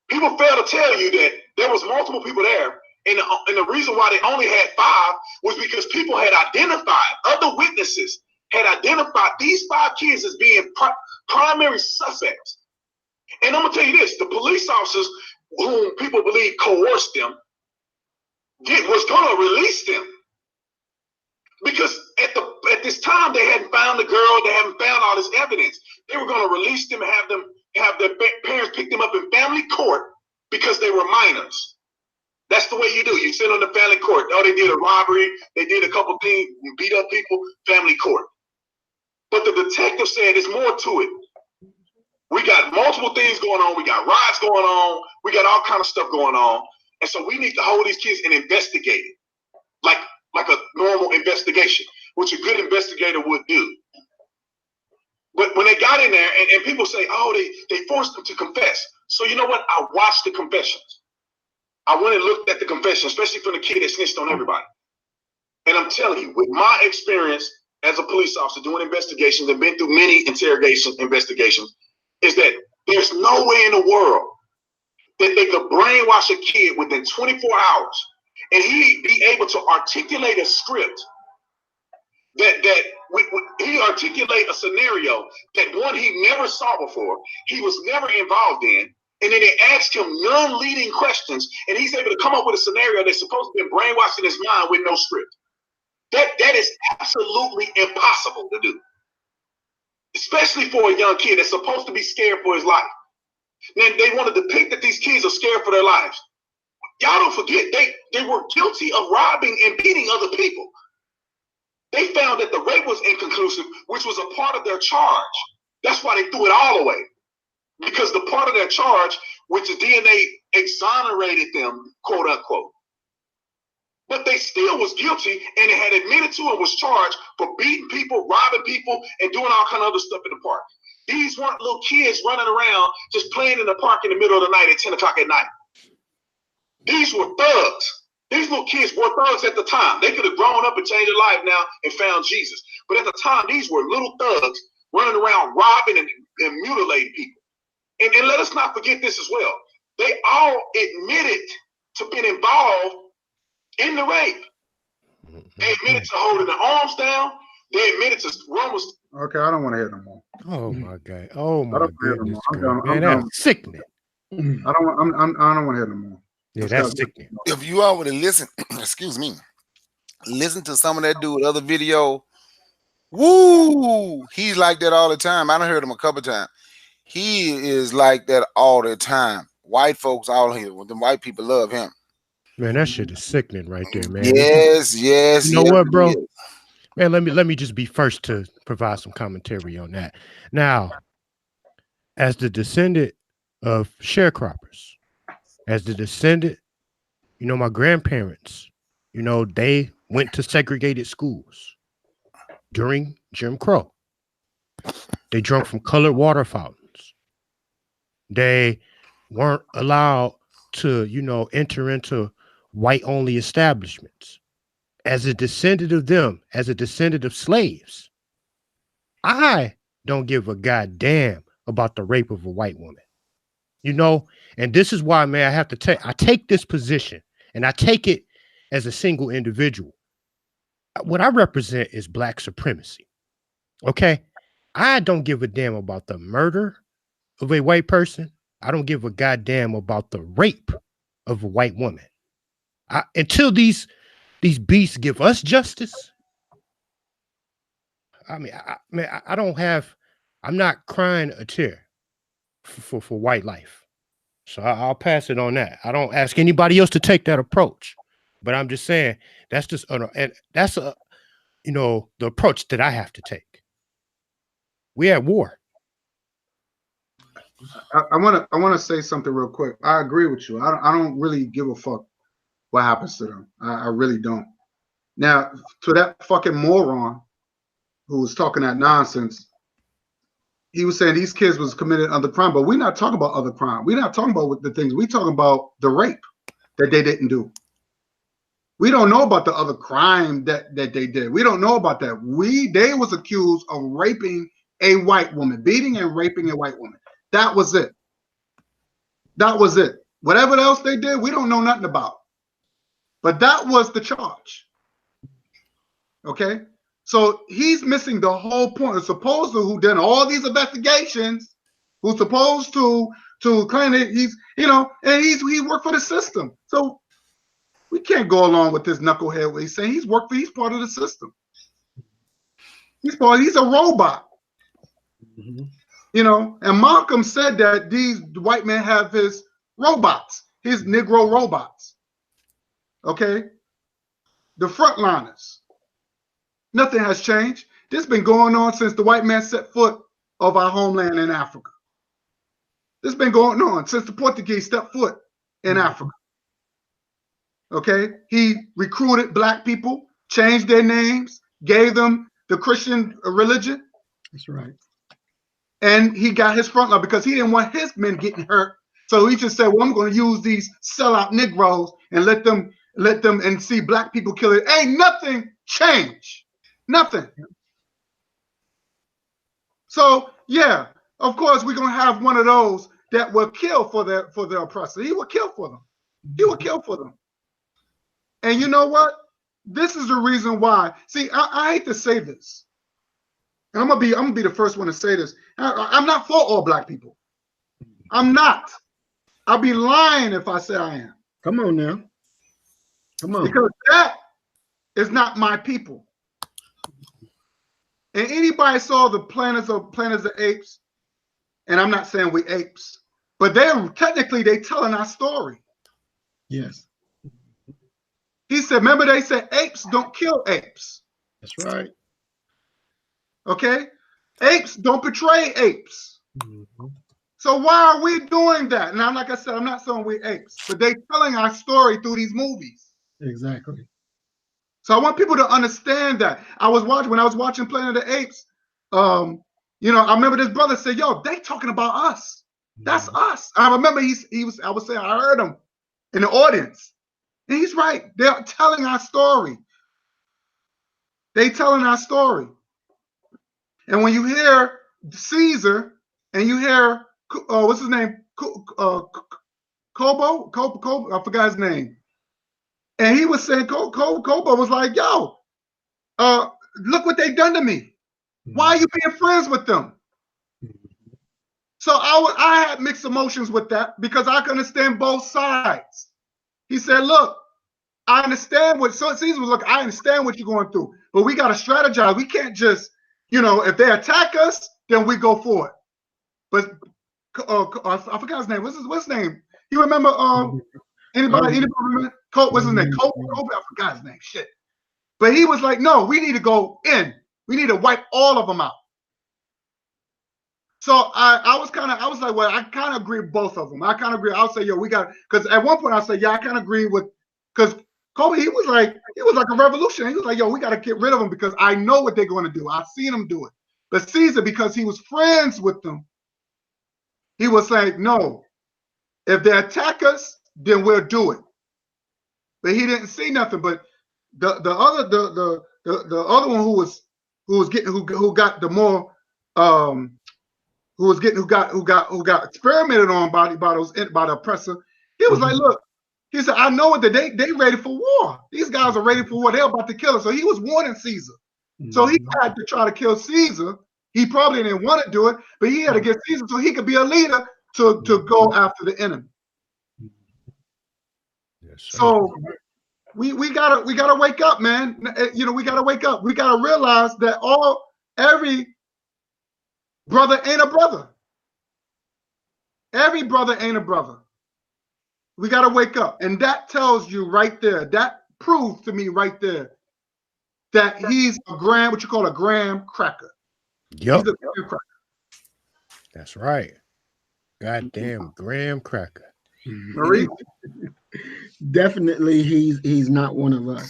People fail to tell you that there was multiple people there, and the reason why they only had five was because people had identified, other witnesses had identified these five kids as being primary suspects. And I'm gonna tell you this: the police officers, whom people believe coerced them, was gonna release them because at this time they hadn't found the girl, they haven't found all this evidence. They were going to release them and have their parents pick them up in family court because they were minors. That's the way you do. You sit on the family court. Oh, they did a robbery. They did a couple things, beat up people, family court. But the detective said there's more to it. We got multiple things going on. We got riots going on. We got all kind of stuff going on. And so we need to hold these kids and investigate it like a normal investigation, which a good investigator would do. But when they got in there, and people say, oh, they forced them to confess. So you know what? I watched the confessions. I went and looked at the confession, especially from the kid that snitched on everybody. And I'm telling you, with my experience as a police officer doing investigations and been through many interrogation investigations, is that there's no way in the world that they could brainwash a kid within 24 hours and he be able to articulate a script he articulate a scenario that one he never saw before, he was never involved in, and then they asked him non-leading questions, and he's able to come up with a scenario that's supposed to be brainwashed in his mind with no script. That is absolutely impossible to do, especially for a young kid that's supposed to be scared for his life. Then they want to depict that these kids are scared for their lives. Y'all don't forget, they were guilty of robbing and beating other people. They found that the rape was inconclusive, which was a part of their charge. That's why they threw it all away. Because the part of their charge, which is DNA, exonerated them, quote unquote. But they still was guilty, and they had admitted to and was charged for beating people, robbing people, and doing all kind of other stuff in the park. These weren't little kids running around just playing in the park in the middle of the night at 10 o'clock at night. These were thugs. These little kids were thugs at the time. They could have grown up and changed their life now and found Jesus. But at the time, these were little thugs running around robbing and mutilating people. And let us not forget this as well. They all admitted to being involved in the rape. They admitted to holding their arms down. They admitted to Romans. Okay, I don't want to hear no more. Oh my God! Oh my goodness, man, that's sickening. I don't want to hear no more. Yeah, that's sickening. If you all would have listened, excuse me, listen to some of that dude other video. Woo! He's like that all the time. I done heard him a couple times. He is like that all the time. White folks all here, the white people love him. Man, that shit is sickening right there, man. Yes. You know what, bro? Man, let me just be first to provide some commentary on that. Now, as the descendant of sharecroppers, as the descendant, you know, my grandparents, you know, they went to segregated schools during Jim Crow. They drank from colored water fountains. They weren't allowed to, you know, enter into white-only establishments. As a descendant of them, as a descendant of slaves, I don't give a goddamn about the rape of a white woman. You know, and this is why, man, I take this position, and I take it as a single individual. What I represent is Black supremacy. Okay? I don't give a damn about the murder of a white person. I don't give a goddamn about the rape of a white woman. Until these beasts give us justice. I mean, I'm not crying a tear for white life. So I'll pass it on that. I don't ask anybody else to take that approach, but I'm just saying that's just that's you know, the approach that I have to take. We at war. I want to say something real quick. I agree with you. I don't really give a fuck what happens to them. I really don't. Now, to that fucking moron who was talking that nonsense, he was saying these kids was committed other crime, but we're not talking about other crime. We're not talking about the things. We're talking about the rape that they didn't do. We don't know about the other crime that they did. We don't know about that. They was accused of raping a white woman, beating and raping a white woman. That was it. That was it. Whatever else they did, we don't know nothing about. But that was the charge. Okay? So he's missing the whole point. It's supposed to who done all these investigations, who's supposed to claim that he's, you know, and he worked for the system. So we can't go along with this knucklehead what he's saying. He's part of the system. He's a robot. Mm-hmm. You know, and Malcolm said that these white men have his robots, his Negro robots. Okay? The frontliners. Nothing has changed. This has been going on since the white man set foot of our homeland in Africa. This has been going on since the Portuguese stepped foot in Africa. Okay? He recruited black people, changed their names, gave them the Christian religion. That's right. And he got his frontline because he didn't want his men getting hurt. So he just said, well, I'm going to use these sellout Negroes and let them and see black people kill it. Ain't nothing changed. Nothing. So yeah, of course we're gonna have one of those that will kill for their oppressor. He will kill for them. He will kill for them. And you know what? This is the reason why. See, I hate to say this, and I'm gonna be the first one to say this. I'm not for all black people. I'm not. I'll be lying if I say I am. Come on now. Come on. Because that is not my people. And anybody saw the Planets of the Apes, and I'm not saying we apes, but they telling our story. Yes. He said, remember they said apes don't kill apes. That's right. Okay? Apes don't betray apes. So why are we doing that? Now, like I said, I'm not saying we apes, but they telling our story through these movies. Exactly. So I want people to understand that. When I was watching Planet of the Apes, you know, I remember this brother said, yo, they talking about us. That's us. I remember I was saying, I heard him in the audience. And he's right. They're telling our story. They telling our story. And when you hear Caesar and you hear, what's his name? Kobo, I forgot his name. And he was saying, Kobo was like, yo, look what they done to me. Why are you being friends with them? So I had mixed emotions with that because I can understand both sides. He said, look, I understand what Caesar was. Look, I understand what you're going through, but we got to strategize. We can't just, you know, if they attack us, then we go for it. But I forgot his name. What's his name? You remember? Anybody remember? What's his name? Kobe. I forgot his name. Shit. But he was like, no, we need to go in. We need to wipe all of them out. So I was like, well, I kind of agree with both of them. I kind of agree. I'll say, yo, we got, because at one point I said, yeah, I kind of agree with, because Kobe, he was like a revolutionary. He was like, yo, we got to get rid of them because I know what they're going to do. I've seen them do it. But Caesar, because he was friends with them, he was like, no, if they attack us, then we'll do it. But he didn't see nothing. But the other one who got experimented on by the oppressor, he was like, look, he said, I know what they ready for war. These guys are ready for war. They're about to kill us. So he was warning Caesar. So he had to try to kill Caesar. He probably didn't want to do it, but he had to get Caesar so he could be a leader to go after the enemy. Yes, so we gotta wake up, man. You know, we gotta wake up. We gotta realize that every brother ain't a brother. Every brother ain't a brother. We got to wake up. And that tells you right there, that proves to me right there that he's what you call a graham cracker. Yep. He's a graham cracker. That's right. Goddamn graham cracker. Marie. Definitely he's not one of us.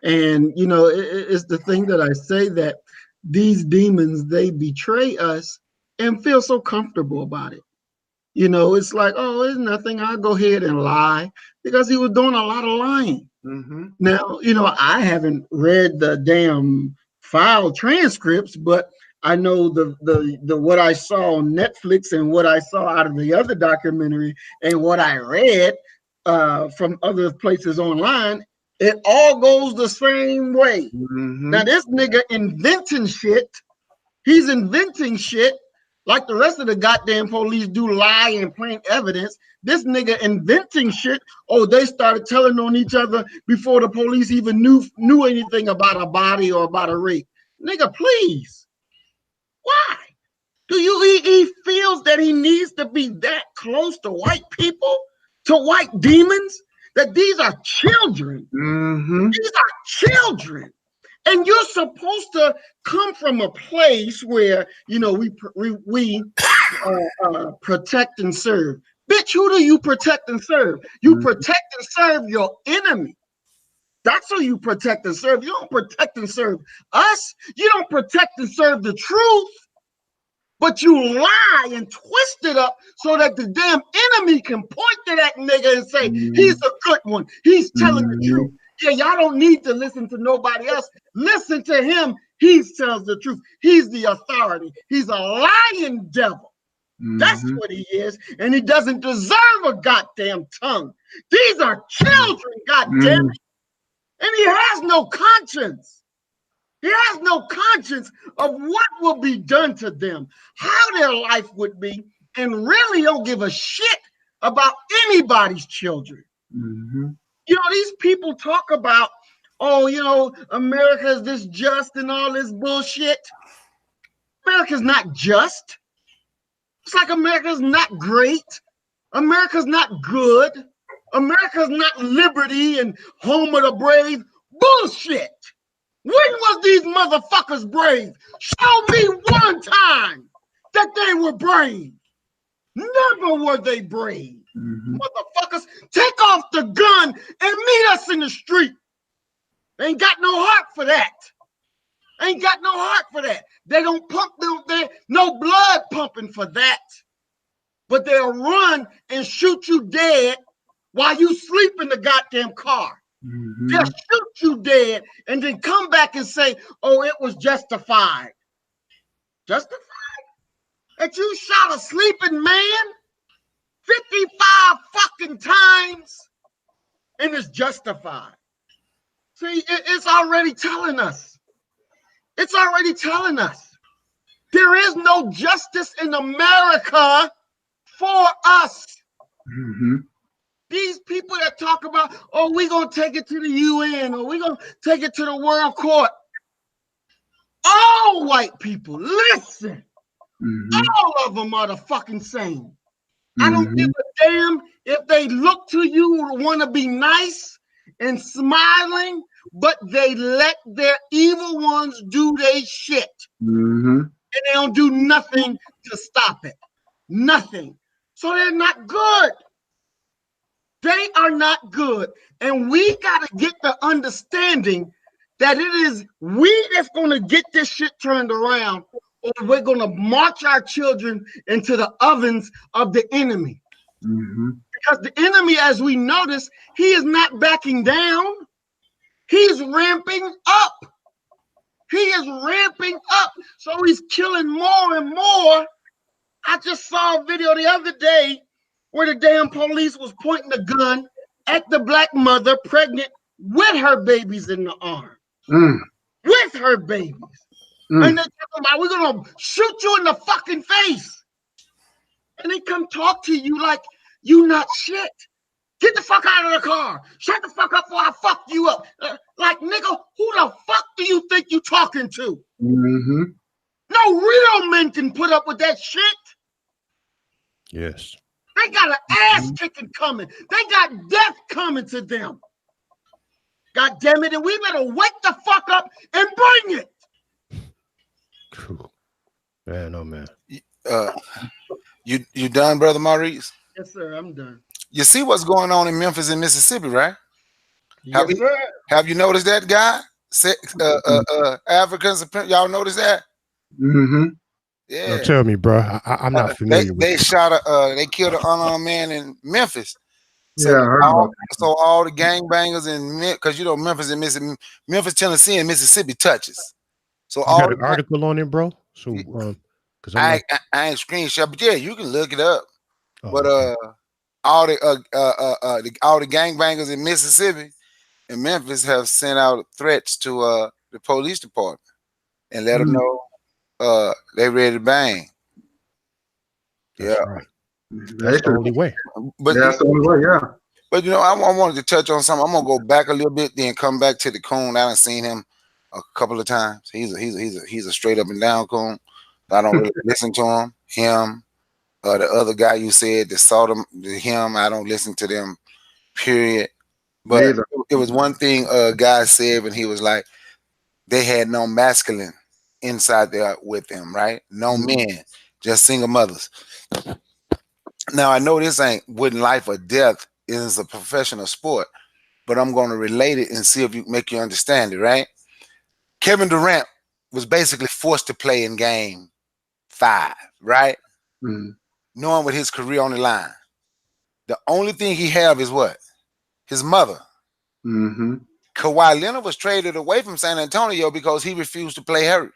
And, you know, it's the thing that I say that these demons, they betray us and feel so comfortable about it. You know, it's like, oh, it's nothing. I'll go ahead and lie, because he was doing a lot of lying. Now, you know, I haven't read the damn file transcripts, but I know the what I saw on Netflix and what I saw out of the other documentary and what I read from other places online, it all goes the same way. Now, this nigga inventing shit, he's inventing shit like the rest of the goddamn police do, lie and plant evidence. This nigga inventing shit. Oh, they started telling on each other before the police even knew anything about a body or about a rape. Nigga, please. Why? He feels that he needs to be that close to white people, to white demons, that these are children. These are children. And you're supposed to come from a place where, you know, we protect and serve. Bitch, who do you protect and serve? You protect and serve your enemy. That's who you protect and serve. You don't protect and serve us. You don't protect and serve the truth. But you lie and twist it up so that the damn enemy can point to that nigga and say, he's a good one. He's telling the truth. Yeah, y'all don't need to listen to nobody else. Listen to him. He tells the truth. He's the authority. He's a lying devil. That's what he is. And he doesn't deserve a goddamn tongue. These are children, goddamn it. And he has no conscience. He has no conscience of what will be done to them, how their life would be, and really don't give a shit about anybody's children. You know, these people talk about, oh, you know, America is this just and all this bullshit. America's not just. It's like America's not great. America's not good. America's not liberty and home of the brave. Bullshit. When was these motherfuckers brave? Show me one time that they were brave. Never were they brave. Motherfuckers, take off the gun and meet us in the street. Ain't got no heart for that. Ain't got no heart for that. They don't pump, no blood pumping for that. But they'll run and shoot you dead while you sleep in the goddamn car. They'll shoot you dead and then come back and say, oh, it was justified. Justified? That you shot a sleeping man 55 fucking times and it's justified. See, it's already telling us. It's already telling us. There is no justice in America for us. These people that talk about, oh, we're going to take it to the UN or we're going to take it to the World Court. All white people, listen. All of them are the fucking same. I don't give a damn if they look to you or want to be nice and smiling, but they let their evil ones do their shit. And they don't do nothing to stop it. Nothing. So they're not good. They are not good. And we got to get the understanding that it is we that's going to get this shit turned around, or we're going to march our children into the ovens of the enemy. Because the enemy, as we notice, he is not backing down. He's ramping up. He is ramping up. So he's killing more and more. I just saw a video the other day where the damn police was pointing a gun at the black mother pregnant with her babies in the arm. With her babies. And they're talking about, we're going to shoot you in the fucking face. And they come talk to you like you not shit. Get the fuck out of the car. Shut the fuck up before I fuck you up. Like, nigga, who the fuck do you think you talking to? No real men can put up with that shit. Yes. They got an ass kicking coming. They got death coming to them. God damn it. And we better wake the fuck up and bring it. Man, oh man. You done, Brother Maurice? Yes, sir. I'm done. You see what's going on in Memphis and Mississippi, right? Yes, sir. Have you noticed that guy? Africans, y'all notice that? Yeah. No, tell me, bro. I'm not familiar with they it. They killed an unarmed man in Memphis. So, Yeah, all the gangbangers in, because you know Memphis and Mississippi, Memphis, Tennessee, and Mississippi touches. So You all got an article on it, bro. So because I ain't screenshot, but yeah, you can look it up. Oh, But okay. all the gangbangers in Mississippi and Memphis have sent out threats to the police department and let them know they ready to bang. That's right. That's the only way. But that's the only way, yeah. But you know, I wanted to touch on something. I'm gonna go back a little bit, then come back to the coon. I done seen him a couple of times. He's a straight up and down coon. I don't really listen to him. Him, the other guy you said that saw him, I don't listen to them. Period. But it was one thing a guy said when he was like, they had no masculine inside there with them, right? No men, just single mothers. Now I know this ain't wouldn't life or death is a professional sport, but I'm going to relate it and see if you make you understand it, right? Kevin Durant was basically forced to play in game 5, right? Knowing with his career on the line. The only thing he have is what? His mother. Kawhi Leonard was traded away from San Antonio because he refused to play hurt.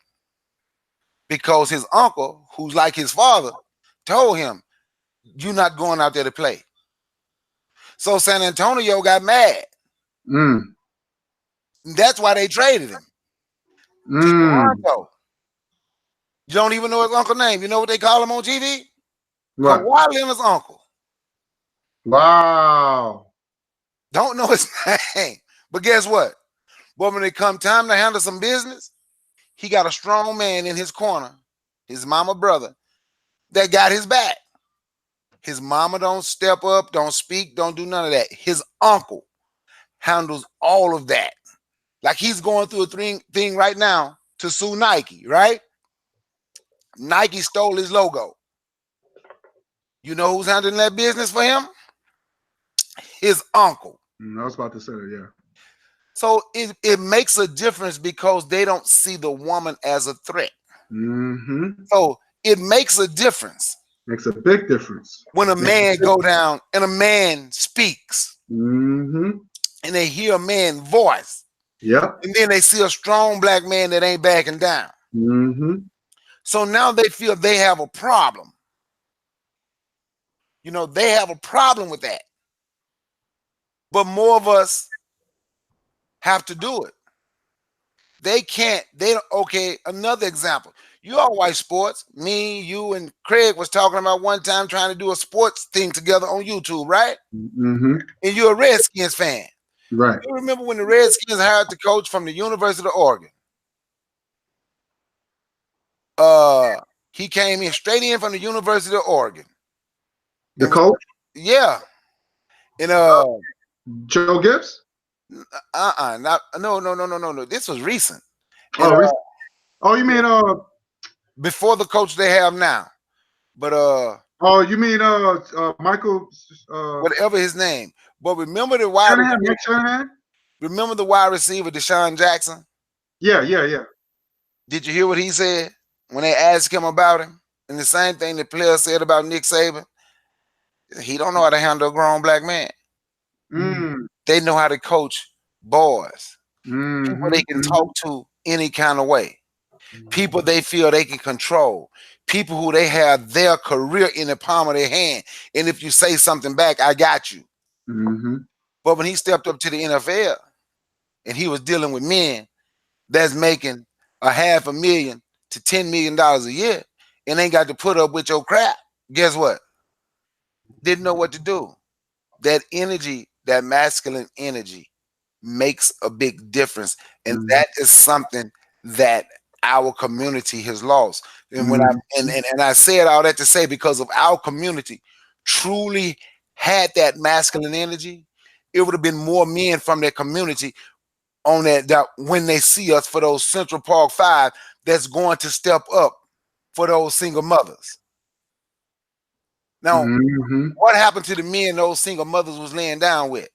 Because his uncle, who's like his father, told him, you're not going out there to play. So San Antonio got mad. That's why they traded him. Toronto. You don't even know his uncle's name. You know what they call him on TV? Right. Kawhi Leonard's uncle. Wow. Don't know his name. But guess what? But when it come time to handle some business, he got a strong man in his corner, his mama brother, that got his back. His mama don't step up, don't speak, don't do none of that. His uncle handles all of that. Like he's going through a thing right now to sue Nike, right? Nike stole his logo. You know who's handling that business for him? His uncle. I was about to say that, yeah. So it makes a difference because they don't see the woman as a threat. So it makes a difference. Makes a big difference. When a man go down and a man speaks. And they hear a man's voice. Yeah. And then they see a strong black man that ain't backing down. So now they feel they have a problem. You know, they have a problem with that. But more of us have to do it. They can't, okay, another example. You all watch sports. Me, you, and Craig was talking about one time trying to do a sports thing together on YouTube, right? And you're a Redskins fan. Right. You remember when the Redskins hired the coach from the University of Oregon? He came in straight in from the University of Oregon. The coach? Yeah. And Joe Gibbs? No. This was recent. And, you mean before the coach they have now. But you mean Michael whatever his name. But remember the wide receiver, remember the wide receiver Deshaun Jackson? Yeah. Did you hear what he said when they asked him about him? And the same thing the player said about Nick Saban. He don't know how to handle a grown black man. They know how to coach boys. People they can talk to any kind of way. People they feel they can control. People who they have their career in the palm of their hand. And if you say something back, I got you. But when he stepped up to the NFL and he was dealing with men that's making $500,000 to $10 million a year and ain't got to put up with your crap, guess what? Didn't know what to do. That energy, that masculine energy makes a big difference. And that is something that our community has lost. And when I said all that to say, because of our community truly had that masculine energy, it would have been more men from their community on that when they see us for those Central Park 5 that's going to step up for those single mothers. Now, what happened to the men those single mothers was laying down with?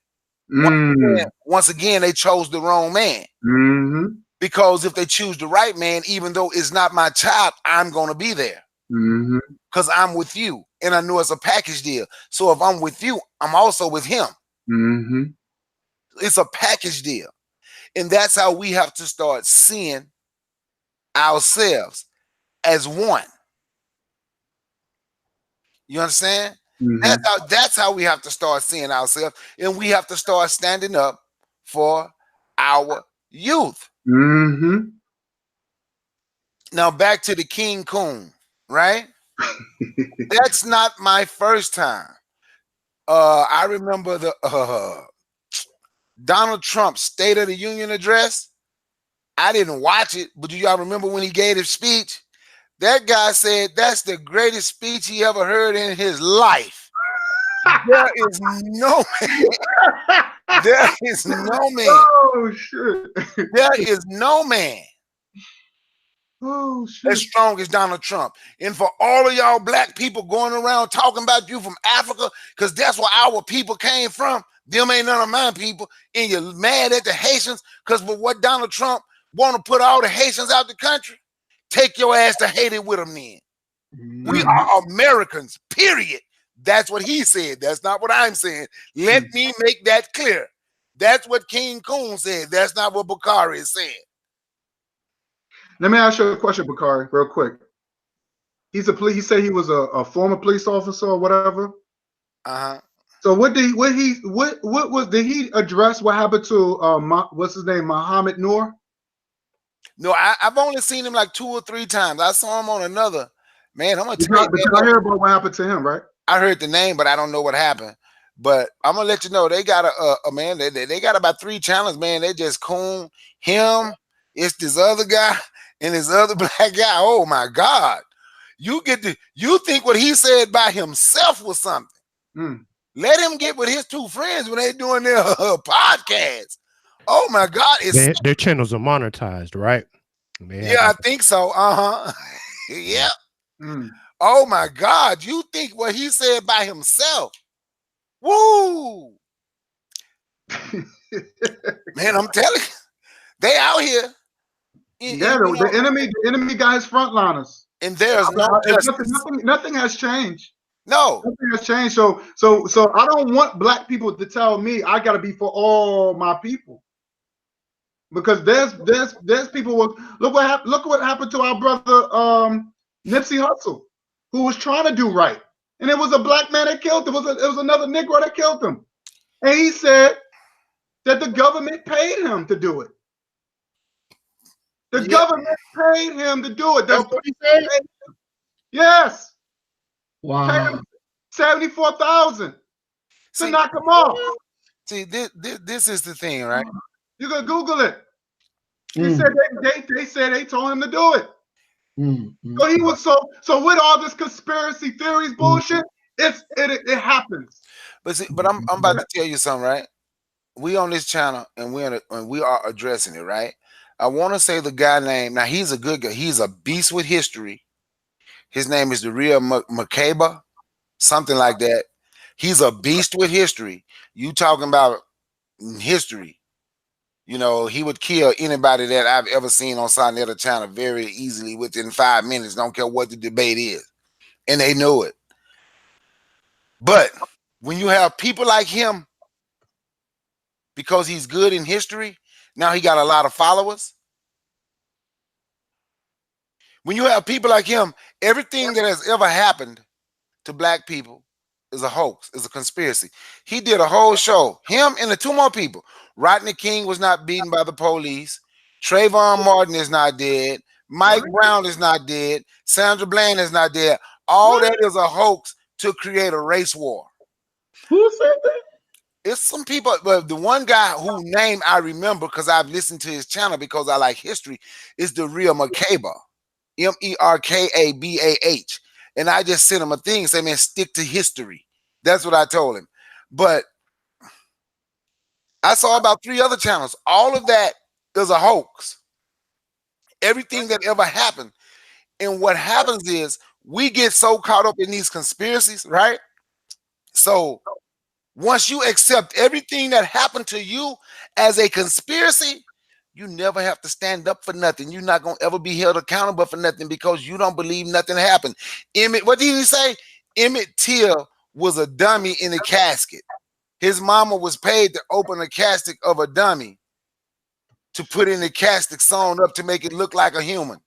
Once again, they chose the wrong man. Because if they choose the right man, even though it's not my child, I'm going to be there. Because I'm with you. And I know it's a package deal. So if I'm with you, I'm also with him. It's a package deal. And that's how we have to start seeing ourselves as one. You understand? That's how we have to start seeing ourselves. And we have to start standing up for our youth. Now back to the King Coon, right? That's not my first time. I remember the Donald Trump's State of the Union address. I didn't watch it, but do y'all remember when he gave his speech? That guy said that's the greatest speech he ever heard in his life. There is no man. There is no man. Oh shit. There is no man Oh shit. as strong as Donald Trump. And for all of y'all black people going around talking about you from Africa, because that's where our people came from. Them ain't none of my people. And you're mad at the Haitians because of what Donald Trump want to put all the Haitians out the country. Take your ass to Haiti with them then. We are Americans, period. That's what he said. That's not what I'm saying. Let me make that clear. That's what King Coon said. That's not what Bakari is saying. Let me ask you a question, Bakari, real quick. He said he was a former police officer or whatever. Uh-huh. So did he address what happened to what's his name, Muhammad Noor? No, I've only seen him like 2 or 3 times. I saw him on another. Man, I'm gonna tell you. But you heard about what happened to him, right? I heard the name, but I don't know what happened. But I'm gonna let you know they got a man. They got about 3 channels, man. They just Coon him. It's this other guy and this other black guy. Oh my God! You think what he said by himself was something. Let him get with his 2 friends when they doing their podcast. Oh my God! Their channels are monetized, right? Yeah, I think so. Yeah. Oh my God! You think what he said by himself? Woo! Man, I'm telling you, they out here. The enemy got his frontliners, and there's no nothing has changed. No, nothing has changed. So I don't want black people to tell me I got to be for all my people, because there's people look what happened to our brother Nipsey Hussle, who was trying to do right, and it was a black man that killed him. It was another Negro that killed him, and he said that the government paid him to do it. The government paid him to do it. That's what he said. Yes. Wow. 74,000 to knock him off. See, this is the thing, right? You can Google it. He said they said they told him to do it. So he was so with all this conspiracy theories bullshit, it happens. But I'm about to tell you something, right? We on this channel and we are addressing it, right? I want to say the guy name. Now he's a good guy. He's a beast with history. His name is the real Makeba, something like that. He's a beast with history. You talking about history? You know, he would kill anybody that I've ever seen on some other channel very easily within 5 minutes. Don't care what the debate is, and they know it. But when you have people like him, because he's good in history, now he got a lot of followers. When you have people like him, everything that has ever happened to black people is a hoax, is a conspiracy. He did a whole show. Him and the 2 more people. Rodney King was not beaten by the police. Trayvon Martin is not dead. Mike Brown is not dead. Sandra Bland is not dead. All that is a hoax to create a race war. Who said that? It's some people, but the one guy whose name I remember because I've listened to his channel because I like history is the real Makeba, Merkabah. And I just sent him a thing saying, man, stick to history. That's what I told him. But I saw about 3 other channels. All of that is a hoax. Everything that ever happened. And what happens is we get so caught up in these conspiracies, right? So once you accept everything that happened to you as a conspiracy, you never have to stand up for nothing. You're not going to ever be held accountable for nothing because you don't believe nothing happened. What did he say? Emmett Till was a dummy in a casket. His mama was paid to open a casket of a dummy to put in the casket sewn up to make it look like a human.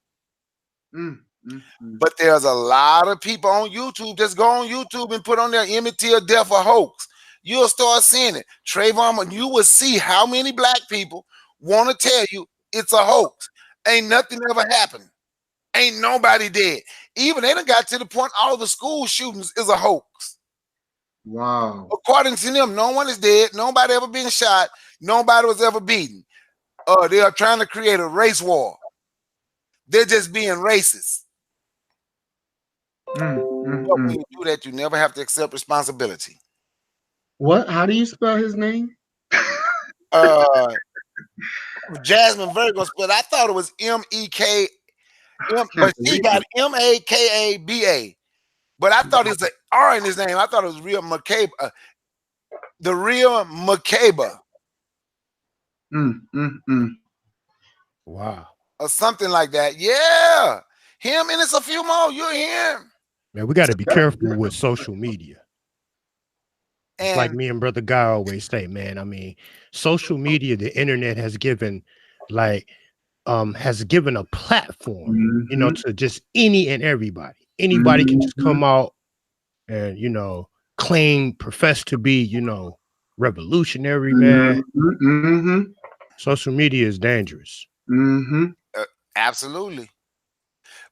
But there's a lot of people on YouTube. Just go on YouTube and put on their Emmett Till death a hoax. You'll start seeing it. Trayvon, you will see how many black people want to tell you it's a hoax. Ain't nothing ever happened. Ain't nobody dead. Even they done got to the point all the school shootings is a hoax. Wow. According to them, no one is dead. Nobody ever been shot. Nobody was ever beaten. They are trying to create a race war. They're just being racist. But when you do that, you never have to accept responsibility. What? How do you spell his name? Jasmine Virgo, but I thought it was M-E-K, but she got M-A-K-A-B-A. But I thought it's an R in his name. I thought it was real Makeba. The real Makeba. Wow. Or something like that. Yeah. Him, and it's a few more. You're him. Man, we got to be careful with social media. It's like me and Brother Guy always say, man. I mean, social media, the internet has given a platform, you know, to just any and everybody. Anybody can just come out and, you know, profess to be, you know, revolutionary, man. Social media is dangerous. Absolutely.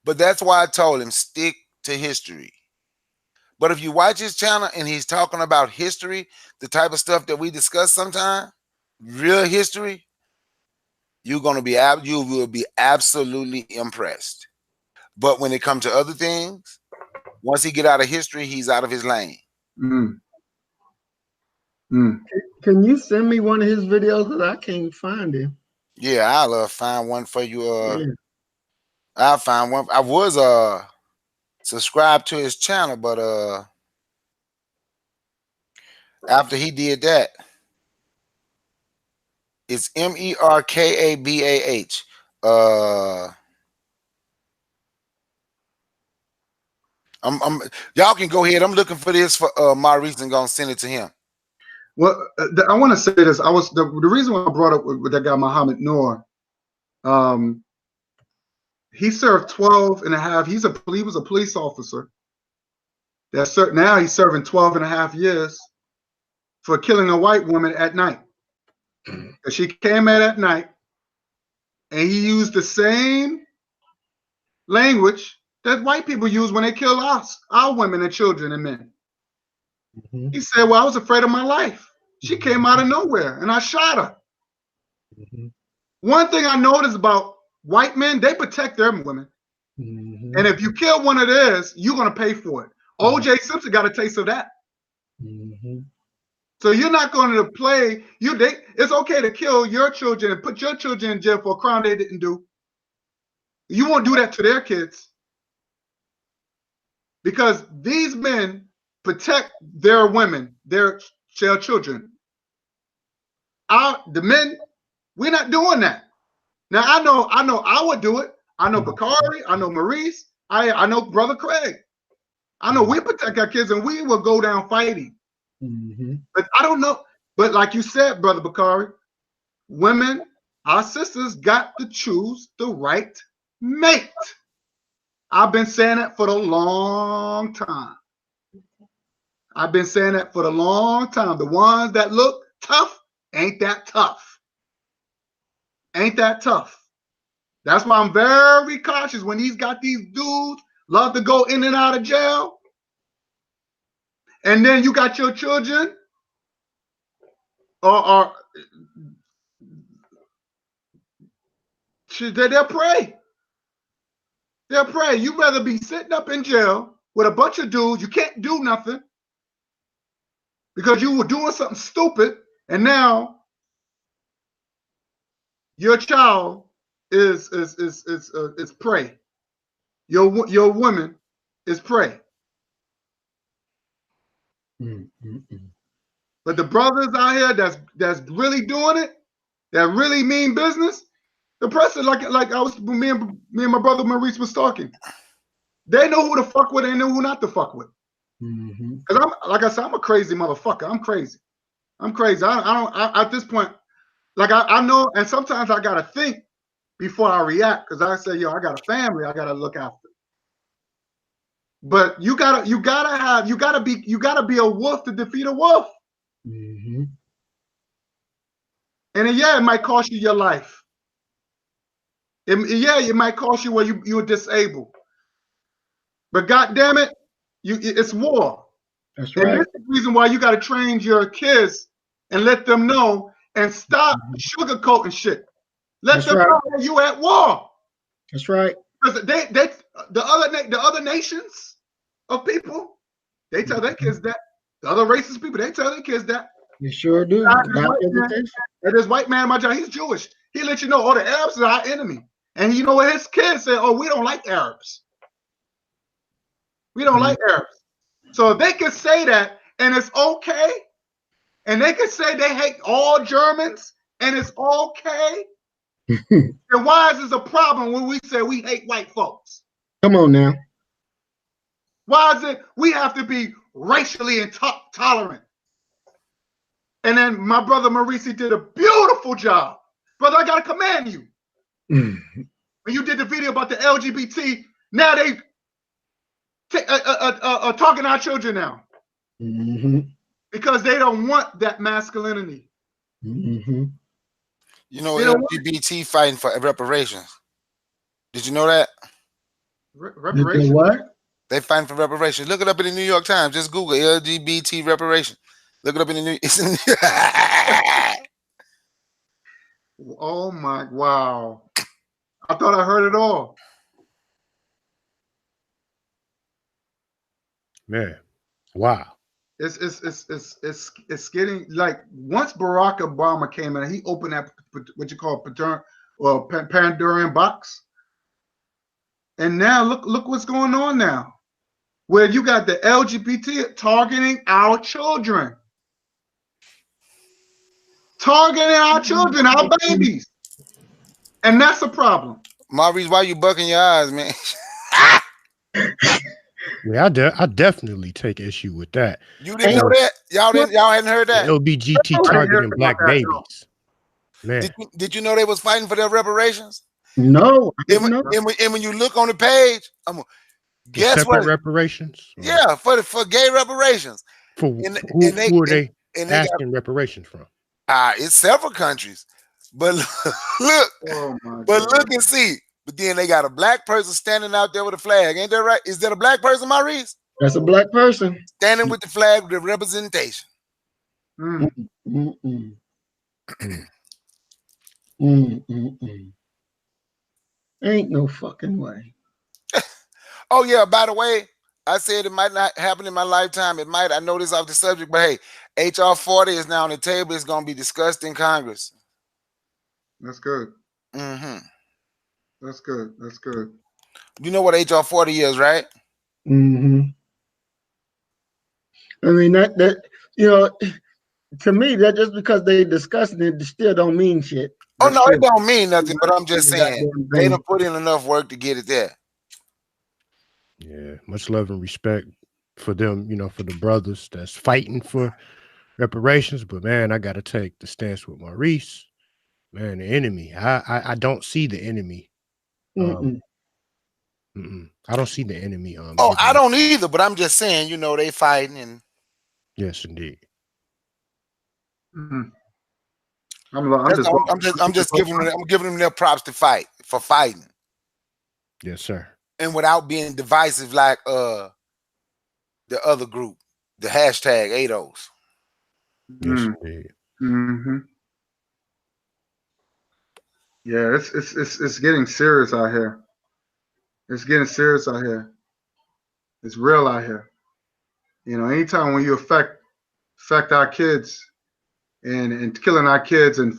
But that's why I told him, stick to history. But if you watch his channel and he's talking about history, the type of stuff that we discuss sometimes, real history, you will be absolutely impressed. But when it comes to other things, once he get out of history, he's out of his lane. Can you send me one of his videos? Because I can't find him. Yeah, I'll find one for you. I'll find one. I was subscribed to his channel, but after he did that, it's M-E-R-K-A-B-A-H. Y'all can go ahead. I'm looking for this for Maurice and gonna send it to him. Well, I want to say this. The reason why I brought up with that guy Muhammad Noor. He served 12 and a half. He was a police officer. Now he's serving 12 and a half years for killing a white woman at night. She came out at night, and he used the same language that white people use when they kill our women and children and men. He said, well, I was afraid of my life. She came out of nowhere, and I shot her. One thing I noticed about white men, they protect their women. And if you kill one of theirs, you're going to pay for it. O.J. Simpson got a taste of that. So you're not going to play. It's okay to kill your children and put your children in jail for a crime they didn't do. You won't do that to their kids. Because these men protect their women, their children. The men, we're not doing that. Now I know I would do it. I know Bakari, I know Maurice, I know Brother Craig. I know we protect our kids and we will go down fighting. But I don't know. But like you said, Brother Bakari, women, our sisters got to choose the right mate. I've been saying that for a long time. The ones that look tough ain't that tough. That's why I'm very cautious when he's got these dudes love to go in and out of jail. And then you got your children or they'll pray. They'll pray. You'd rather be sitting up in jail with a bunch of dudes. You can't do nothing because you were doing something stupid, and now your child is prey. Your woman is prey. But the brothers out here that's really doing it, that really mean business, the person like I was me and my brother Maurice was talking. They know who to fuck with, they know who not to fuck with. Because I'm a crazy motherfucker. I'm crazy. I don't at this point, like I know, and sometimes I gotta think before I react, because I say, yo, I got a family I gotta look after. But you gotta be a wolf to defeat a wolf. And it might cost you your life. It might cost you where you're disabled. But God damn it, it's war. That's right. And this is the reason why you got to train your kids and let them know and stop sugarcoating shit. Let them know that you at war. That's right. Because the other nations, of people. They tell their kids that. The other racist people, they tell their kids that. You sure do. This white man at my job, he's Jewish. He let you know, oh, the Arabs are our enemy. And you know what his kids say? Oh, we don't like Arabs. We don't like Arabs. So they can say that, and it's okay. And they can say they hate all Germans, and it's okay. And why is this a problem when we say we hate white folks? Come on now. Why is it we have to be racially intolerant? And then my brother Maurice did a beautiful job. Brother, I gotta commend you. When you did the video about the LGBT, now they talking to our children now. Because they don't want that masculinity. You know, LGBT fighting for reparations. Did you know that? Reparations? What? They fighting for reparations. Look it up in the New York Times. Just Google LGBT reparation. Look it up in the New York. Oh my, wow. I thought I heard it all. Man, wow. It's getting like once Barack Obama came in, he opened that what you call Pandoran box. And now look what's going on now, where you got the LGBT targeting our children. Targeting our children, our babies. And that's a problem. Maurice, why you bucking your eyes, man? Yeah, I definitely take issue with that. You didn't know that? Y'all hadn't heard that? LGBT targeting black babies. Man. Did you know they was fighting for their reparations? No. And when you look on the page, guess what? Reparations? Yeah, for gay reparations. For who are they asking reparations from? It's several countries. But look, look and see. But then they got a black person standing out there with a flag. Ain't that right? Is that a black person, Maurice? That's a black person. Standing with the flag with the representation. Ain't no fucking way. Oh, yeah, by the way, I said it might not happen in my lifetime. It might. I know this off the subject, but hey, HR 40 is now on the table. It's going to be discussed in Congress. That's good. That's good. That's good. You know what HR 40 is, right? I mean, that you know, to me, that just because they discussing it still don't mean shit. Oh, no, it don't mean nothing, but I'm just saying they done put in enough work to get it there. Yeah, much love and respect for them, you know, for the brothers that's fighting for reparations. But man, I got to take the stance with Maurice. Man, the enemy. I don't see the enemy. I don't see the enemy. I don't either. But I'm just saying, you know, they fighting and. Yes, indeed. I'm just giving them their props for fighting. Yes, sir. And without being divisive like the other group, the hashtag ADOS. Yes, indeed. Yeah, it's getting serious out here. It's getting serious out here. It's real out here. You know, anytime when you affect our kids and killing our kids and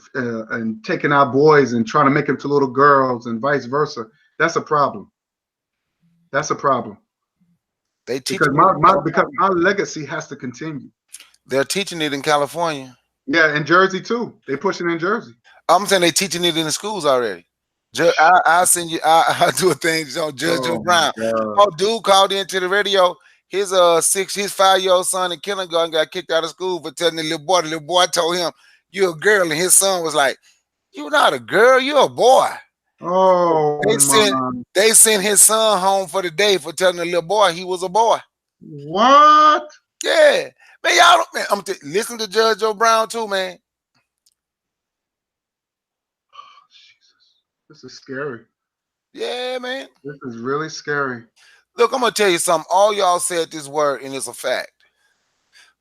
taking our boys and trying to make them to little girls and vice versa, that's a problem. That's a problem. Because my legacy has to continue. They're teaching it in California. Yeah, in Jersey too. They pushing it in Jersey. I'm saying they teaching it in the schools already. I'll send you. I do a thing on Judge Joe Brown. Oh, dude called into the radio. His 5-year-old son in kindergarten got kicked out of school for telling the little boy. The little boy told him, "You're a girl," and his son was like, "You're not a girl. You're a boy." Oh, they sent his son home for the day for telling the little boy he was a boy. What? Yeah, man. Y'all don't, man. Listen to Judge Joe Brown too, man. This is scary. Yeah, man. This is really scary. Look, I'm gonna tell you something. All y'all said this word, and it's a fact.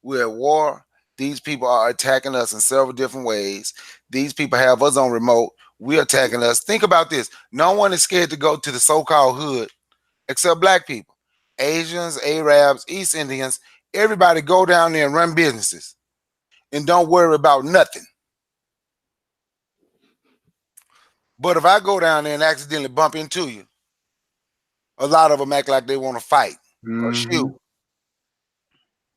We're at war. These people are attacking us in several different ways. These people have us on remote. We're attacking us. Think about this. No one is scared to go to the so-called hood except black people. Asians, Arabs, East Indians, everybody go down there and run businesses and don't worry about nothing. But if I go down there and accidentally bump into you, a lot of them act like they want to fight or shoot.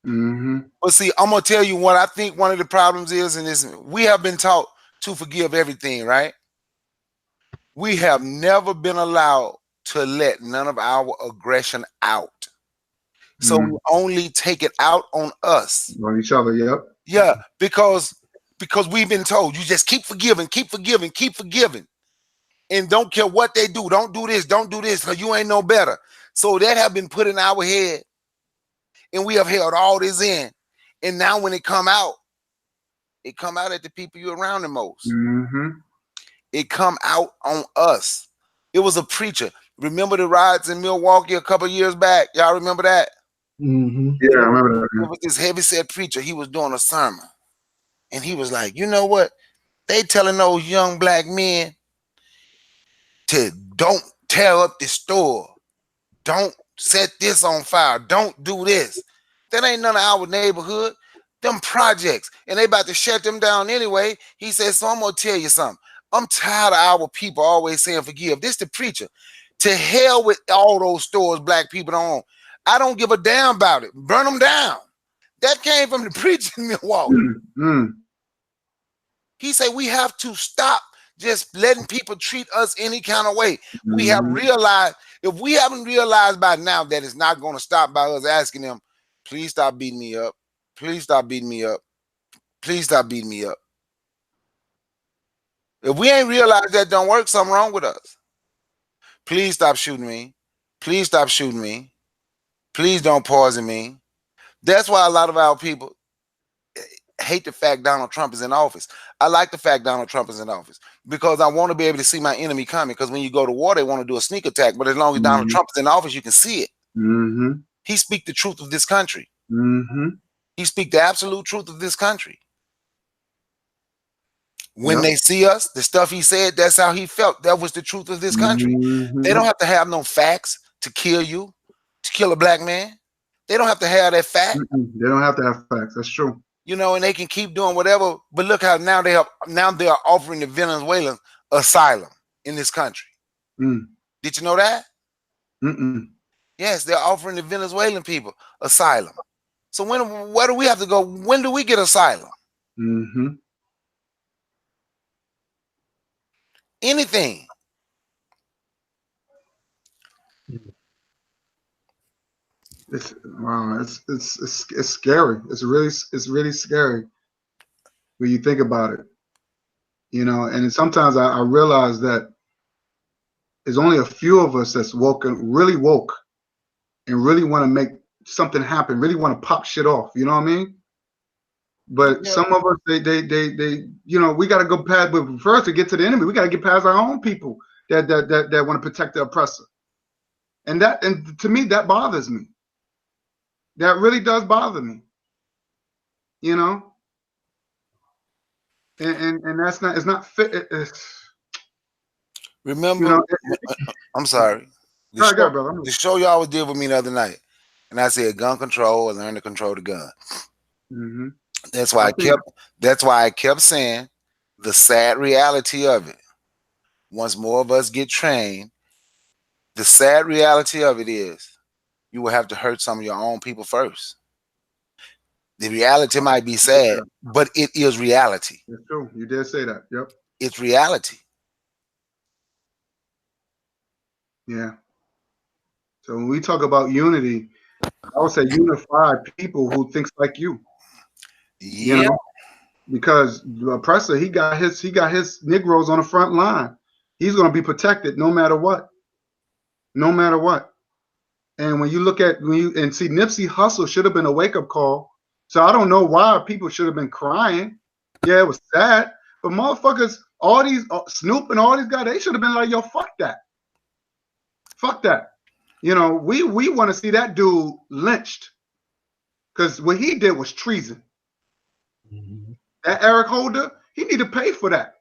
But see, I'm going to tell you what I think one of the problems is, and this, we have been taught to forgive everything, right? We have never been allowed to let none of our aggression out. So we only take it out on us. On each other, yep. Yeah, because we've been told you just keep forgiving, keep forgiving, keep forgiving. And don't care what they do. Don't do this, because you ain't no better. So that have been put in our head. And we have held all this in. And now when it come out at the people you're around the most. It come out on us. It was a preacher. Remember the riots in Milwaukee a couple years back? Y'all remember that? Yeah, I remember that. It was this heavy-set preacher. He was doing a sermon. And he was like, you know what? They telling those young black men to don't tear up the store. Don't set this on fire. Don't do this. That ain't none of our neighborhood. Them projects. And they about to shut them down anyway. He said, so I'm going to tell you something. I'm tired of our people always saying forgive. This the preacher. To hell with all those stores black people don't own. I don't give a damn about it. Burn them down. That came from the preacher in Milwaukee. He said we have to stop just letting people treat us any kind of way. We have realized, if we haven't realized by now that it's not going to stop by us asking them, please stop beating me up. Please stop beating me up. Please stop beating me up. If we ain't realized that don't work, something wrong with us. Please stop shooting me. Please stop shooting me. Please don't poison me. That's why a lot of our people hate the fact Donald Trump is in office. I like the fact Donald Trump is in office because I want to be able to see my enemy coming, because when you go to war, they want to do a sneak attack. But as long as Donald Trump is in office, you can see it. He speaks the truth of this country. He speaks the absolute truth of this country. When they see us, the stuff he said, that's how he felt. That was the truth of this country. They don't have to have no facts to kill you, to kill a black man. They don't have to have that fact. They don't have to have facts. That's true. You know, and they can keep doing whatever. But look how now they are offering the Venezuelans asylum in this country. Did you know that? Yes, they're offering the Venezuelan people asylum. So where do we have to go? When do we get asylum? Anything. It's wow, it's scary. It's really scary when you think about it. You know, and sometimes I realize that there's only a few of us that's really woke, and really want to make something happen, really want to pop shit off. You know what I mean? But some of us, they you know, we got to go past. But first, to get to the enemy, we got to get past our own people that want to protect the oppressor. And to me, that bothers me. That really does bother me. You know, and that's not. It's not fit. Remember, you know, I'm sorry. The show y'all was did with me the other night, and I said gun control and learn to control the gun. That's why I kept saying the sad reality of it. Once more of us get trained, the sad reality of it is you will have to hurt some of your own people first. The reality might be sad, but it is reality. It's true. You did say that. Yep. It's reality. Yeah. So when we talk about unity, I would say unify people who thinks like you. Yeah. You know? Because the oppressor, he got his Negroes on the front line. He's going to be protected no matter what. No matter what. And when you look at see Nipsey Hussle should have been a wake-up call. So I don't know why people should have been crying. Yeah, it was sad. But motherfuckers, all these Snoop and all these guys, they should have been like, yo, fuck that. Fuck that. You know, we want to see that dude lynched. Because what he did was treason. That Eric Holder, he need to pay for that.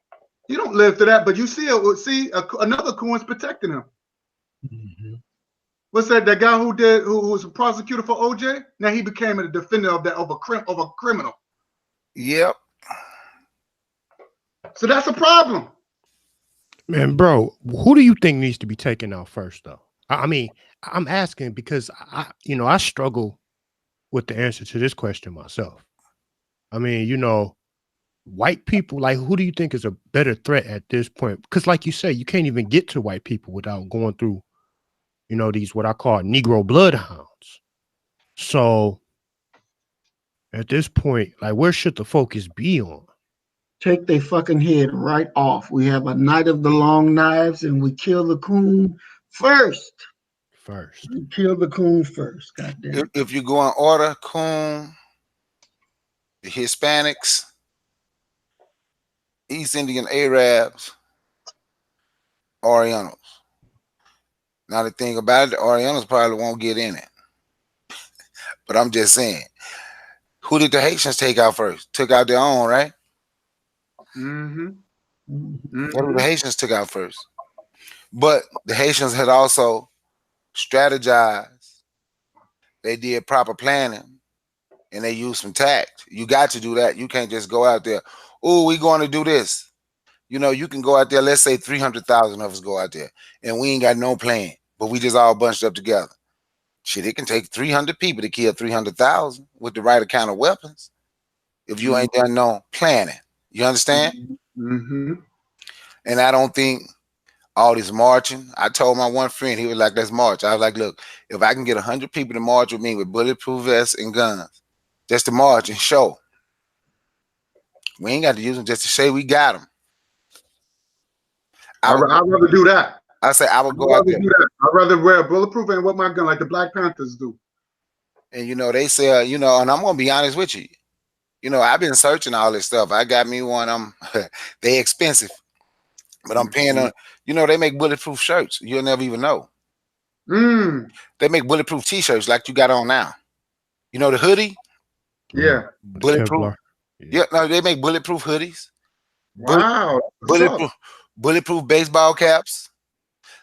He don't live to that, but you see another coon's protecting him. what's that? That guy who was a prosecutor for OJ. Now he became a defender of a criminal. Yep. So that's a problem. Man, bro, who do you think needs to be taken out first, though? I mean, I'm asking because I struggle with the answer to this question myself. I mean, white people, like, who do you think is a better threat at this point? Because, like you say, you can't even get to white people without going through, these what I call Negro bloodhounds. So, at this point, like, where should the focus be on? Take their fucking head right off. We have a night of the long knives, and we kill the coon first. We kill the coon first. Goddamn. If you go in order, coon, the Hispanics, East Indian Arabs, Orientals. Now the thing about it, the Orientals probably won't get in it. But I'm just saying, who did the Haitians take out first? Took out their own, right? Mm-hmm. What did the Haitians took out first? But the Haitians had also strategized. They did proper planning, and they used some tact. You got to do that. You can't just go out there, oh, we're going to do this. You can go out there, let's say 300,000 of us go out there, and we ain't got no plan, but we just all bunched up together. Shit, it can take 300 people to kill 300,000 with the right kind of weapons if you ain't done no planning. You understand? Mm-hmm. And I don't think all this marching. I told my one friend, he was like, let's march. I was like, look, if I can get 100 people to march with me with bulletproof vests and guns, just to march and show. We ain't got to use them just to say we got them. I'd rather do that. I say I would go out there. I'd rather wear bulletproof and what my gun, like the Black Panthers do. And they say, and I'm gonna be honest with you. I've been searching all this stuff. I got me one. They expensive, but I'm paying on. They make bulletproof shirts. You'll never even know. They make bulletproof T-shirts like you got on now. The hoodie. Yeah. Bulletproof. Yeah. No, they make bulletproof hoodies. Wow. Bulletproof baseball caps.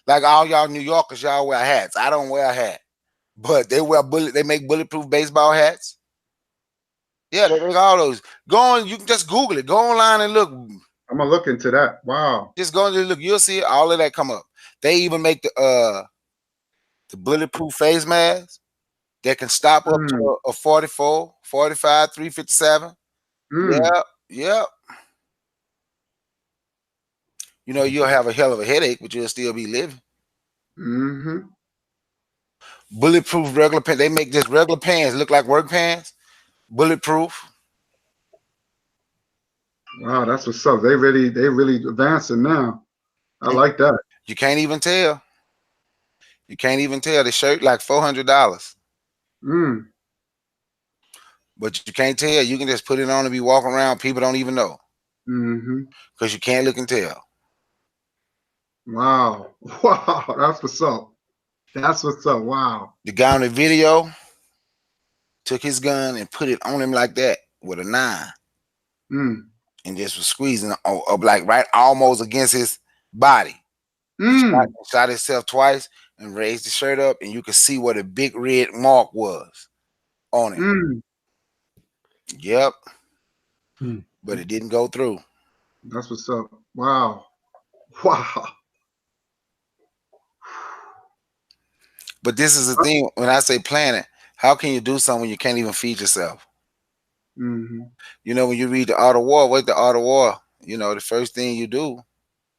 Like all y'all New Yorkers, y'all wear hats. I don't wear a hat, but they make bulletproof baseball hats. Yeah, they make all those. Go on, you can just Google it. Go online and look. I'm gonna look into that. Wow. Just go and look. You'll see all of that come up. They even make the bulletproof face mask that can stop up to a 44, 45, 357. Yep. You'll have a hell of a headache, but you'll still be living. Bulletproof regular pants. They make just regular pants look like work pants. Bulletproof. Wow, that's what's up. They really advancing now. I like that. You can't even tell. The shirt like $400. But you can't tell. You can just put it on and be walking around. People don't even know. Because you can't look and tell. Wow. That's what's up. Wow. The guy on the video took his gun and put it on him like that with a 9. And just was squeezing up like right almost against his body. Shot himself twice and raised the shirt up, and you could see what a big red mark was on it. Yep. But it didn't go through. That's what's up. Wow. But this is the thing, when I say planning, how can you do something when you can't even feed yourself? When you read The Art of War, what's The Art of War? The first thing you do,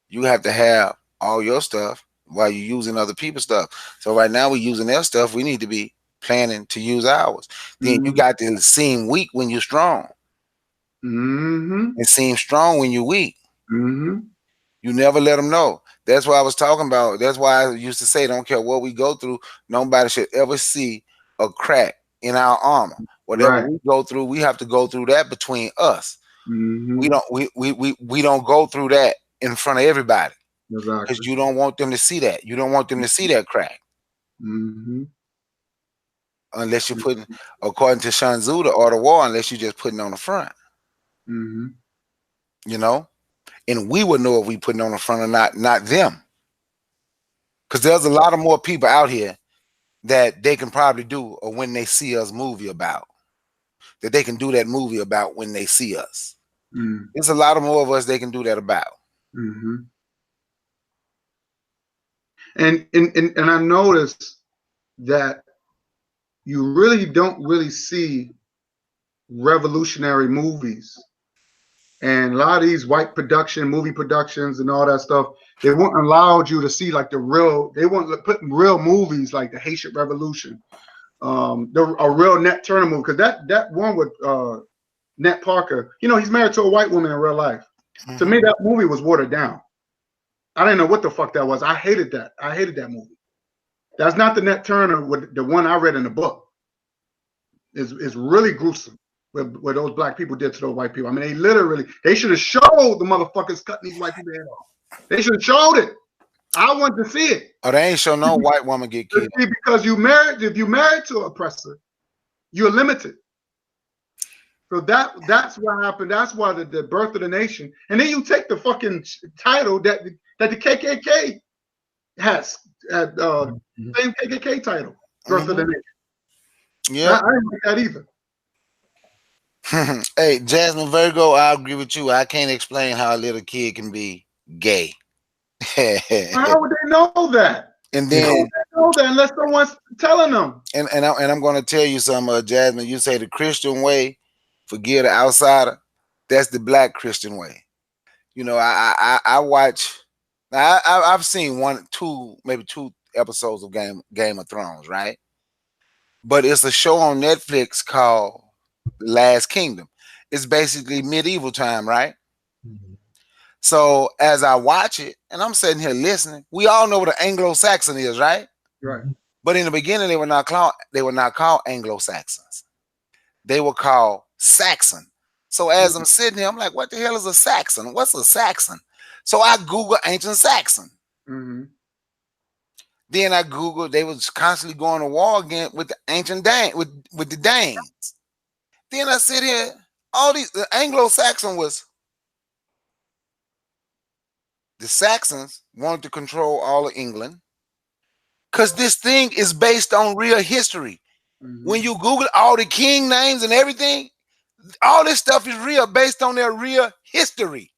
you have to have all your stuff while you're using other people's stuff. So right now we're using their stuff. We need to be planning to use ours. Then you got to seem weak when you're strong. And seem strong when you're weak. You never let them know. That's what I was talking about. That's why I used to say, don't care what we go through, nobody should ever see a crack in our armor. Whatever we go through, we have to go through that between us. We don't go through that in front of everybody. Because you don't want them to see that. You don't want them to see that crack. Unless you're putting, according to Sun Tzu, The Art of War, unless you're just putting on the front. And we would know if we putting on the front or not them. Because there's a lot of more people out here that they can probably do, or when they see us movie about, that they can do that movie about when they see us. There's a lot of more of us they can do that about. And I noticed that you really don't really see revolutionary movies, and a lot of these white movie productions and all that stuff, they won't allow you to see like they won't put real movies like the Haitian Revolution, a real Nat Turner movie, because that one with Nat Parker, he's married to a white woman in real life. To me, that movie was watered down. I didn't know what the fuck that was. I hated that. I hated that movie. That's not the Nat Turner, the one I read in the book. Is really gruesome what those black people did to those white people. I mean, they should have showed the motherfuckers cutting these white people head off. They should have showed it. I want to see it. Oh, they ain't show no white woman get killed. Because if you married to an oppressor, you're limited. So that's what happened. That's why the birth of the nation. And then you take the fucking title that the KKK has, same KKK title, birth of the nation. Yeah, I didn't like that either. Hey, Jasmine Virgo, I agree with you. I can't explain how a little kid can be gay. How would they know that? And then how would they know that unless someone's telling them? And I'm going to tell you something, Jasmine. You say the Christian way, forgive the outsider. That's the black Christian way. I watch. I've seen maybe two episodes of Game of Thrones, right? But it's a show on Netflix called The Last Kingdom. It's basically medieval time, right? So as I watch it, and I'm sitting here listening, we all know what an Anglo-Saxon is, right? Right. But in the beginning, they were not called Anglo-Saxons. They were called Saxon. So as I'm sitting here, I'm like, what the hell is a Saxon? What's a Saxon? So I Google ancient Saxon. Then I Googled, they was constantly going to war again with the ancient with the Danes. Then I sit here, the Anglo-Saxon was, the Saxons wanted to control all of England because this thing is based on real history. When you Google all the king names and everything, all this stuff is real, based on their real history.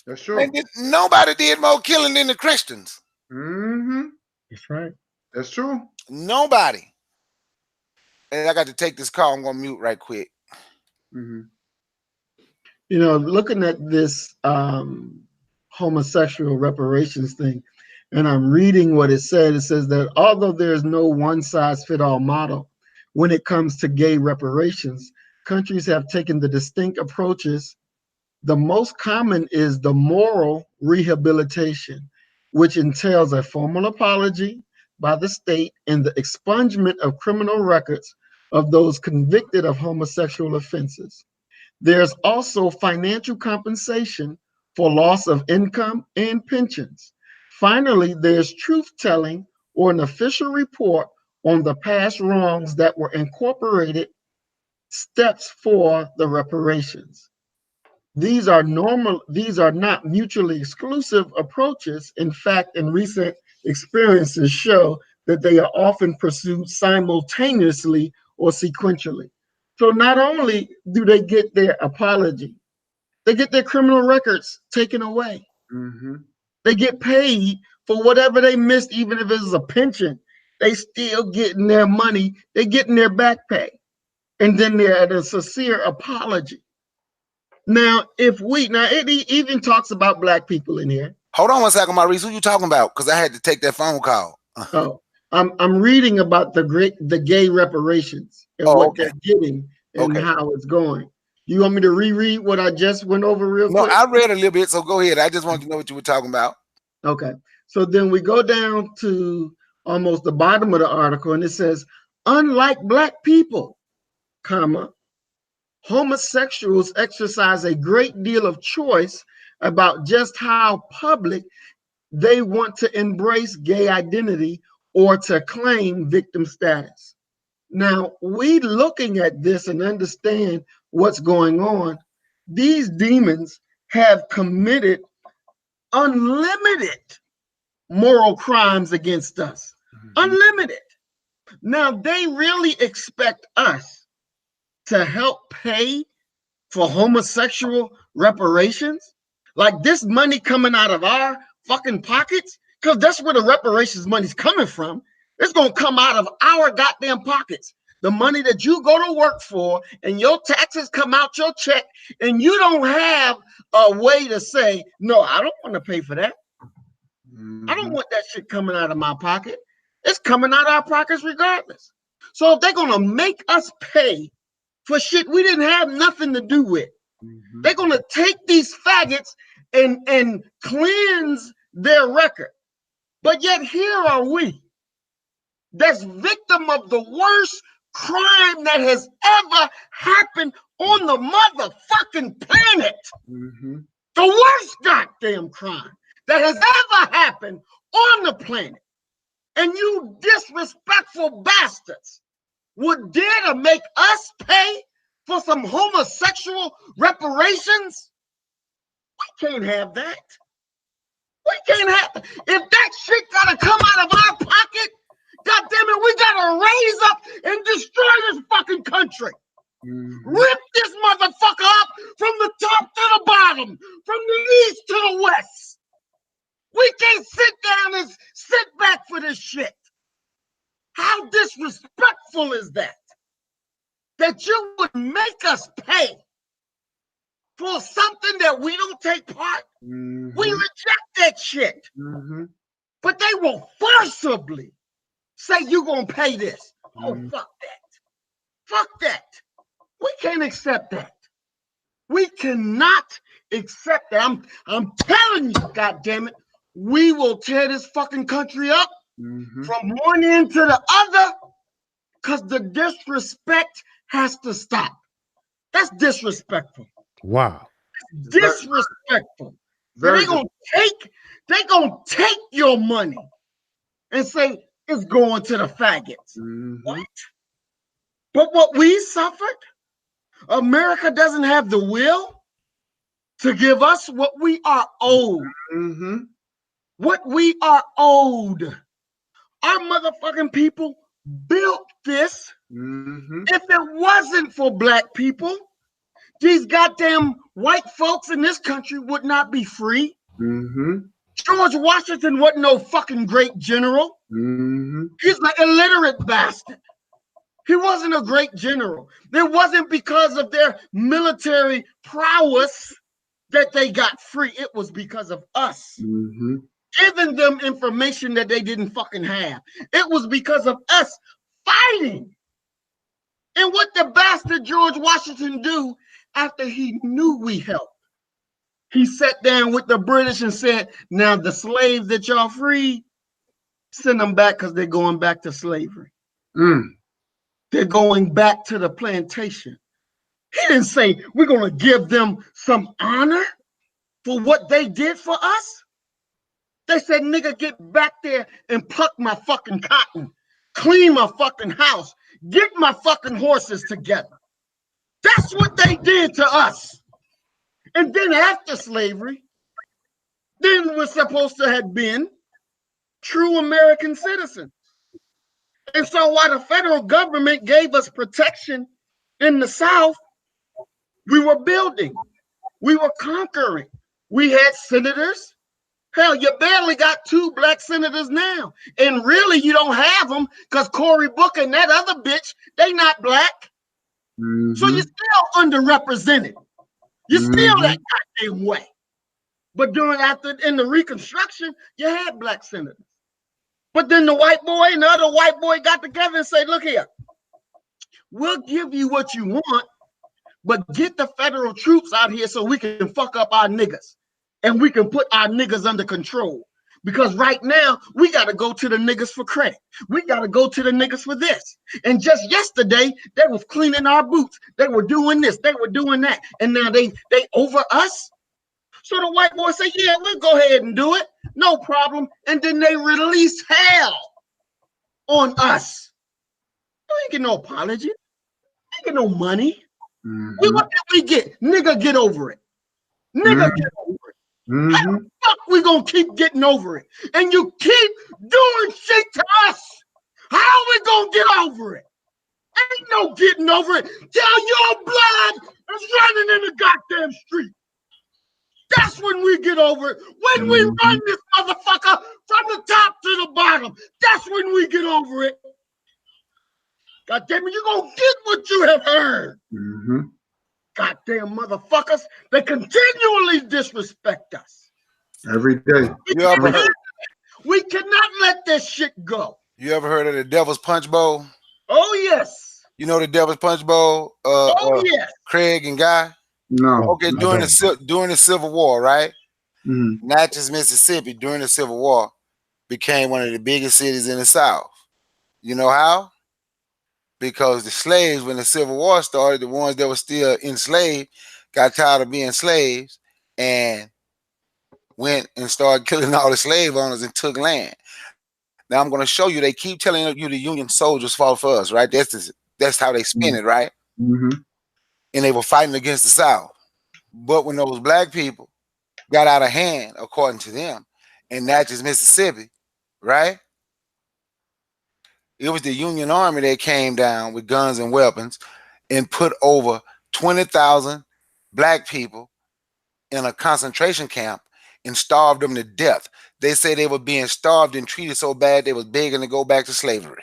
That's true. And nobody did more killing than the Christians. That's right. That's true. Nobody. And I got to take this call. I'm going to mute right quick. Looking at this homosexual reparations thing, and I'm reading what it said. It says that although there's no one-size-fits-all model when it comes to gay reparations, countries have taken the distinct approaches. The most common is the moral rehabilitation, which entails a formal apology by the state and the expungement of criminal records of those convicted of homosexual offenses. There's also financial compensation for loss of income and pensions. Finally, there's truth-telling or an official report on the past wrongs that were incorporated steps for the reparations. These are not mutually exclusive approaches. In fact, in recent experiences show that they are often pursued simultaneously or sequentially. So not only do they get their apology, they get their criminal records taken away. They get paid for whatever they missed, even if it's a pension. They still getting their money. They're getting their back pay. And then they're at a sincere apology. Now, it even talks about black people in here. Hold on one second, Maurice. Who you talking about? Because I had to take that phone call. I'm reading about the gay reparations and what they're getting and how it's going. You want me to reread what I just went over real quick? No, I read a little bit, so go ahead. I just wanted to know what you were talking about. Okay. So then we go down to almost the bottom of the article, and it says, unlike black people, homosexuals exercise a great deal of choice about just how public they want to embrace gay identity or to claim victim status. Now, we looking at this and understand what's going on. These demons have committed unlimited moral crimes against us. Unlimited. Now, they really expect us to help pay for homosexual reparations? Like this money coming out of our fucking pockets? Because that's where the reparations money's coming from. It's going to come out of our goddamn pockets. The money that you go to work for and your taxes come out your check, and you don't have a way to say, no, I don't want to pay for that. I don't want that shit coming out of my pocket. It's coming out of our pockets regardless. So if they're going to make us pay for shit we didn't have nothing to do with, they're going to take these faggots and cleanse their record. But yet here are we, that's victim of the worst crime that has ever happened on the motherfucking planet. The worst goddamn crime that has ever happened on the planet. And you disrespectful bastards would dare to make us pay for some homosexual reparations? We can't have that. We can't have that. If that shit gotta come out of our pocket, God damn it, we gotta raise up and destroy this fucking country. Rip this motherfucker up from the top to the bottom, from the east to the west. We can't sit down and sit back for this shit. How disrespectful is that? That you would make us pay for something that we don't take part. We reject that shit. But they will forcibly say you're going to pay this. Oh, fuck that. Fuck that. We can't accept that. We cannot accept that. I'm telling you, goddammit, we will tear this fucking country up from one end to the other, because the disrespect has to stop. That's disrespectful. Wow. Disrespectful. They're gonna take your money and say it's going to the faggots. What? But what we suffered, America doesn't have the will to give us what we are owed. What we are owed. Our motherfucking people built this. If it wasn't for black people, these goddamn white folks in this country would not be free. George Washington wasn't no fucking great general. He's an illiterate bastard. He wasn't a great general. It wasn't because of their military prowess that they got free. It was because of us giving them information that they didn't fucking have. It was because of us fighting. And what the bastard George Washington do after he knew we helped? He sat down with the British and said, now the slaves that y'all freed, send them back because they're going back to slavery. They're going back to the plantation. He didn't say we're going to give them some honor for what they did for us. They said, nigga, get back there and pluck my fucking cotton, clean my fucking house, get my fucking horses together. That's what they did to us. And then after slavery, then we're supposed to have been true American citizens. And so while the federal government gave us protection in the South, we were building, we were conquering. We had senators. Hell, you barely got 2 black senators now. And really, you don't have them because Cory Booker and that other bitch, they not black. So you're still underrepresented. You're still that goddamn way. But in the Reconstruction, you had black senators. But then the white boy and the other white boy got together and said, look here, we'll give you what you want, but get the federal troops out here so we can fuck up our niggas. And we can put our niggas under control. Because right now, we got to go to the niggas for credit. We got to go to the niggas for this. And just yesterday, they was cleaning our boots. They were doing this. They were doing that. And now they over us. So the white boy said, yeah, we'll go ahead and do it. No problem. And then they released hell on us. You ain't get no apology. Ain't get no money. What did we get? Nigga, get over it. Nigga, get over it. How the fuck we gonna keep getting over it? And you keep doing shit to us. How we gonna get over it? Ain't no getting over it till your blood is running in the goddamn street. That's when we get over it. When we run this motherfucker from the top to the bottom. That's when we get over it. God damn it, you gonna get what you have earned. Goddamn motherfuckers, they continually disrespect us. Every day. We cannot let this shit go. You ever heard of the Devil's Punch Bowl? Oh, yes. You know the Devil's Punch Bowl? Yes. Craig and Guy? No. Okay, during the Civil War, right? Natchez, Mississippi, during the Civil War, became one of the biggest cities in the South. You know how? Because the slaves, when the Civil War started, the ones that were still enslaved got tired of being slaves and went and started killing all the slave owners and took land. Now I'm going to show you. They keep telling you the Union soldiers fought for us, right? That's how they spin it, right? And they were fighting against the South. But when those black people got out of hand, according to them, in Natchez, Mississippi, right? It was the Union Army that came down with guns and weapons and put over 20,000 black people in a concentration camp and starved them to death. They say they were being starved and treated so bad they was begging to go back to slavery.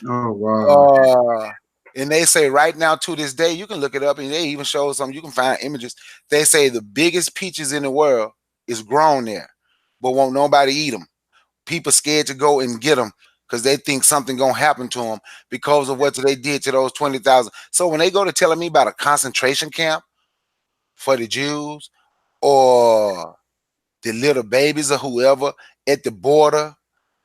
Oh, wow. And they say right now to this day, you can look it up and they even show some, you can find images. They say the biggest peaches in the world is grown there, but won't nobody eat them. People scared to go and get them because they think something gonna happen to them because of what they did to those 20,000. So when they go to telling me about a concentration camp for the Jews or the little babies or whoever at the border,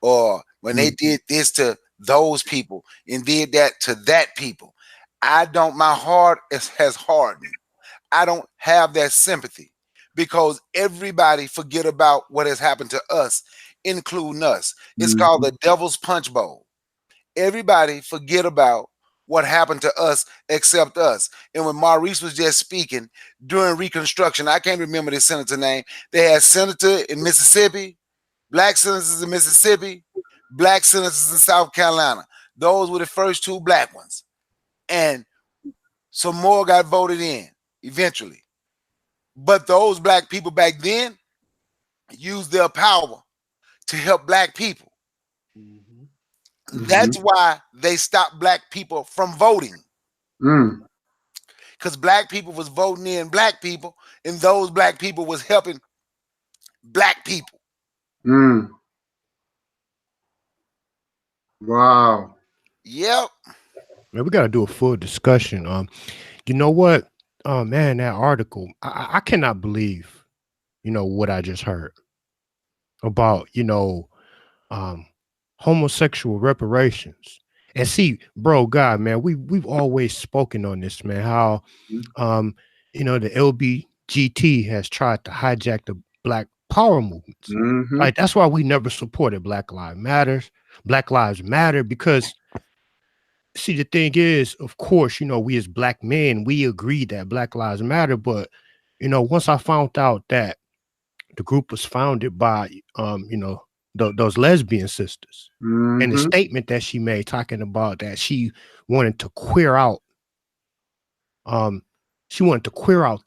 or when they did this to those people and did that to that people, my heart has hardened. I don't have that sympathy because everybody forget about what has happened to us, including us. It's called the Devil's Punch Bowl. Everybody forget about what happened to us except us. And when Maurice was just speaking during Reconstruction, I can't remember the senator name. They had senator in Mississippi, black senators in Mississippi, black senators in South Carolina. Those were the first two black ones. And some more got voted in eventually. But those black people back then used their power to help black people. That's why they stopped black people from voting. Because black people was voting in black people, and those black people was helping black people. Wow. Yep. Man, we got to do a full discussion. You know what? Man, that article, I cannot believe, what I just heard about, homosexual reparations. And see, bro, God, man, we've always spoken on this, man, how, the LBGT has tried to hijack the Black Power movements. Like, that's why we never supported Black Lives Matter, because see, the thing is, of course, we as black men, we agreed that Black Lives Matter. But, once I found out that the group was founded by, those lesbian sisters, and the statement that she made talking about that she wanted to queer out, the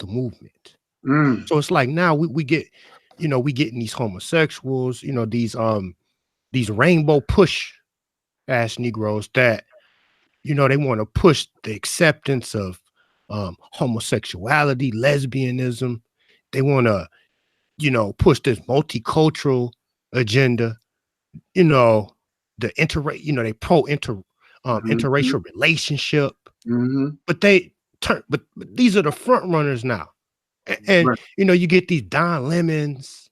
movement. So it's like now we get, we getting these homosexuals, these rainbow push ass Negroes that, they want to push the acceptance of homosexuality, lesbianism. They want to, push this multicultural agenda. They pro interracial relationship. But but these are the front runners now. And you get these Don Lemons,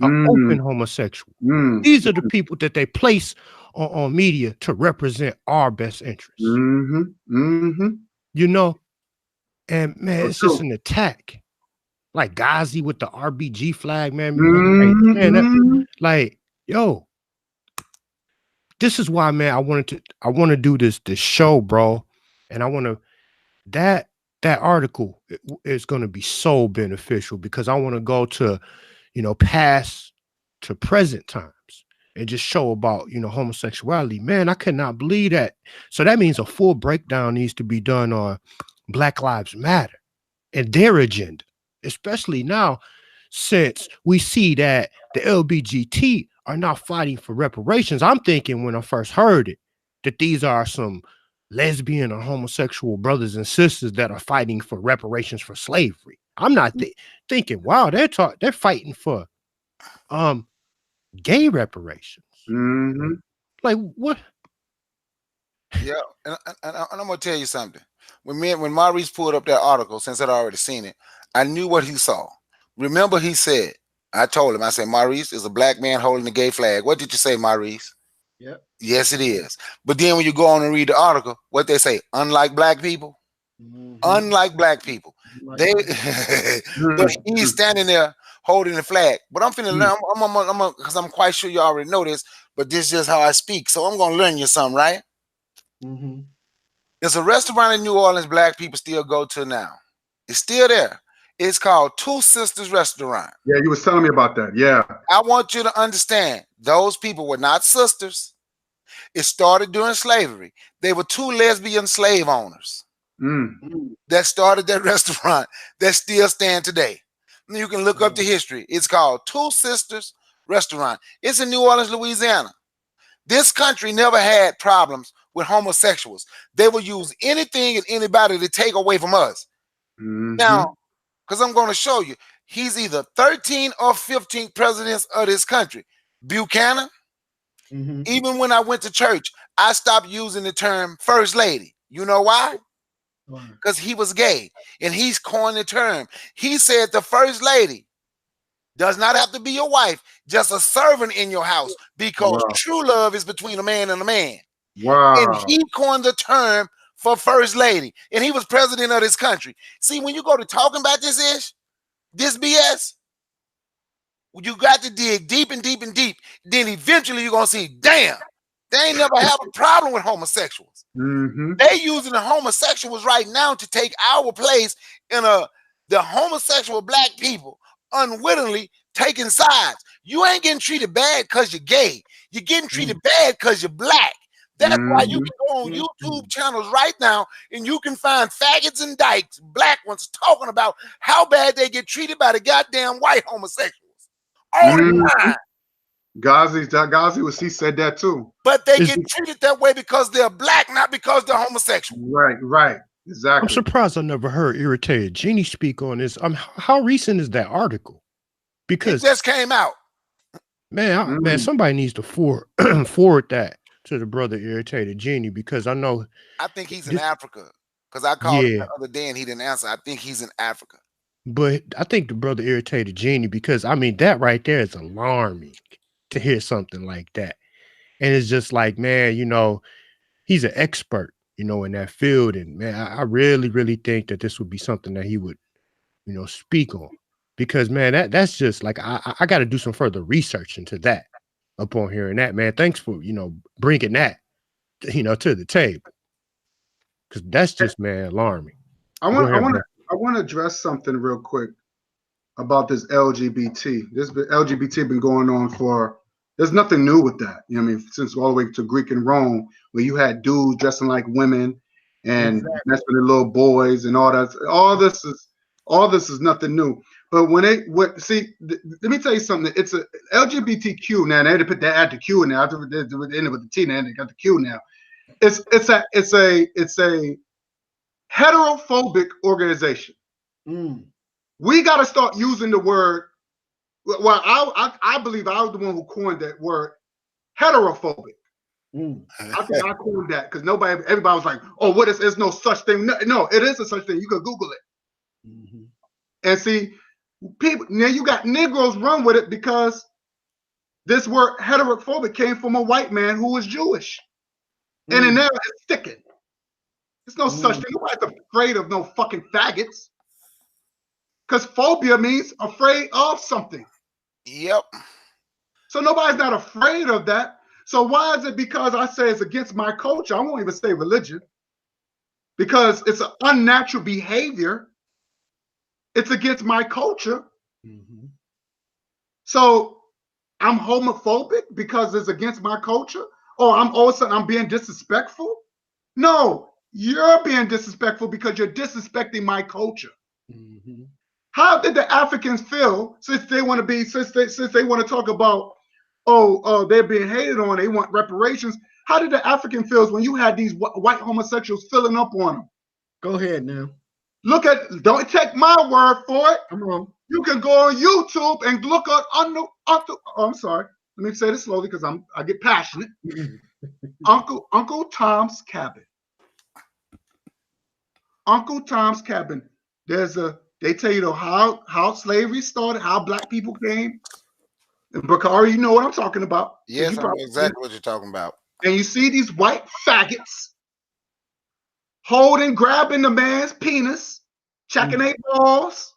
open homosexual. These are the people that they place on media to represent our best interests. And man, it's just an attack. Like Ghazi with the RBG flag, man. Yo, this is why, man, I want to do this show, bro. And I want to that article is going to be so beneficial because I want to go to, past to present times and just show about, homosexuality. Man, I could not believe that. So that means a full breakdown needs to be done on Black Lives Matter and their agenda, especially now since we see that the LGBT are not fighting for reparations. I'm thinking when I first heard it that these are some lesbian or homosexual brothers and sisters that are fighting for reparations for slavery. I'm not thinking, wow, they're fighting for gay reparations. Mm-hmm. Like what? Yeah, and I'm gonna tell you something. When Maurice pulled up that article, since I'd already seen it, I knew what he saw. Remember, he said, I told him, I said, Maurice is a black man holding the gay flag. What did you say, Maurice? Yep. Yes, it is. But then when you go on and read the article, what they say, unlike black people, unlike black people, they but he's standing there holding the flag. But I'm finna learn, I'm because I'm quite sure you already know this, but this is just how I speak. So I'm gonna learn you something, right? There's a restaurant in New Orleans black people still go to now. It's still there. It's called Two Sisters Restaurant. Yeah, you was telling me about that. Yeah. I want you to understand, those people were not sisters. It started during slavery. They were two lesbian slave owners that started that restaurant that still stand today. And you can look up the history. It's called Two Sisters Restaurant. It's in New Orleans, Louisiana. This country never had problems with homosexuals. They will use anything and anybody to take away from us. Now, because I'm going to show you, he's either 13 or 15 presidents of this country. Buchanan, even when I went to church, I stopped using the term first lady. You know why? Because he was gay and he's coined the term. He said the first lady does not have to be your wife, just a servant in your house, because true love is between a man and a man. And he coined the term for first lady, and he was president of this country. See, when you go to talking about this BS, you got to dig deep and deep and deep. Then eventually you're gonna see, damn, they ain't never have a problem with homosexuals. They using the homosexuals right now to take our place in the homosexual black people unwittingly taking sides. You ain't getting treated bad because you're gay. You're getting treated bad because you're black. That's why you can go on YouTube channels right now and you can find faggots and dykes, black ones, talking about how bad they get treated by the goddamn white homosexuals all the time. Gazi said that too. But they get treated that way because they're black, not because they're homosexual. Right. Exactly. I'm surprised I never heard Irritated Genie speak on this. How recent is that article? Because it just came out. Man, somebody needs to forward that to the brother Irritated Genie, because I know. I think he's in Africa, because I called him the other day and he didn't answer. I think he's in Africa. But I think the brother Irritated Genie, because I mean that right there is alarming to hear something like that. And it's just like, man, he's an expert, in that field. And man, I really, really think that this would be something that he would, speak on. Because man, that's just like I got to do some further research into that upon hearing that, man. Thanks for bringing that to the table, because that's just, man, alarming. I want to address something real quick about this LGBT. This LGBT been going on for. There's nothing new with that. Since all the way to Greek and Rome, where you had dudes dressing like women and messing with little boys and all that. All this is nothing new. But let me tell you something. It's a LGBTQ now. They had to put that at the Q now. After they ended with the T, now they got the Q now. It's a heterophobic organization. We got to start using the word. Well, I believe I was the one who coined that word, heterophobic. I think I coined that because everybody was like, "Oh, what is? There's no such thing." No, it is a such thing. You can Google it. And see, people now you got Negroes run with it because this word heterophobic came from a white man who was Jewish, and in there it's sticking. There's no such thing. Nobody's afraid of no fucking faggots. Because phobia means afraid of something. Yep. So nobody's not afraid of that. So why is it because I say it's against my culture? I won't even say religion. Because it's an unnatural behavior. It's against my culture. So I'm homophobic because it's against my culture, or I'm all of a sudden I'm being disrespectful. No, you're being disrespectful because you're disrespecting my culture. Mm-hmm. How did the Africans feel since they want to be, since they want to talk about, they're being hated on, they want reparations? How did the African feel when you had these white homosexuals filling up on them? Go ahead now. Look at, don't take my word for it. Come on. You can go on YouTube and look at I'm sorry. Let me say this slowly because I get passionate. Uncle Tom's Cabin. Uncle Tom's Cabin. They tell you how slavery started, how black people came. And Bakari, you know what I'm talking about. Yes, I know exactly what you're talking about. And you see these white faggots grabbing the man's penis, checking their balls.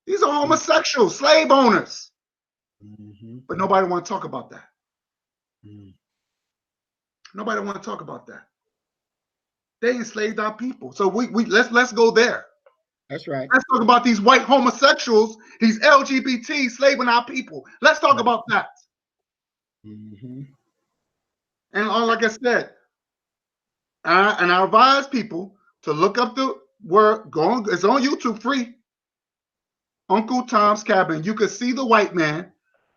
These are homosexuals, slave owners. Mm-hmm. But nobody want to talk about that. Mm. Nobody want to talk about that. They enslaved our people. So let's go there. That's right. Let's talk about these white homosexuals, these LGBT slaving our people. Let's talk about that. Mm-hmm. And like I said, I advise people to look up the word. It's on YouTube, free. Uncle Tom's Cabin. You could see the white man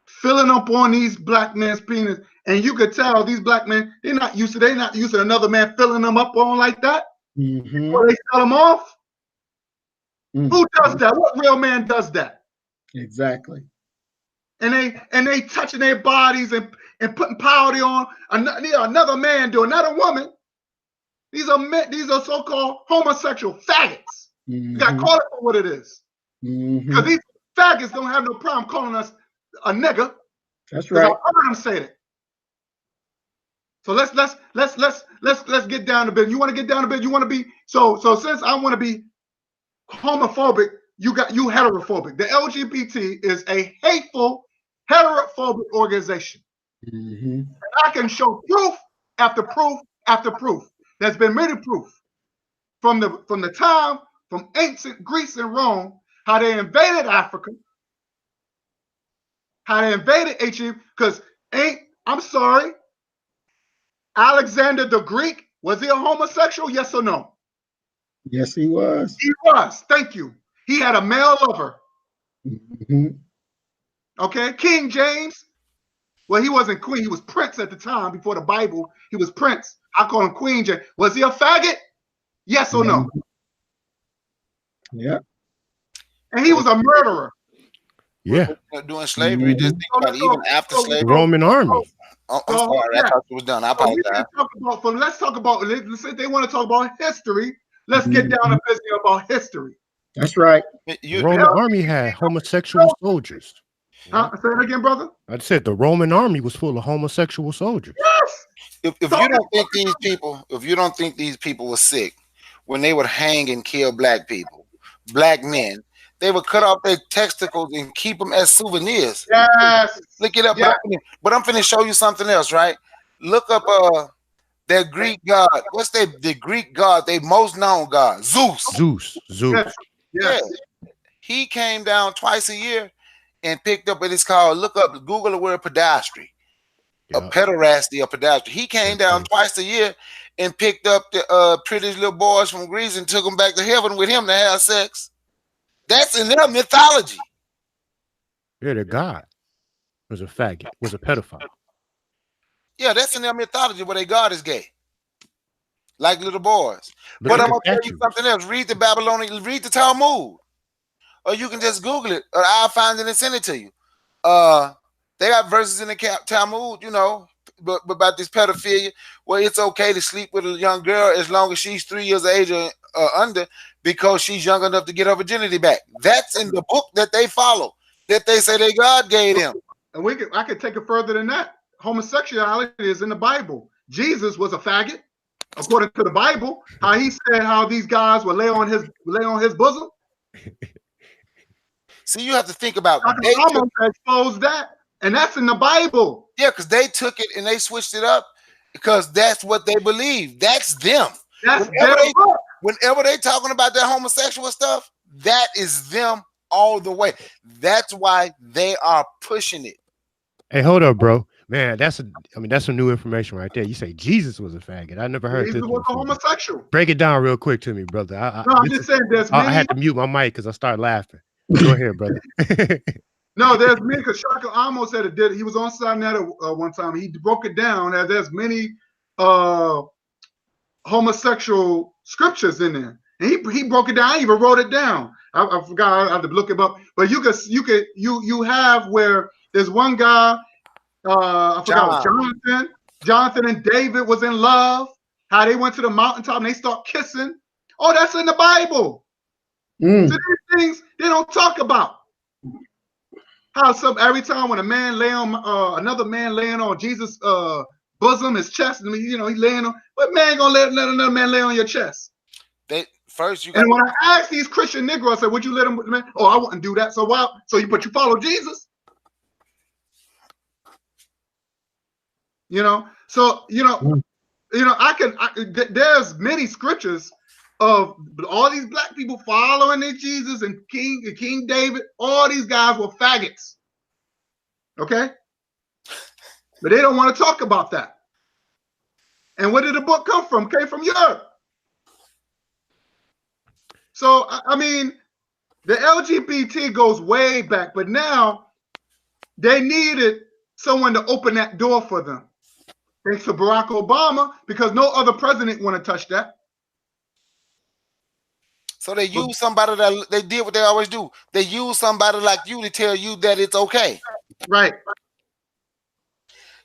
filling up on these black men's penis, and you could tell these black men, they're not used to another man filling them up on like that. Mm-hmm. Or they sell them off. Mm-hmm. Who does that? What real man does that? Exactly. And they touching their bodies and putting powder on another man doing, not a woman. These are so-called homosexual faggots. Mm-hmm. You got to call it for what it is. Because these faggots don't have no problem calling us a nigga. That's right. I heard them say that. So let's get down to business. You want to get down to business? You want to be so since I want to be homophobic, you heterophobic. The LGBT is a hateful heterophobic organization. Mm-hmm. And I can show proof after proof after proof. There's been many proof from the time from ancient Greece and Rome, how they invaded Africa, how they invaded Egypt, because I'm sorry, Alexander the Greek, was he a homosexual? Yes or no? Yes, he was. He was. Thank you. He had a male lover. Mm-hmm. Okay. King James, well, he wasn't queen. He was prince at the time before the Bible. He was prince. I call him Queen James. Was he a faggot? Yes or no? Yeah. And he was a murderer. Yeah. Doing slavery. Just think about it, even after slavery. The Roman army. I'm sorry. I thought it was done. I apologize. Let's talk about, say they want to talk about history. Let's get down to business about history. That's right. The Roman army had homosexual soldiers. Say it again, brother. I said the Roman army was full of homosexual soldiers. Yes. If you don't think these people were sick when they would hang and kill black people, black men, they would cut off their testicles and keep them as souvenirs. Yes. Look it up. Yes. But I'm finna show you something else, right? Look up their Greek god. What's the Greek god? They most known god, Zeus. Zeus. Yes. Yeah. He came down twice a year and picked up what it's called. Look up, Google the word pedastry. Yep. A pederasty, a pedastry. He came down twice a year and picked up the pretty little boys from Greece and took them back to heaven with him to have sex. That's in their mythology. Yeah, their god was a faggot, was a pedophile. Yeah, that's in their mythology where their god is gay. Like little boys. But I'm going to tell you something else. Read the Talmud. Or you can just Google it, or I'll find it and send it to you. They got verses in the Talmud, but about this pedophilia, where it's okay to sleep with a young girl as long as she's 3 years of age or under, because she's young enough to get her virginity back. That's in the book that they follow, that they say their God gave them. And I could take it further than that. Homosexuality is in the Bible. Jesus was a faggot, according to the Bible. How he said how these guys would lay on his bosom. See, you have to think about they exposed that, and that's in the Bible. Yeah, because they took it and they switched it up because that's what they believe. That's them. That's whenever they talking about that homosexual stuff, that is them all the way. That's why they are pushing it. Hey, hold up, bro. Man, that's some new information right there. You say Jesus was a faggot. I never heard Jesus this was a before. homosexual. Break it down real quick to me, brother. No, I'm just saying there's many. I had to mute my mic because I started laughing. Go ahead, brother. No, there's many, because Shaka almost said it did. He was on Sinetta one time. He broke it down as there's many homosexual scriptures in there. And he broke it down. I even wrote it down. I forgot. I had to look him up. But you have where there's one guy, I forgot, Jonathan and David was in love. How they went to the mountaintop and they start kissing. Oh, that's in the Bible. So these things they don't talk about. How every time when a man lay on another man laying on Jesus' bosom, his chest, he's laying on. What man gonna let another man lay on your chest? And when I asked these Christian Negroes, I said, "Would you let him?" Man? Oh, I wouldn't do that. So why? But you follow Jesus. There's many scriptures of all these black people following in Jesus and King David. All these guys were faggots. Okay? But they don't want to talk about that. And where did the book come from? Came from Europe. So, I mean, the LGBT goes way back, but now they needed someone to open that door for them. Thanks to Barack Obama, because no other president want to touch that. So they use somebody that they did what they always do. They use somebody like you to tell you that it's okay. Right.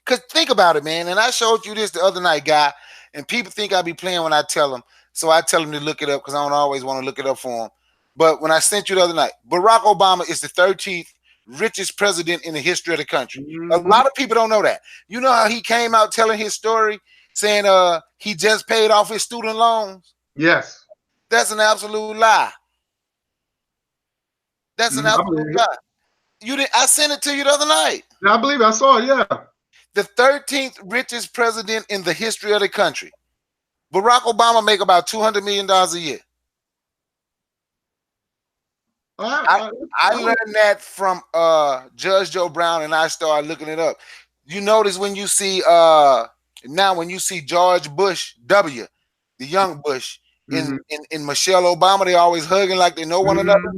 Because think about it, man. And I showed you this the other night, guy. And people think I be playing when I tell them. So I tell them to look it up because I don't always want to look it up for them. But when I sent you the other night, Barack Obama is the 13th richest president in the history of the country. A lot of people don't know that. You know how he came out telling his story saying he just paid off his student loans? Yes. That's an absolute lie. That's an absolute lie. I sent it to you the other night. Yeah, I believe I saw it, yeah. The 13th richest president in the history of the country. Barack Obama make about $200 million a year. I learned that from Judge Joe Brown, and I started looking it up. You notice when you see when you see George Bush W, the young Bush, in Michelle Obama, they always hugging like they know one another.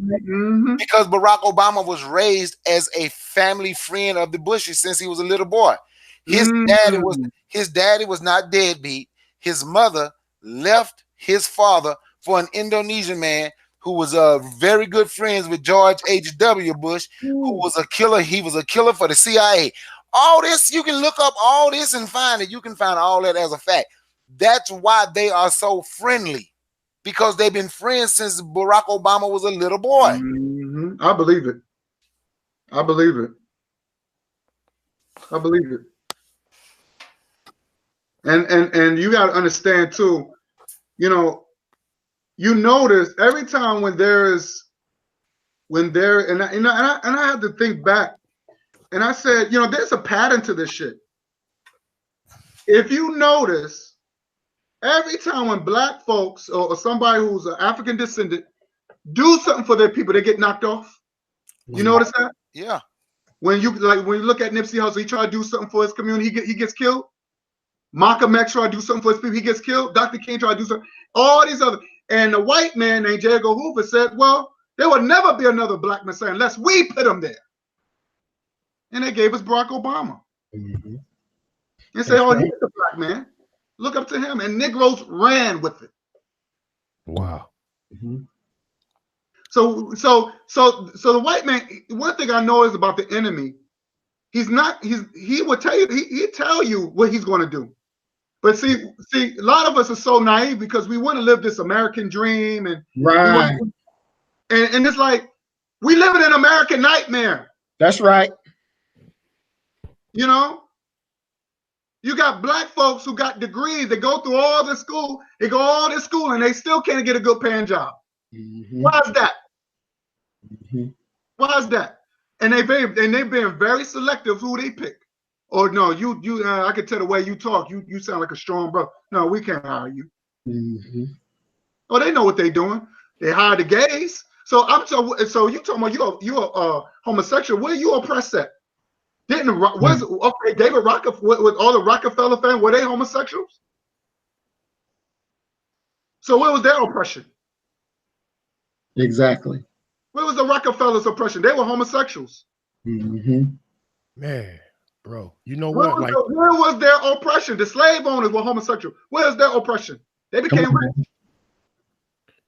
Because Barack Obama was raised as a family friend of the Bushes since he was a little boy. His daddy was not deadbeat. His mother left his father for an Indonesian man who was very good friends with George H.W. Bush, who was a killer. He was a killer for the CIA. All this, you can look up all this and find it. You can find all that as a fact. That's why they are so friendly, because they've been friends since Barack Obama was a little boy. I believe it. I believe it. I believe it. And you got to understand too, you notice every time when I had to think back, and I said, there's a pattern to this shit. If you notice, every time when black folks or somebody who's an African descendant do something for their people, they get knocked off. You notice that? Yeah. When you look at Nipsey Hussle, he try to do something for his community, he gets killed. Malcolm X try to do something for his people, he gets killed. Dr. King try to do something. All these other, and the white man named J. Edgar Hoover said, well, there will never be another black Messiah unless we put him there. And they gave us Barack Obama. And say, oh, he's the black man. Look up to him. And Negroes ran with it. Wow. So the white man, one thing I know is about the enemy, he will tell you, he'll tell you what he's going to do. But see, a lot of us are so naive because we want to live this American dream, and right. And it's like we live in an American nightmare. That's right. You got black folks who got degrees. They go through all this school. They go all this school, and they still can't get a good paying job. Why is that? Why is that? And they've been very selective who they pick. Or no, I can tell the way you talk. You sound like a strong brother. No, we can't hire you. Oh, they know what they're doing. They hire the gays. So you talking about you a homosexual? Where you oppressed at? Okay, David Rockefeller with all the Rockefeller fans, were they homosexuals? So where was their oppression? Exactly. Where was the Rockefellers' oppression? They were homosexuals. Man, bro, you know what? Where was their oppression? The slave owners were homosexual. Where's their oppression? They became rich.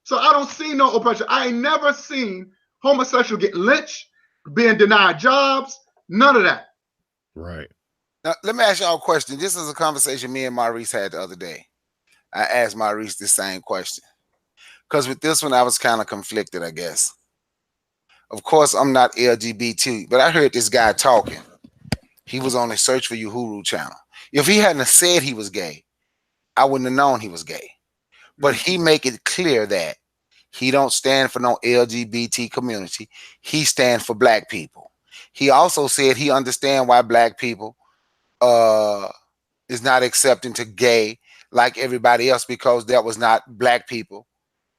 So I don't see no oppression. I ain't never seen homosexual get lynched, being denied jobs, none of that. Right. Now, let me ask y'all a question. This is a conversation me and Maurice had the other day. I asked Maurice the same question. Because with this one, I was kind of conflicted, I guess. Of course, I'm not LGBT, but I heard this guy talking. He was on a Search for Uhuru channel. If he hadn't said he was gay, I wouldn't have known he was gay. But he make it clear that he don't stand for no LGBT community. He stands for black people. He also said he understand why black people is not accepting to gay like everybody else, because that was not black people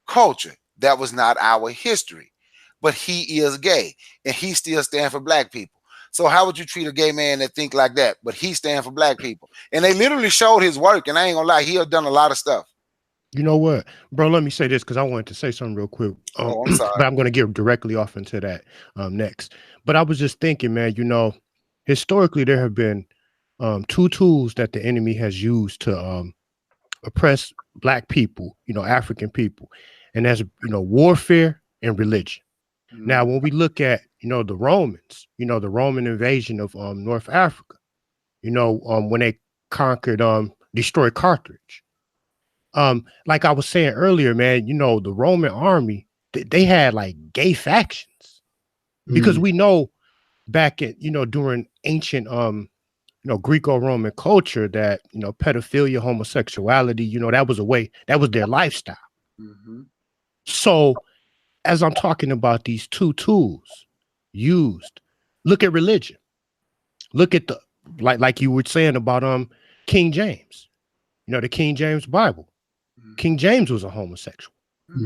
culture. That was not our history. But he is gay and he still stands for black people. So how would you treat a gay man that think like that? But he stands for black people. And they literally showed his work, and I ain't gonna lie, he has done a lot of stuff. You know what, bro? Let me say this because I wanted to say something real quick. I'm sorry. But I'm going to get directly off into that next. But I was just thinking, man, you know, historically there have been two tools that the enemy has used to oppress black people, you know, African people, and that's, you know, warfare and religion. Now, when we look at, you know, the Romans, you know, the Roman invasion of North Africa, you know, when they conquered, destroyed Carthage. Like I was saying earlier, man, you know, the Roman army, they had like gay factions, because we know back at, you know, during ancient, you know, Greco-Roman culture that, you know, pedophilia, homosexuality, you know, that was a way, that was their lifestyle. So as I'm talking about these two tools used, look at religion. Look at the, like you were saying about King James, you know, the King James Bible. King James was a homosexual.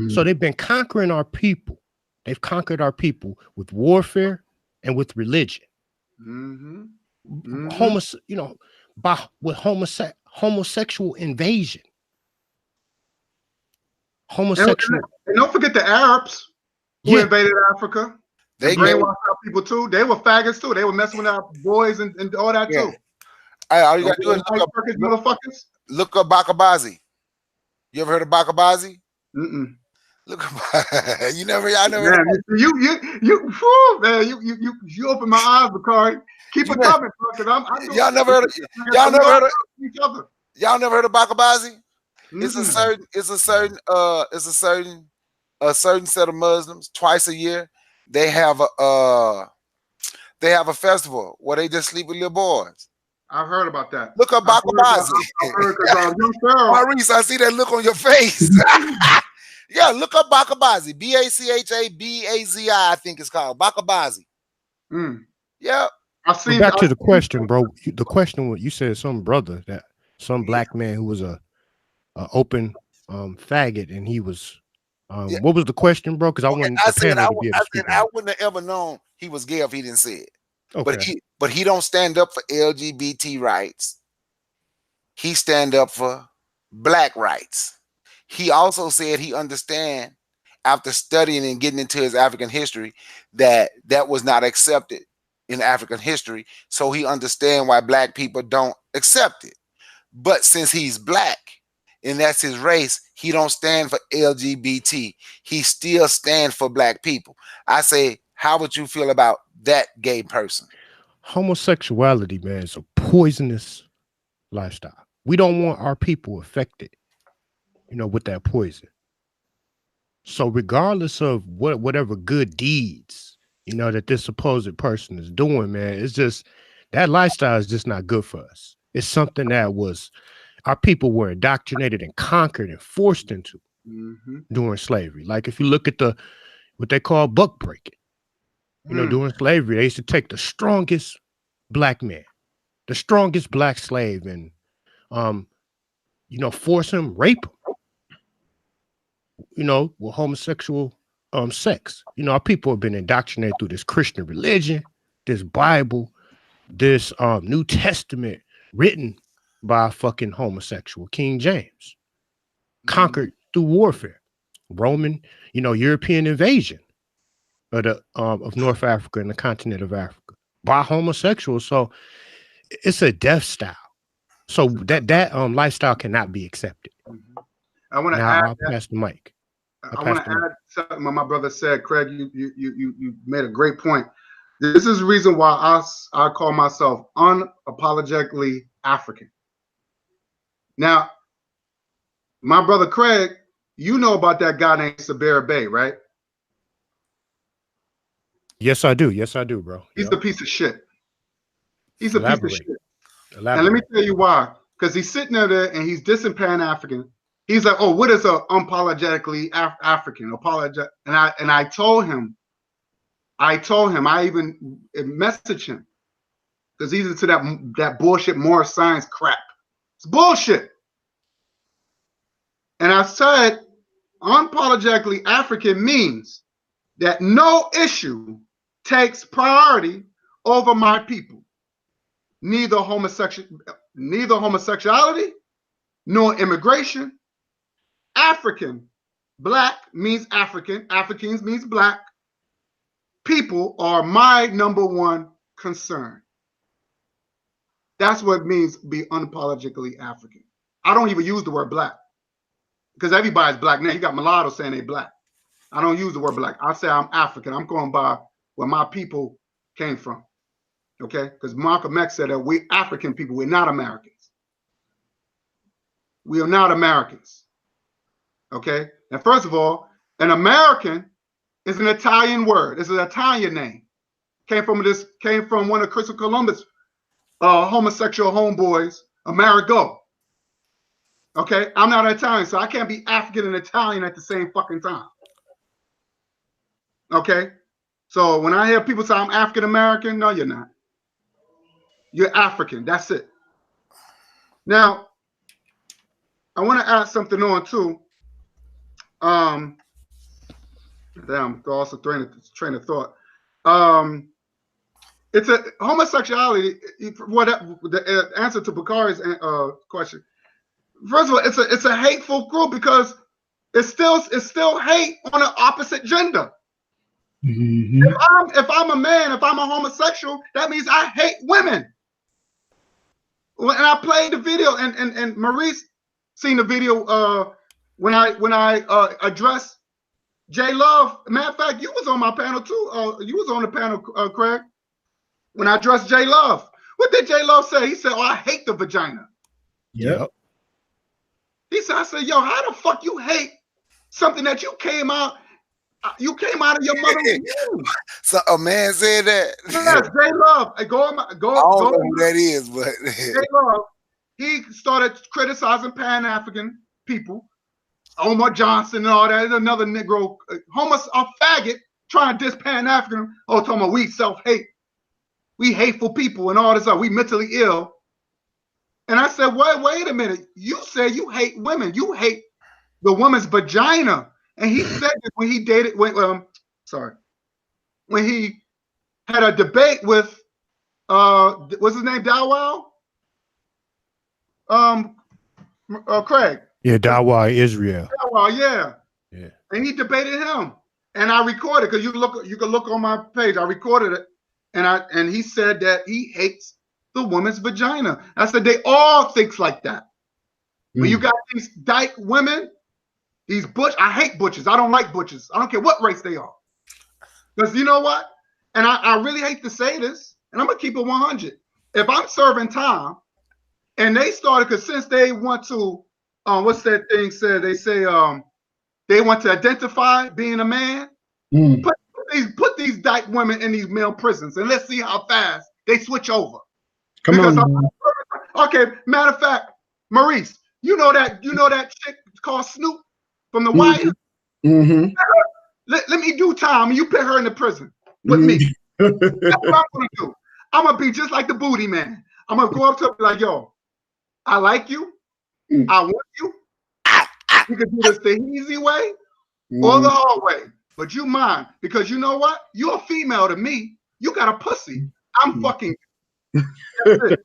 So they've been conquering our people. They've conquered our people with warfare and with religion. You know, with homosexual invasion. Homosexual. And don't forget the Arabs who invaded Africa. They brainwashed our people too. They were faggots too. They were messing with our boys and all that too. Hey, all you gotta do is look up Bakabazi. You ever heard of Bakabazi? Look up. You never. I never. Man, you open my eyes, Bakari. Keep it coming, because y'all never heard of. Y'all never heard of each other. Y'all never heard of Bakabazi? It's a certain set of Muslims. Twice a year, they have a festival where they just sleep with little boys. I've heard about that. Look up Bakabazi. Maurice, I see that look on your face. Yeah, look up Bakabazi. Bachabazi, I think it's called. Bakabazi. Yeah. Back to the question, bro. The question, you said some brother, that some black man who was a open faggot, and he was what was the question, bro? Because I wanted the panel to be able to speak. I wouldn't have ever known he was gay if he didn't say it. Okay. But he don't stand up for LGBT rights. He stand up for black rights. He also said he understand, after studying and getting into his African history, that was not accepted in African history. So he understand why black people don't accept it. But since he's black and that's his race, he don't stand for LGBT. He still stand for black people. I say, how would you feel about that gay person? Homosexuality, man, is a poisonous lifestyle. We don't want our people affected, you know, with that poison. So regardless of whatever good deeds, you know, that this supposed person is doing, man, it's just, that lifestyle is just not good for us. It's something that our people were indoctrinated and conquered and forced into during slavery. Like if you look at what they call buck breaking, you know, during slavery, they used to take the strongest black man, the strongest black slave, and you know, force him, rape him, you know, with homosexual sex. You know, our people have been indoctrinated through this Christian religion, this Bible, this New Testament written by a fucking homosexual King James, conquered through warfare, Roman, you know, European invasion of the of North Africa and the continent of Africa by homosexuals. So it's a death style. So that lifestyle cannot be accepted. I want to now add. I'll pass the mic. I want to add something my brother said. Craig, you made a great point. This is the reason why I call myself unapologetically African. Now, my brother Craig, you know about that guy named Sabir Bey, right? Yes, I do. Yes, I do, bro. He's a piece of shit. He's a piece of shit. Elaborate. And let me tell you why. Because he's sitting there and he's dissing Pan-African. He's like, oh, what is a unapologetically African? And I told him, I even messaged him, because he's into that bullshit more science crap. It's bullshit. And I said, unapologetically African means that no issue takes priority over my people. Neither homosexuality nor immigration. African, black means African, Africans means black. People are my number one concern. That's what it means to be unapologetically African. I don't even use the word black, because everybody's black now. You got mulattoes saying they black. I don't use the word black. I say I'm African. I'm going by where my people came from. Okay? Because Malcolm X said that we African people, we're not Americans. We are not Americans. Okay? And first of all, an American is an Italian word. It's an Italian name. Came from one of Christopher Columbus homosexual homeboys, Amerigo. Okay? I'm not Italian, so I can't be African and Italian at the same fucking time. Okay? So when I hear people say I'm African American, no, you're not. You're African. That's it. Now, I want to add something on too. Damn, lost a train of thought. It's a homosexuality. The answer to Bakari's question. First of all, it's a hateful group, because it's still hate on an opposite gender. Mm-hmm. If I'm a man, if I'm a homosexual, that means I hate women. And I played the video, and Maurice seen the video when I addressed J Love. Matter of fact, you was on my panel too. You was on the panel, Craig, when I addressed J Love. What did J Love say? He said, "Oh, I hate the vagina." Yep. He said, "I said, yo, how the fuck you hate something that you came out of your mother's womb?" So a man said that. Yes, J Love. I don't know who that is, but J Love, he started criticizing Pan-African people, Omar Johnson and all that. Another Negro, a faggot, trying to diss Pan-African. Oh, talking about we self-hate, we hateful people and all this stuff. We mentally ill. And I said, wait a minute. You said you hate women. You hate the woman's vagina. And he said that when he dated, when he had a debate with, what's his name, Bow Wow? Craig. Yeah, Bow Wow, Israel. Bow Wow, yeah. Yeah. And he debated him. And I recorded, because you can look on my page. I recorded it. And he said that he hates the woman's vagina. I said they all think like that. But you got these dyke women, these butch. I hate butches. I don't like butches. I don't care what race they are. Because you know what? And I really hate to say this, and I'm gonna keep it 100. If I'm serving time, and they started, because since they want to, what's that thing said? They say they want to identify being a man. Put these dyke women in these male prisons, and let's see how fast they switch over. Come on. Okay, matter of fact, Maurice, you know that chick called Snoop from the Wire? Mm-hmm. Let me do time, and you put her in the prison with me. That's what I'm gonna do. I'm gonna be just like the booty man. I'm gonna go up to her and be like, yo, I like you. I want you. You can do this the easy way or the hard way. but you mine, because you know what? You're a female to me. You got a pussy. I'm fucking. That's it.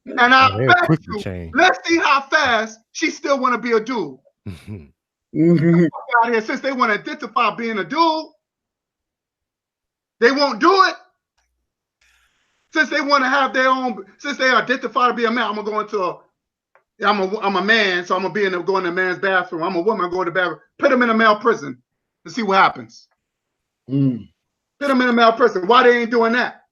And I bet you, let's see how fast she still want to be a dude. Out here, since they want to identify being a dude, they won't do it. Since they want to have their own, since they identify to be a man, I'm gonna go into a, I'm a man, so I'm gonna be in go in the man's bathroom. I'm a woman, go to the bathroom. Put them in a male prison to see what happens. Put them in a male prison. Why they ain't doing that?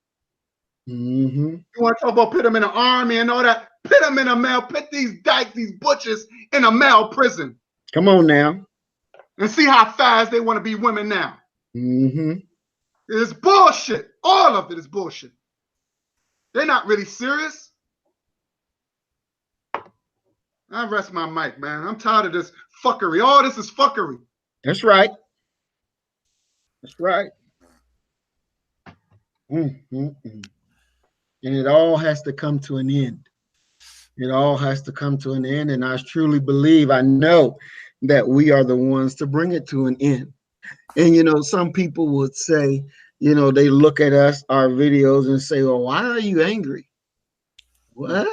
You want to talk about put them in the army and all that? Put them in a male. Put these dykes, these butchers in a male prison. Come on now, and see how fast they want to be women now. It's bullshit. All of it is bullshit. They're not really serious. I rest my mic, man. I'm tired of this fuckery. All this is fuckery. That's right. That's right. And it all has to come to an end. It all has to come to an end. And I truly believe, I know that we are the ones to bring it to an end. And, you know, some people would say, you know, they look at us, our videos, and say, well, why are you angry? What?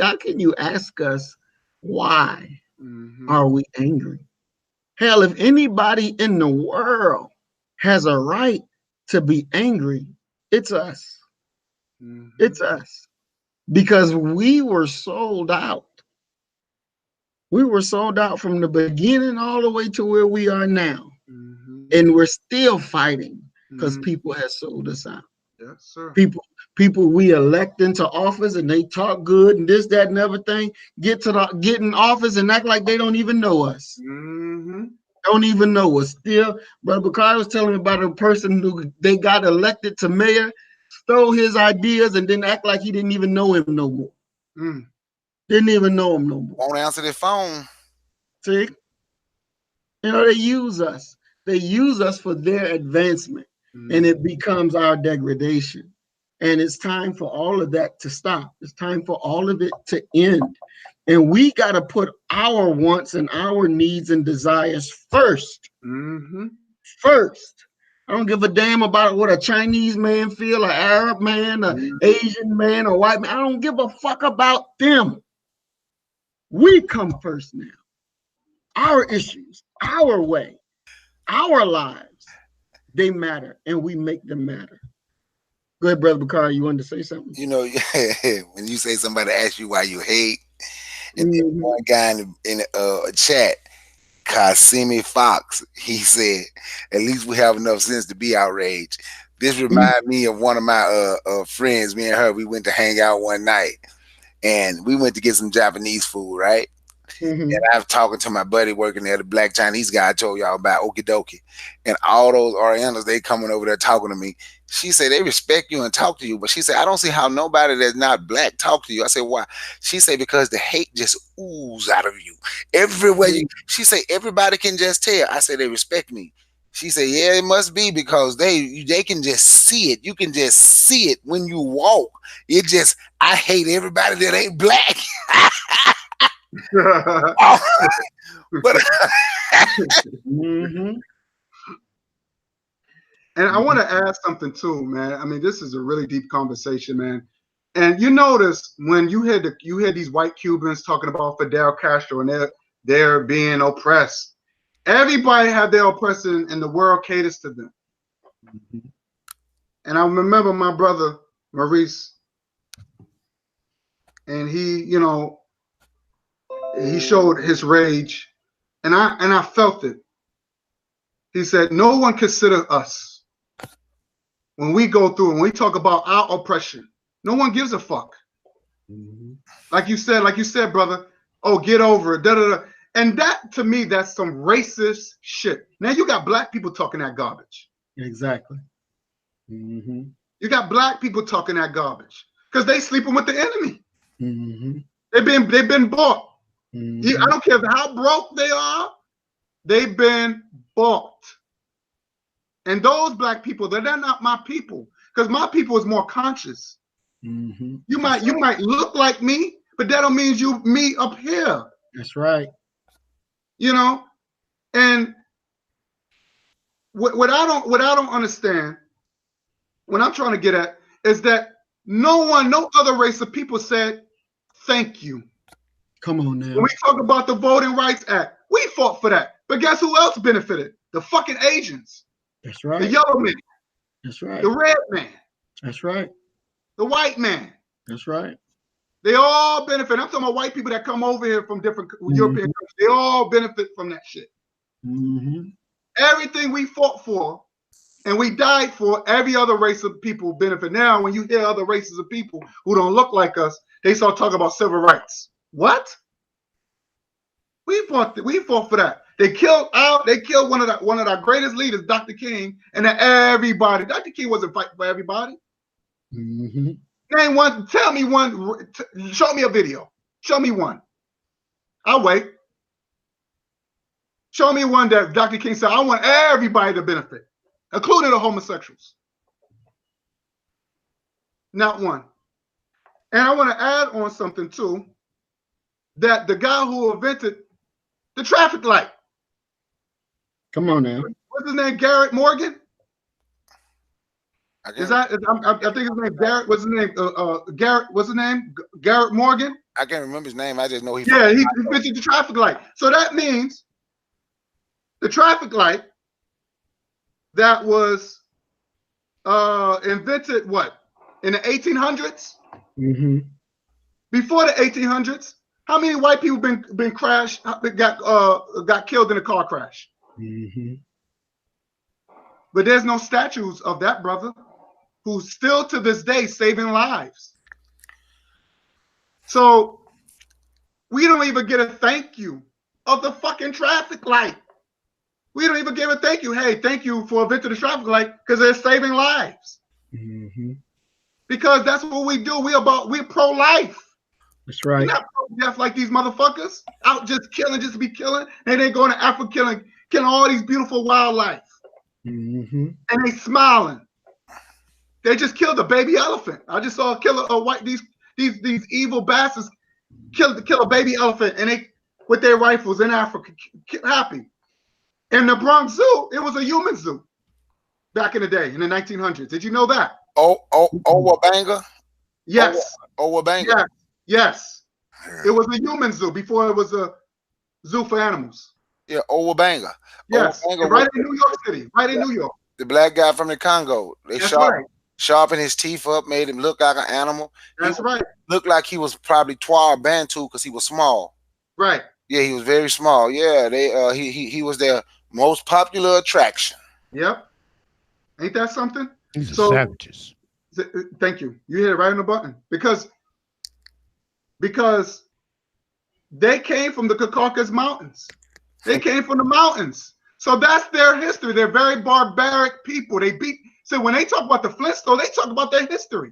How can you ask us why are we angry? Hell, if anybody in the world has a right to be angry, it's us. It's us. Because we were sold out. We were sold out from the beginning all the way to where we are now. And we're still fighting because people have sold us out. Yes, sir. People we elect into office and they talk good and this, that, and everything, get in office and act like they don't even know us. Don't even know us. Still, Brother Bakari was telling me about a person who they got elected to mayor, stole his ideas, and then act like he didn't even know him no more. Didn't even know him no more. Won't answer their phone. See? You know, they use us. They use us for their advancement, and it becomes our degradation. And it's time for all of that to stop. It's time for all of it to end. And we got to put our wants and our needs and desires first. First. I don't give a damn about what a Chinese man feel, an Arab man, an Asian man, or white man. I don't give a fuck about them. We come first now. Our issues, our way, our lives, they matter, and we make them matter. Go ahead, Brother Bakari. You wanted to say something? You know, when you say somebody asks you why you hate, and then one guy in a chat, Kasimi Fox, he said, at least we have enough sense to be outraged. This reminds me of one of my friends. Me and her, we went to hang out one night, and we went to get some Japanese food, right? And I was talking to my buddy working there, the black Chinese guy I told y'all about, Okie Dokie. And all those Orientals, they coming over there talking to me. She said, they respect you and talk to you. But she said, I don't see how nobody that's not black talk to you. I said, why? She said, because the hate just oozes out of you. Everywhere she said, everybody can just tell. I said, they respect me. She said, yeah, it must be because they can just see it. You can just see it when you walk. It just, I hate everybody that ain't black. But And I want to add something too, man. I mean, this is a really deep conversation, man. And you notice when you hear these white Cubans talking about Fidel Castro and they're being oppressed. Everybody have their oppression, and the world caters to them. And I remember my brother Maurice, and he, you know, he showed his rage, and I felt it. He said, "No one consider us." When we go through and we talk about our oppression, no one gives a fuck. Like you said, brother, oh, get over it. Da, da, da. And that, to me, that's some racist shit. Now you got black people talking that garbage. Exactly. You got black people talking that garbage because they sleeping with the enemy. They've been bought. I don't care how broke they are. They've been bought. And those black people, they're not my people, because my people is more conscious. You might look like me, but that don't mean you me up here. That's right. You know, and what I don't understand, what I'm trying to get at, is that no other race of people said thank you. Come on now. When we talk about the Voting Rights Act, we fought for that. But guess who else benefited? The fucking Asians. That's right. The yellow man. That's right. The red man. That's right. The white man. That's right. They all benefit. I'm talking about white people that come over here from different European countries. They all benefit from that shit. Everything we fought for and we died for, every other race of people benefit. Now, when you hear other races of people who don't look like us, they start talking about civil rights. What? We fought for that. They killed one of our greatest leaders, Dr. King, and then everybody. Dr. King wasn't fighting for everybody. Name one. Tell me one. Show me a video. Show me one. I'll wait. Show me one that Dr. King said, I want everybody to benefit, including the homosexuals. Not one. And I want to add on something too, that the guy who invented the traffic light. Come on now. What's his name? Garrett Morgan? I think his name Garrett. What's his name? Garrett. What's his name? Garrett Morgan. I can't remember his name. I just know he. Yeah, he invented the traffic light. So that means the traffic light that was invented what, in the 1800s? Before the 1800s, how many white people been crashed? Got killed in a car crash? But there's no statues of that brother, who's still to this day saving lives. So we don't even get a thank you of the fucking traffic light. We don't even give a thank you. Hey, thank you for inventing the traffic light, because they're saving lives. Because that's what we do. We're pro-life. That's right. We're not pro-death like these motherfuckers out just killing, just to be killing, and they going to Africa killing all these beautiful wildlife. And they smiling. They just killed a baby elephant. I just saw these evil bastards kill a baby elephant, and they with their rifles in Africa, happy. In the Bronx Zoo, it was a human zoo back in the day, in the 1900s. Did you know that? Owabanga? Yes. Owabanga? Yes. It was a human zoo before it was a zoo for animals. Yeah, Owabanga. Yes. Owabanga, right in New York City. Right in New York. The black guy from the Congo. They sharpened his teeth up, made him look like an animal. That's right. Looked like he was probably Twa or Bantu because he was small. Right. Yeah, he was very small. Yeah, he was their most popular attraction. Yep. Ain't that something? These are savages. Thank you. You hit it right on the button. Because they came from the Caucasus Mountains. They came from the mountains. So that's their history. They're very barbaric people. So when they talk about the Flintstones, they talk about their history.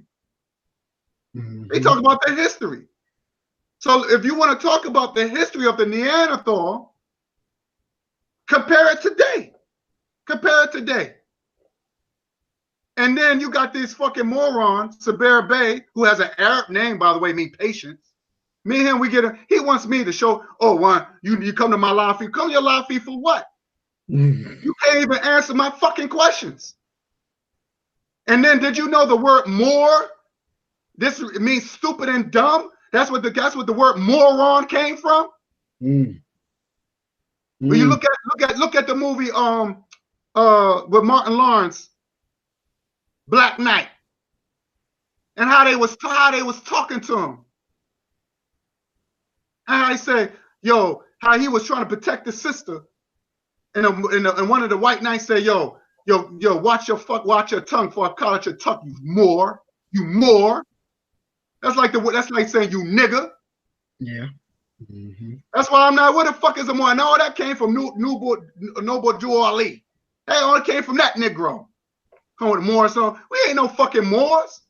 They talk about their history. So if you want to talk about the history of the Neanderthal, compare it today. Compare it today. And then you got this fucking moron, Sabir Bey, who has an Arab name, by the way, mean patience. Me and him, he wants me to show, you come to my live feed. Come to your live feed for what? You can't even answer my fucking questions. And then did you know the word more? This means stupid and dumb. That's what the word moron came from. When you look at the movie with Martin Lawrence, Black Knight, and how they was talking to him. And I say, how he was trying to protect his sister, and one of the white knights said, yo, watch your tongue before I call it your tongue, you more. That's like saying you nigga. Yeah. That's why I'm not. Where the fuck is the more? And all that came from Noble Jew Ali. Hey, all it came from that Negro. Come with Moors. So we ain't no fucking Moors.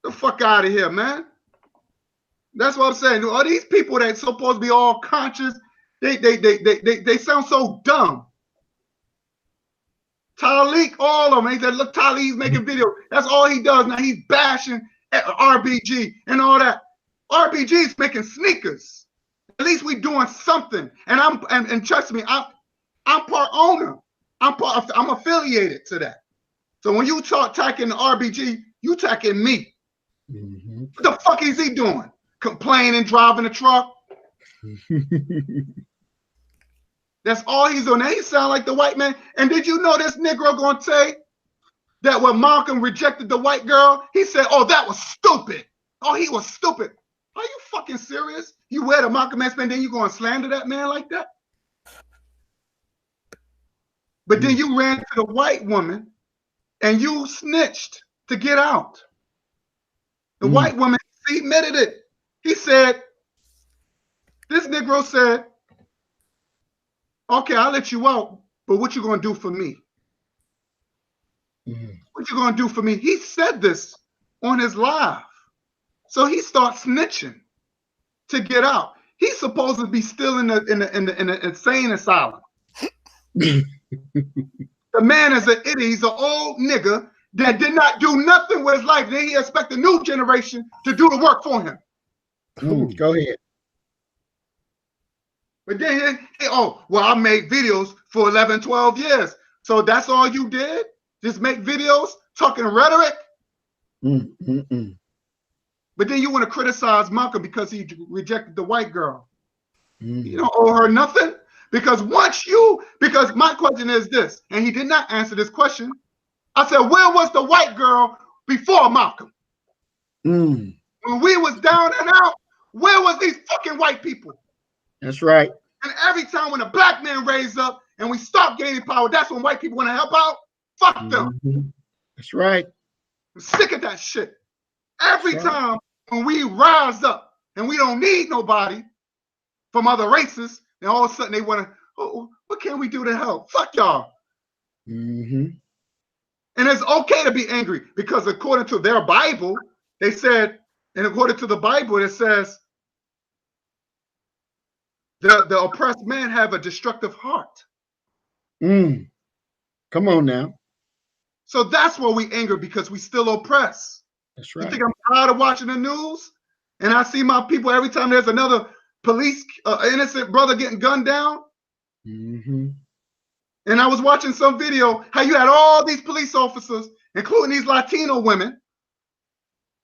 The fuck out of here, man. That's what I'm saying. All these people that supposed to be all conscious, they sound so dumb. Talik, all of them. He said, look, Talik's making videos. That's all he does now. He's bashing RBG and all that. RBG's making sneakers. At least we doing something. And trust me, I'm part owner. I'm affiliated to that. So when you talk attacking the RBG, you attacking me. Mm-hmm. What the fuck is he doing? Complaining, driving a truck. That's all he's doing. Now he sound like the white man. And did you know this Negro gonna say that when Malcolm rejected the white girl, he said, "Oh, that was stupid. Oh, he was stupid." Are you fucking serious? You wear the Malcolm X man, then you gonna slander that man like that? But then you ran to the white woman and you snitched to get out. The white woman, he admitted it. He said, this Negro said, okay, I'll let you out, but what you gonna do for me? What you gonna do for me? He said this on his live. So he starts snitching to get out. He's supposed to be still in the insane asylum. The man is an idiot. He's an old nigga that did not do nothing with his life. Then he expect the new generation to do the work for him. Go ahead. But then, oh, well, I made videos for 11, 12 years. So that's all you did? Just make videos, talking rhetoric? But then you want to criticize Malcolm because he rejected the white girl. You don't owe her nothing. Because because my question is this, and he did not answer this question. I said, where was the white girl before Malcolm? When we was down and out, where was these fucking white people? That's right. And every time when a black man raised up and we stop gaining power, that's when white people want to help out. Fuck them. That's right. I'm sick of that shit. Every time when we rise up and we don't need nobody from other races, and all of a sudden they want to, oh, what can we do to help? Fuck y'all. And it's okay to be angry because according to their Bible, they said, and according to the Bible, it says, the oppressed man have a destructive heart. Come on now. So that's why we angry, because we still oppress. That's right. You think I'm tired of watching the news? And I see my people every time there's another police, innocent brother getting gunned down. And I was watching some video how you had all these police officers, including these Latino women,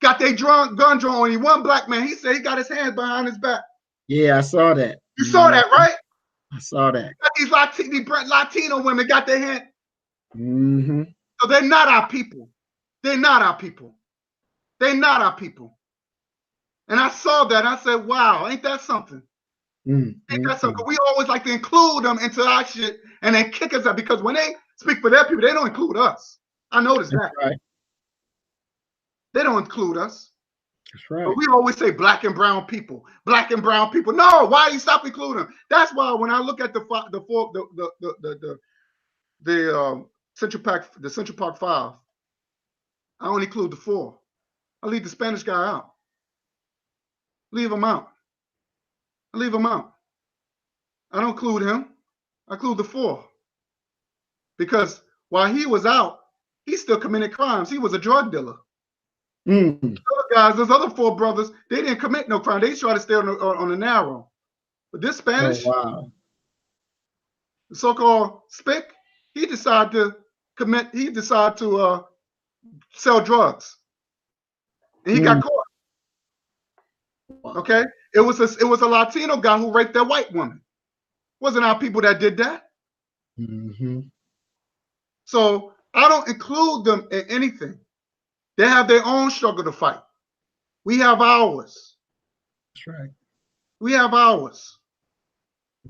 got their gun drawn on you. One black man, he said he got his hands behind his back. Yeah, I saw that. You saw that, right? I saw that. These Latino women got their hand. So they're not our people. They're not our people. They're not our people. And I saw that. And I said, wow, ain't that something? Ain't that something? We always like to include them into our shit and then kick us out, because when they speak for their people, they don't include us. I noticed that. Right. They don't include us. That's right. But we always say black and brown people. Black and brown people. No, why you stop including them? That's why when I look at the Central Park 5, I only include the 4. I leave the Spanish guy out. Leave him out. I leave him out. I don't include him. I include the 4. Because while he was out, he still committed crimes. He was a drug dealer. Other guys, those other 4 brothers, they didn't commit no crime. They tried to stay on the narrow. But this Spanish, the so-called Spick, he decided to sell drugs. And he got caught. Okay? It was a Latino guy who raped that white woman. Wasn't our people that did that. So I don't include them in anything. They have their own struggle to fight. We have ours. That's right. We have ours.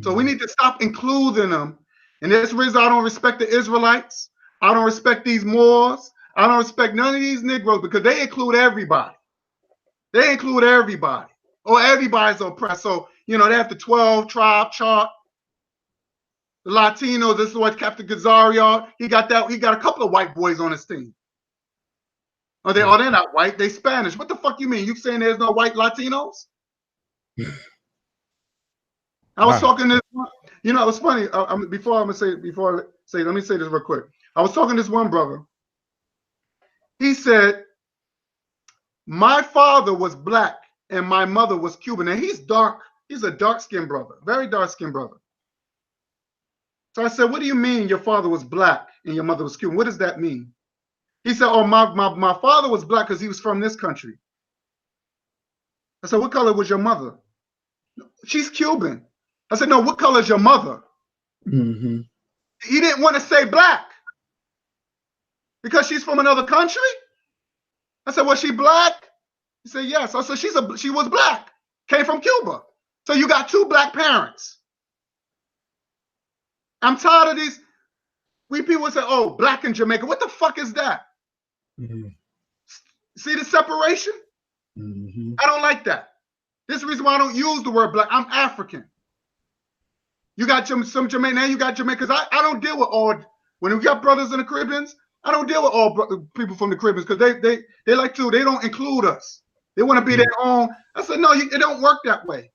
So we need to stop including them. And this reason I don't respect the Israelites. I don't respect these Moors. I don't respect none of these Negroes, because they include everybody. They include everybody. Or everybody's oppressed. So, you know, they have the 12 tribe chart. The Latinos, this is what Captain Gazzarian, he got a couple of white boys on his team. Oh, they're not white, they Spanish. What the fuck you mean? You saying there's no white Latinos? I was talking to, you know, it was funny. Let me say this real quick. I was talking to this one brother. He said, my father was black and my mother was Cuban. And he's dark. He's a dark-skinned brother, very dark-skinned brother. So I said, what do you mean your father was black and your mother was Cuban? What does that mean? He said, oh, my father was black because he was from this country. I said, what color was your mother? She's Cuban. I said, no, what color is your mother? Mm-hmm. He didn't want to say black because she's from another country. I said, was she black? He said, yes. I said, she was black, came from Cuba. So you got two black parents. I'm tired of these. We people say, oh, black in Jamaica. What the fuck is that? Mm-hmm. See the separation? Mm-hmm. I don't like that. This is the reason why I don't use the word black. I'm African. You got some Jamaican, now you got Jamaicans. I don't deal with all, when we got brothers in the Caribbeans, I don't deal with all people from the Caribbeans because they like to, they don't include us. They want to be their own. I said, no, it don't work that way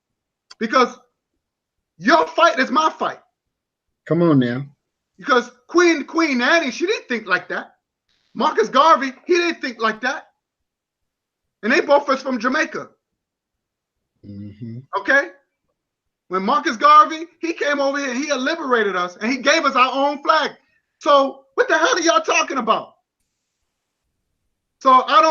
because your fight is my fight. Come on now. Because Queen Annie, she didn't think like that. Marcus Garvey, he didn't think like that. And they both was from Jamaica. Mm-hmm. Okay? When Marcus Garvey, he came over here, he liberated us, and he gave us our own flag. So what the hell are y'all talking about? So I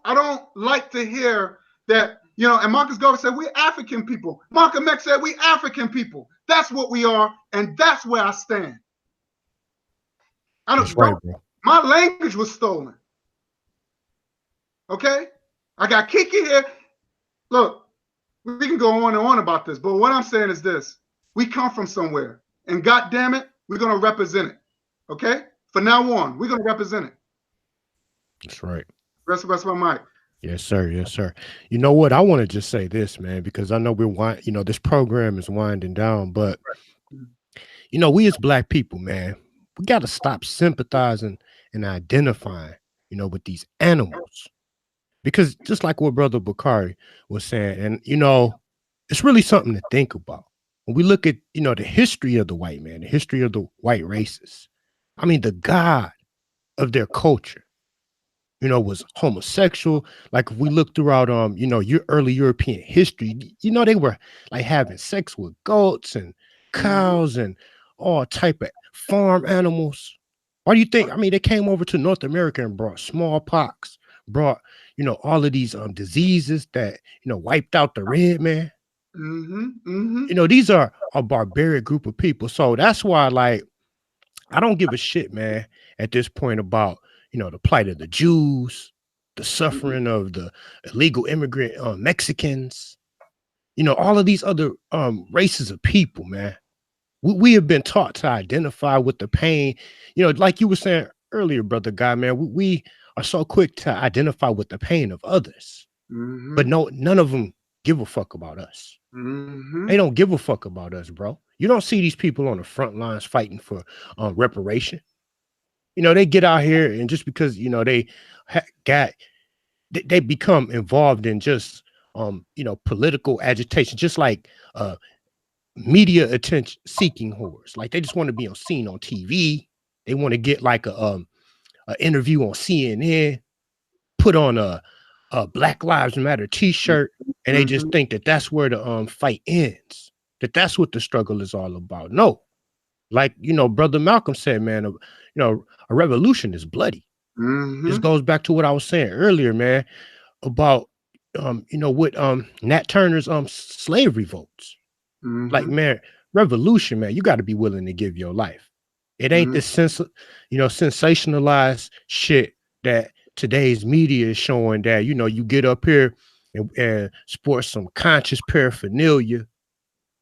don't like to hear that, you know, and Marcus Garvey said, we're African people. Malcolm X said, we African people. That's what we are, and that's where I stand. That's right, bro. My language was stolen. Okay? I got Kiki here. Look, we can go on and on about this, but what I'm saying is this. We come from somewhere, and God damn it, we're going to represent it. Okay? From now on, we're going to represent it. That's right. Rest of my mic. Yes, sir. Yes, sir. You know what? I want to just say this, man, because I know this program is winding down, but you know, we as black people, man, we got to stop sympathizing and identifying, you know, with these animals. Because just like what Brother Bakari was saying, and, you know, it's really something to think about. When we look at, you know, the history of the white man, the history of the white races, I mean, the God of their culture, you know, was homosexual. Like if we look throughout, you know, your early European history, you know, they were like having sex with goats and cows and all type of farm animals. Why do you think? I mean, they came over to North America and brought smallpox, brought, you know, all of these diseases that, you know, wiped out the red man. You know, these are a barbaric group of people. So that's why, like, I don't give a shit, man, at this point about, you know, the plight of the Jews, the suffering of the illegal immigrant Mexicans, you know, all of these other races of people, man. We have been taught to identify with the pain, you know, like you were saying earlier, Brother Guy, man, we are so quick to identify with the pain of others, but none of them give a fuck about us. They don't give a fuck about us, bro. You don't see these people on the front lines fighting for reparation. You know, they get out here and just because, you know, they become involved in just, you know, political agitation, just like media attention seeking whores. Like they just want to be seen on TV. They want to get like a interview on CNN, put on a Black Lives Matter t-shirt, and they just think that that's where the fight ends, that's what the struggle is all about. No, like, you know, Brother Malcolm said, man, you know, a revolution is bloody. This goes back to what I was saying earlier, man, about you know, what Nat Turner's slave revolts. Like, man, revolution, man, you got to be willing to give your life. It ain't this you know, sensationalized shit that today's media is showing, that, you know, you get up here and sport some conscious paraphernalia,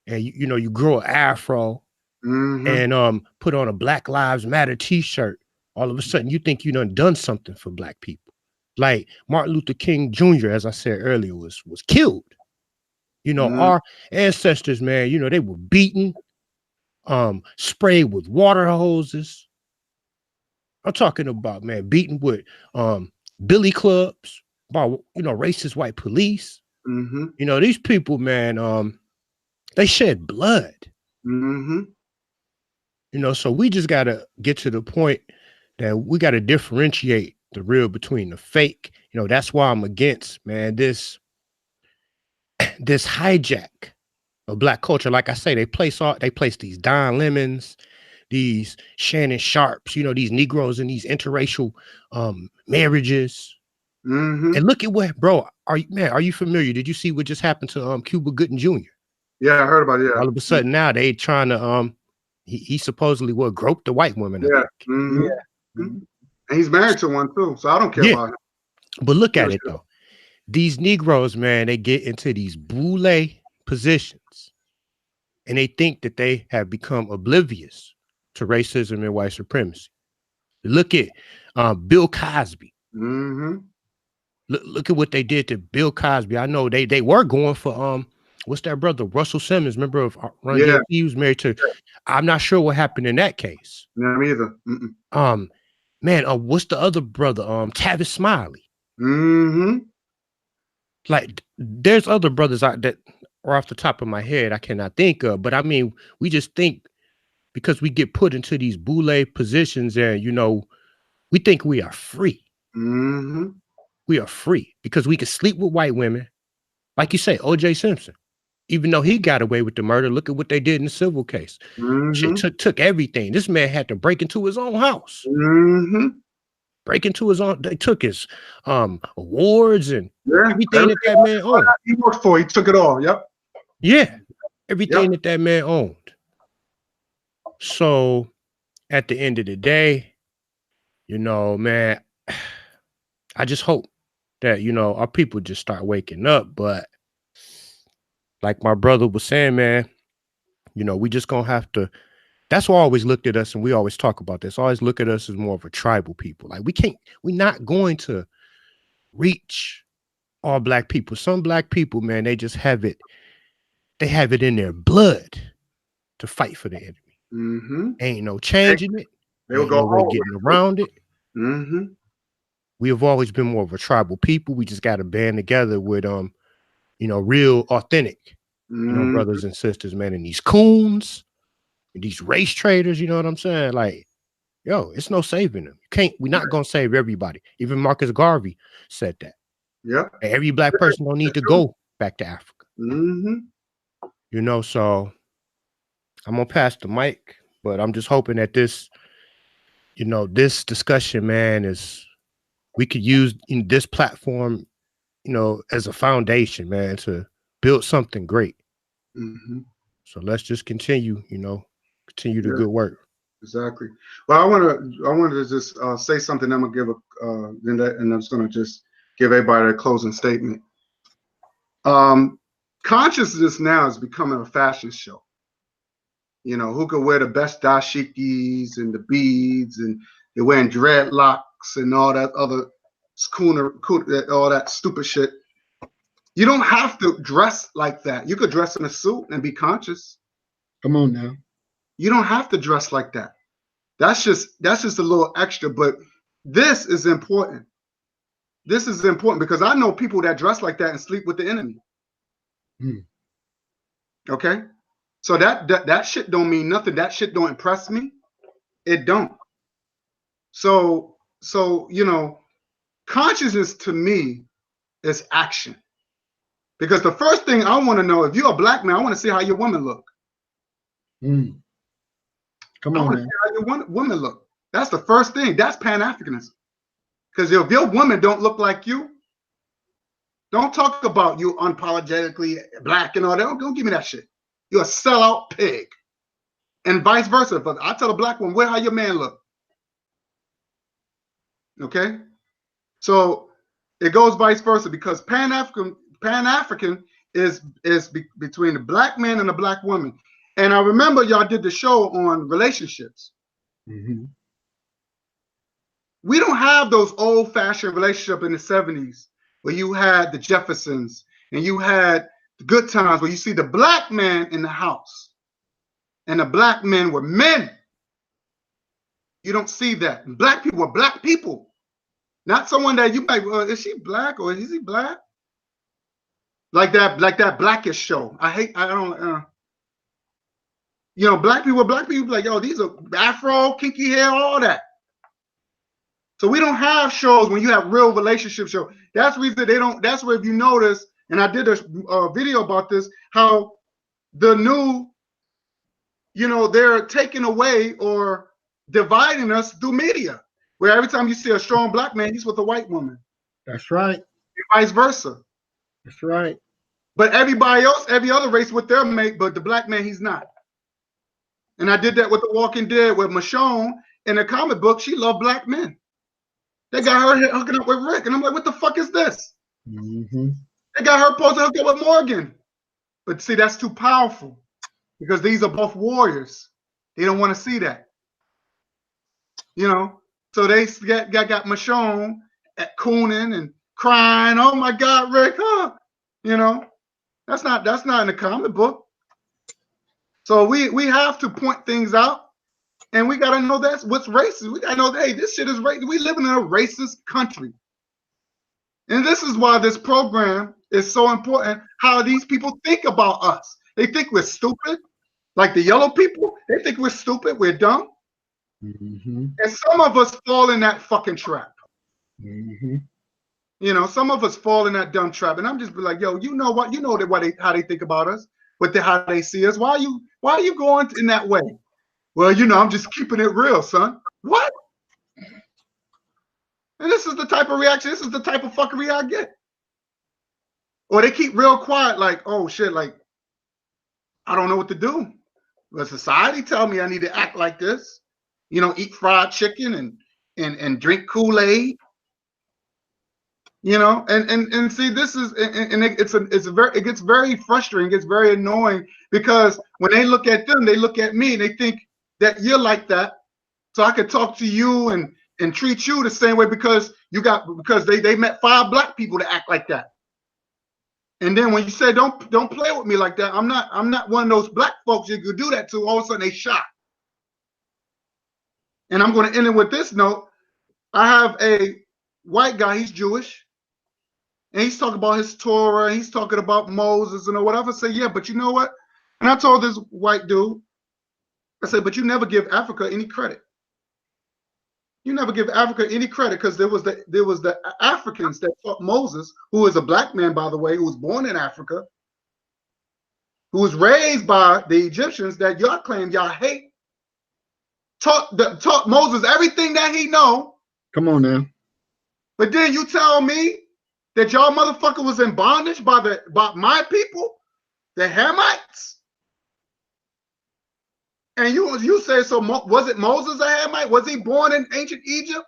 and you know, you grow an afro and put on a Black Lives Matter t-shirt. All of a sudden you think you done something for black people. Like Martin Luther King Jr., as I said earlier, was killed. You know, our ancestors, man, you know, they were beaten, sprayed with water hoses. I'm talking about, man, beaten with billy clubs by, you know, racist white police. You know, these people, man, they shed blood. You know, so we just got to get to the point that we got to differentiate the real between the fake. You know, that's why I'm against, man, this hijack of black culture. Like I say, they place these Don Lemons, these Shannon Sharps, you know, these Negroes and these interracial marriages. Mm-hmm. And look at what, bro, are you familiar? Did you see what just happened to Cuba Gooding Jr.? Yeah, I heard about it. Yeah. All of a sudden now they trying to he supposedly groped the white woman. Yeah. Mm-hmm. Yeah. Mm-hmm. And he's married to one too, so I don't care about him. But look at it though. These Negroes, man, they get into these boule positions and they think that they have become oblivious to racism and white supremacy. Look at Bill Cosby. Mm-hmm. Look at what they did to Bill Cosby. I know they were going for what's that brother? Russell Simmons, member of Run DMC, he was married to. I'm not sure what happened in that case. No, me either. Man, what's the other brother? Tavis Smiley. Mm-hmm. Like, there's other brothers out that are off the top of my head I cannot think of, but I mean, we just think because we get put into these boule positions and, you know, we think we are free. Mm-hmm. We are free because we can sleep with white women. Like you say, O.J. Simpson, even though he got away with the murder, look at what they did in the civil case. Mm-hmm. Shit took everything. This man had to break into his own house. Mm-hmm. Break into his own. They took his awards and everything that man owned. He worked for. He took it all. Yep. Yeah, everything that man owned. So at the end of the day, you know, man, I just hope that, you know, our people just start waking up. But like my brother was saying, man, you know, we just gonna have to. That's why I always looked at us, and we always talk about this. I always look at us as more of a tribal people. Like we're not going to reach all black people. Some black people, man, they just have it. They have it in their blood to fight for the enemy. Mm-hmm. Ain't no changing it. They will go no way getting around it. Mm-hmm. We have always been more of a tribal people. We just got to band together with you know, real authentic, you know, brothers and sisters, man. And these coons, and these race traders, you know what I'm saying? Like, yo, it's no saving them. We're not gonna save everybody. Even Marcus Garvey said that. Yeah. Every black person don't need to go back to Africa. Mm-hmm. You know, so I'm gonna pass the mic, but I'm just hoping that this, you know, this discussion, man, we could use in this platform, you know, as a foundation, man, to build something great. Mm-hmm. So let's just continue, you know, continue the good work. Exactly. Well, I wanted to just say something. I'm gonna give and I'm just gonna just give everybody a closing statement. Consciousness now is becoming a fashion show. You know, who could wear the best dashikis and the beads, and they're wearing dreadlocks and all that other all that stupid shit. You don't have to dress like that. You could dress in a suit and be conscious. Come on now. You don't have to dress like that. That's just a little extra, but this is important. This is important because I know people that dress like that and sleep with the enemy. Okay? So that shit don't mean nothing. That shit don't impress me. It don't. So you know, consciousness to me is action. Because the first thing I want to know, if you're a black man, I want to see how your women look. Come on, man. See how your women look. That's the first thing. That's Pan-Africanism. Because if your women don't look like you, don't talk about you unapologetically black and all that. Don't give me that shit. You're a sellout pig. And vice versa. But I tell a black woman, how your man look. Okay? So it goes vice versa because Pan-African is between the black man and the black woman. And I remember y'all did the show on relationships. We don't have those old-fashioned relationships in the 70s where you had the Jeffersons and you had the good times where you see the black man in the house and the black men were men. You don't see that. And black people were black people. Not someone that you might, is she black or is he black? Like that Blackish show. You know, black people like, yo, these are afro, kinky hair, all that. So we don't have shows when you have real relationship shows. That's the reason they don't. That's where if you notice, and I did a video about this, how the new, you know, they're taking away or dividing us through media, where every time you see a strong black man, he's with a white woman. That's right. And vice versa. That's right. But everybody else, every other race with their mate, but the black man, he's not. And I did that with The Walking Dead with Michonne in the comic book. She loved black men. They got her hooking up with Rick. And I'm like, what the fuck is this? Mm-hmm. They got her supposed to hook up with Morgan. But see, that's too powerful because these are both warriors. They don't want to see that. You know? So they got Michonne at cooning and crying. Oh my God, Rick, huh? You know? That's not in the comic book. So we have to point things out, and we gotta know that's what's racist. We gotta know that, hey, this shit is racist. We live in a racist country. And this is why this program is so important, how these people think about us. They think we're stupid, like the yellow people. They think we're stupid, we're dumb. Mm-hmm. And some of us fall in that fucking trap. Mm-hmm. You know, some of us fall in that dumb trap. And I'm just like, yo, you know what? You know how they think about us, but how they see us. Why are you going in that way? Well, you know, I'm just keeping it real, son. What? And this is the type of reaction, this is the type of fuckery I get. Or they keep real quiet, like, oh shit, like, I don't know what to do. But society tell me I need to act like this. You know, eat fried chicken and drink Kool-Aid. You know, and see, this is, and it gets very frustrating, it gets very annoying, because when they look at them, they look at me, and they think that you're like that, so I could talk to you and treat you the same way because they met 5 black people to act like that. And then when you say don't play with me like that, I'm not one of those black folks you could do that to. All of a sudden they shot. And I'm going to end it with this note. I have a white guy, he's Jewish. And he's talking about his Torah, and he's talking about Moses and whatever. I say, yeah, but you know what? And I told this white dude, I said, but you never give Africa any credit. You never give Africa any credit, because there was the Africans that taught Moses, who is a black man, by the way, who was born in Africa, who was raised by the Egyptians that y'all claim y'all hate, taught Moses everything that he know. Come on now. But then you tell me that y'all motherfucker was in bondage by my people, the Hamites? And you say, so was it Moses a Hamite? Was he born in ancient Egypt?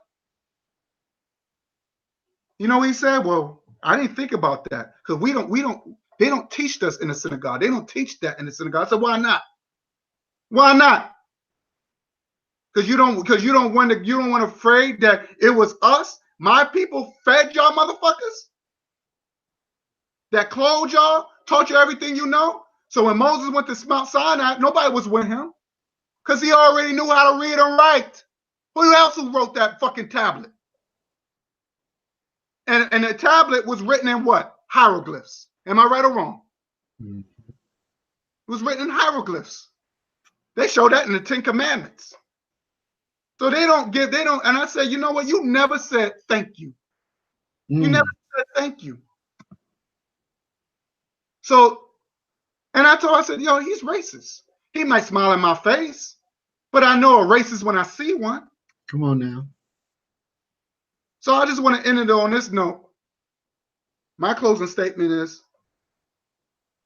You know what he said? Well, I didn't think about that, because they don't teach us in the synagogue. They don't teach that in the synagogue. I said, why not? Why not? Because you don't want to afraid that it was us, my people, fed y'all motherfuckers, that clothed y'all, taught you everything you know. So when Moses went to Mount Sinai, nobody was with him, because he already knew how to read and write. Who else wrote that fucking tablet? And the tablet was written in what? Hieroglyphs. Am I right or wrong? Mm-hmm. It was written in hieroglyphs. They show that in the 10 Commandments. So they don't, and I said, you know what? You never said thank you. You never said thank you. So, and I said, yo, he's racist. He might smile in my face, but I know a racist when I see one. Come on now. So I just want to end it on this note. My closing statement is,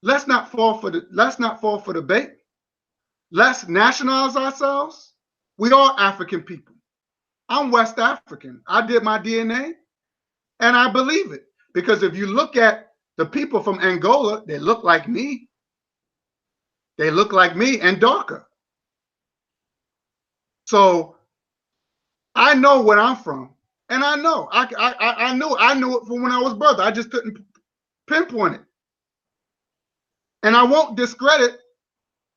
let's not fall for the bait. Let's nationalize ourselves. We are African people. I'm West African. I did my DNA, and I believe it. Because if you look at the people from Angola, they look like me. They look like me and darker. So I know where I'm from. And I know. I knew it from when I was brother. I just couldn't pinpoint it. And I won't discredit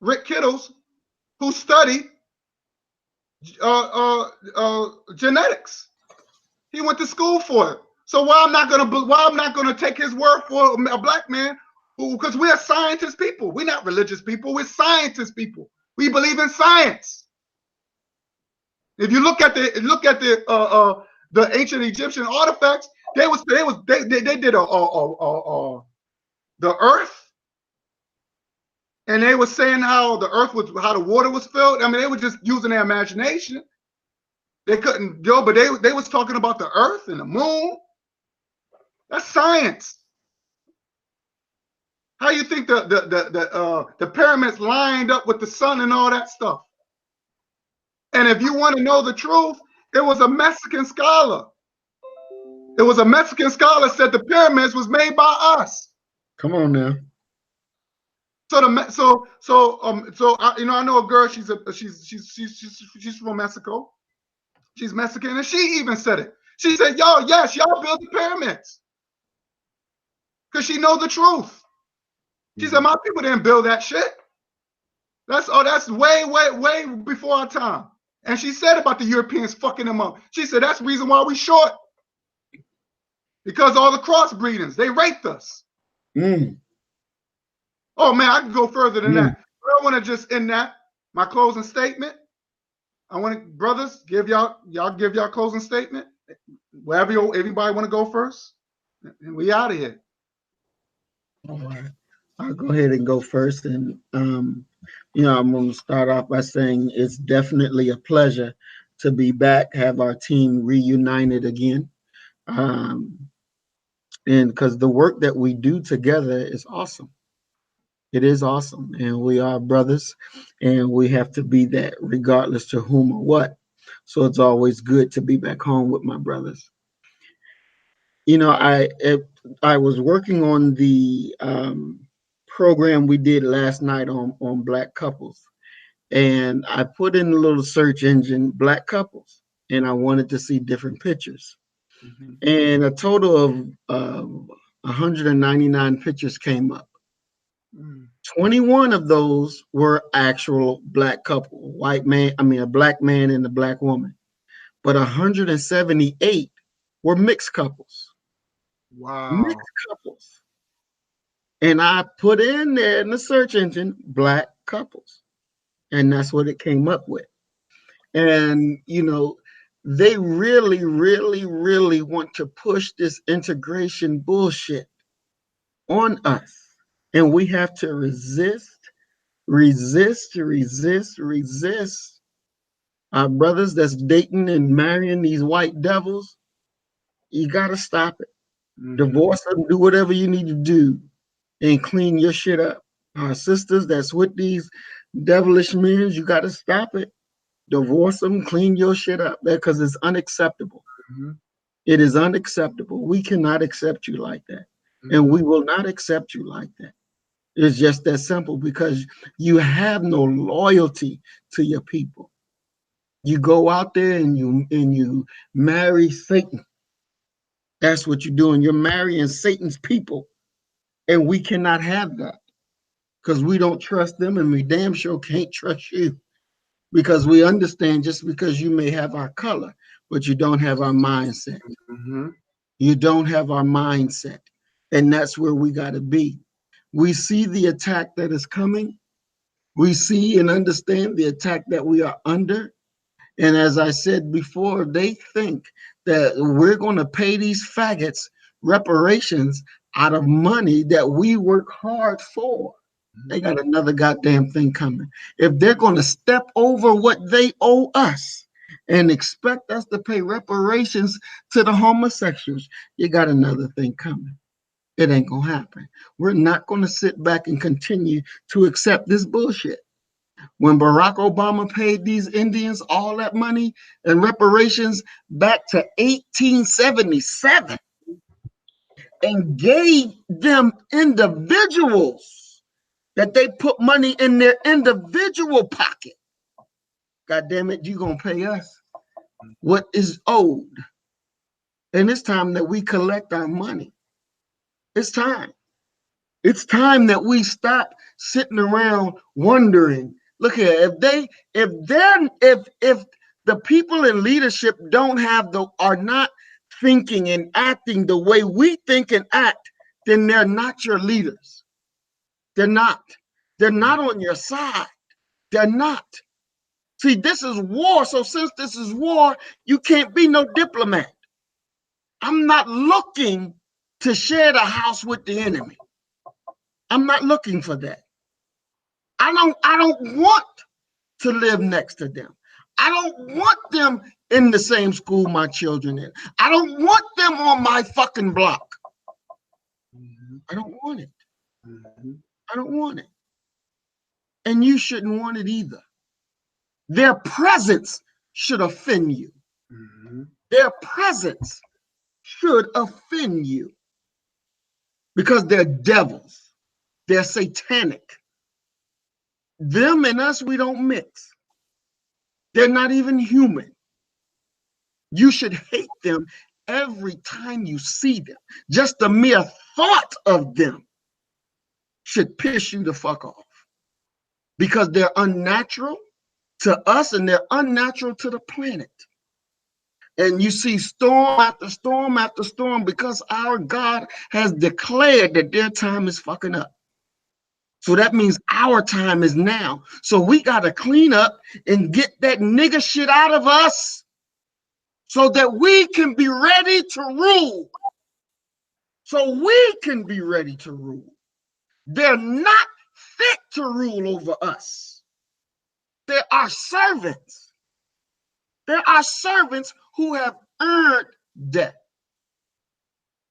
Rick Kittles, who studied genetics. He went to school for it. So why I'm not gonna take his word for a black man who, because we're scientist people. We're not religious people. We're scientist people. We believe in science. If you look at the ancient Egyptian artifacts, they did the earth, and they were saying how the earth was, how the water was filled. I mean, they were just using their imagination. They couldn't go, but they was talking about the earth and the moon. That's science. How you think the pyramids lined up with the sun and all that stuff? And if you want to know the truth, it was a Mexican scholar. It was a Mexican scholar said the pyramids was made by us. Come on now. So I know a girl. She's from Mexico. She's Mexican, and she even said it. She said, "Yo, yes, y'all built the pyramids," because she knows the truth. She said, "My people didn't build that shit. That's way before our time." And she said about the Europeans fucking them up. She said that's the reason why we short, because all the crossbreedings, they raped us. Oh man, I can go further than that. But I want to just end that. My closing statement. I want to, brothers, give y'all closing statement. Wherever everybody want to go first, and we out of here. All right, I'll go ahead and go first, and I'm going to start off by saying it's definitely a pleasure to be back, have our team reunited again, and because the work that we do together is awesome. It is awesome, and we are brothers, and we have to be that regardless to whom or what. So it's always good to be back home with my brothers. I was working on the program we did last night on Black couples, and I put in a little search engine Black couples, and I wanted to see different pictures. And a total of 199 pictures came up. 21 of those were actual Black couple, a Black man and a Black woman. But 178 were mixed couples. Wow. Mixed couples. And I put in there in the search engine Black couples. And that's what it came up with. And, they really, really, really want to push this integration bullshit on us. And we have to resist. Our brothers that's dating and marrying these white devils, you got to stop it. Divorce them, do whatever you need to do, and clean your shit up. Our sisters that's with these devilish men, you got to stop it. Divorce them, clean your shit up, because it's unacceptable. It is unacceptable. We cannot accept you like that. And we will not accept you like that. It's just that simple, because you have no loyalty to your people. You go out there and you marry Satan. That's what you're doing. You're marrying Satan's people. And we cannot have that, because we don't trust them, and we damn sure can't trust you, because we understand just because you may have our color, but you don't have our mindset. You don't have our mindset. And that's where we got to be. We see the attack that is coming. We see and understand the attack that we are under. And as I said before, they think that we're going to pay these faggots reparations out of money that we work hard for. They got another goddamn thing coming. If they're going to step over what they owe us and expect us to pay reparations to the homosexuals, you got another thing coming. It ain't going to happen. We're not going to sit back and continue to accept this bullshit. When Barack Obama paid these Indians all that money and reparations back to 1877 and gave them individuals that they put money in their individual pocket, God damn it, you gonna pay us what is owed. And it's time that we collect our money. It's time. It's time that we stop sitting around wondering. Look here, if the people in leadership are not thinking and acting the way we think and act, then they're not your leaders. They're not. They're not on your side. They're not. See, this is war. So since this is war, you can't be no diplomat. I'm not looking to share the house with the enemy. I'm not looking for that. I don't want to live next to them. I don't want them in the same school my children in. I don't want them on my fucking block. I don't want it. I don't want it. And you shouldn't want it either. Their presence should offend you. Their presence should offend you because they're devils. They're satanic. Them and us, we don't mix. They're not even human. You should hate them every time you see them. Just the mere thought of them should piss you the fuck off because they're unnatural to us and they're unnatural to the planet. And you see storm after storm after storm because our God has declared that their time is fucking up. So that means our time is now. So we got to clean up and get that nigga shit out of us so that we can be ready to rule. So we can be ready to rule. They're not fit to rule over us. They're our servants. They're our servants who have earned death.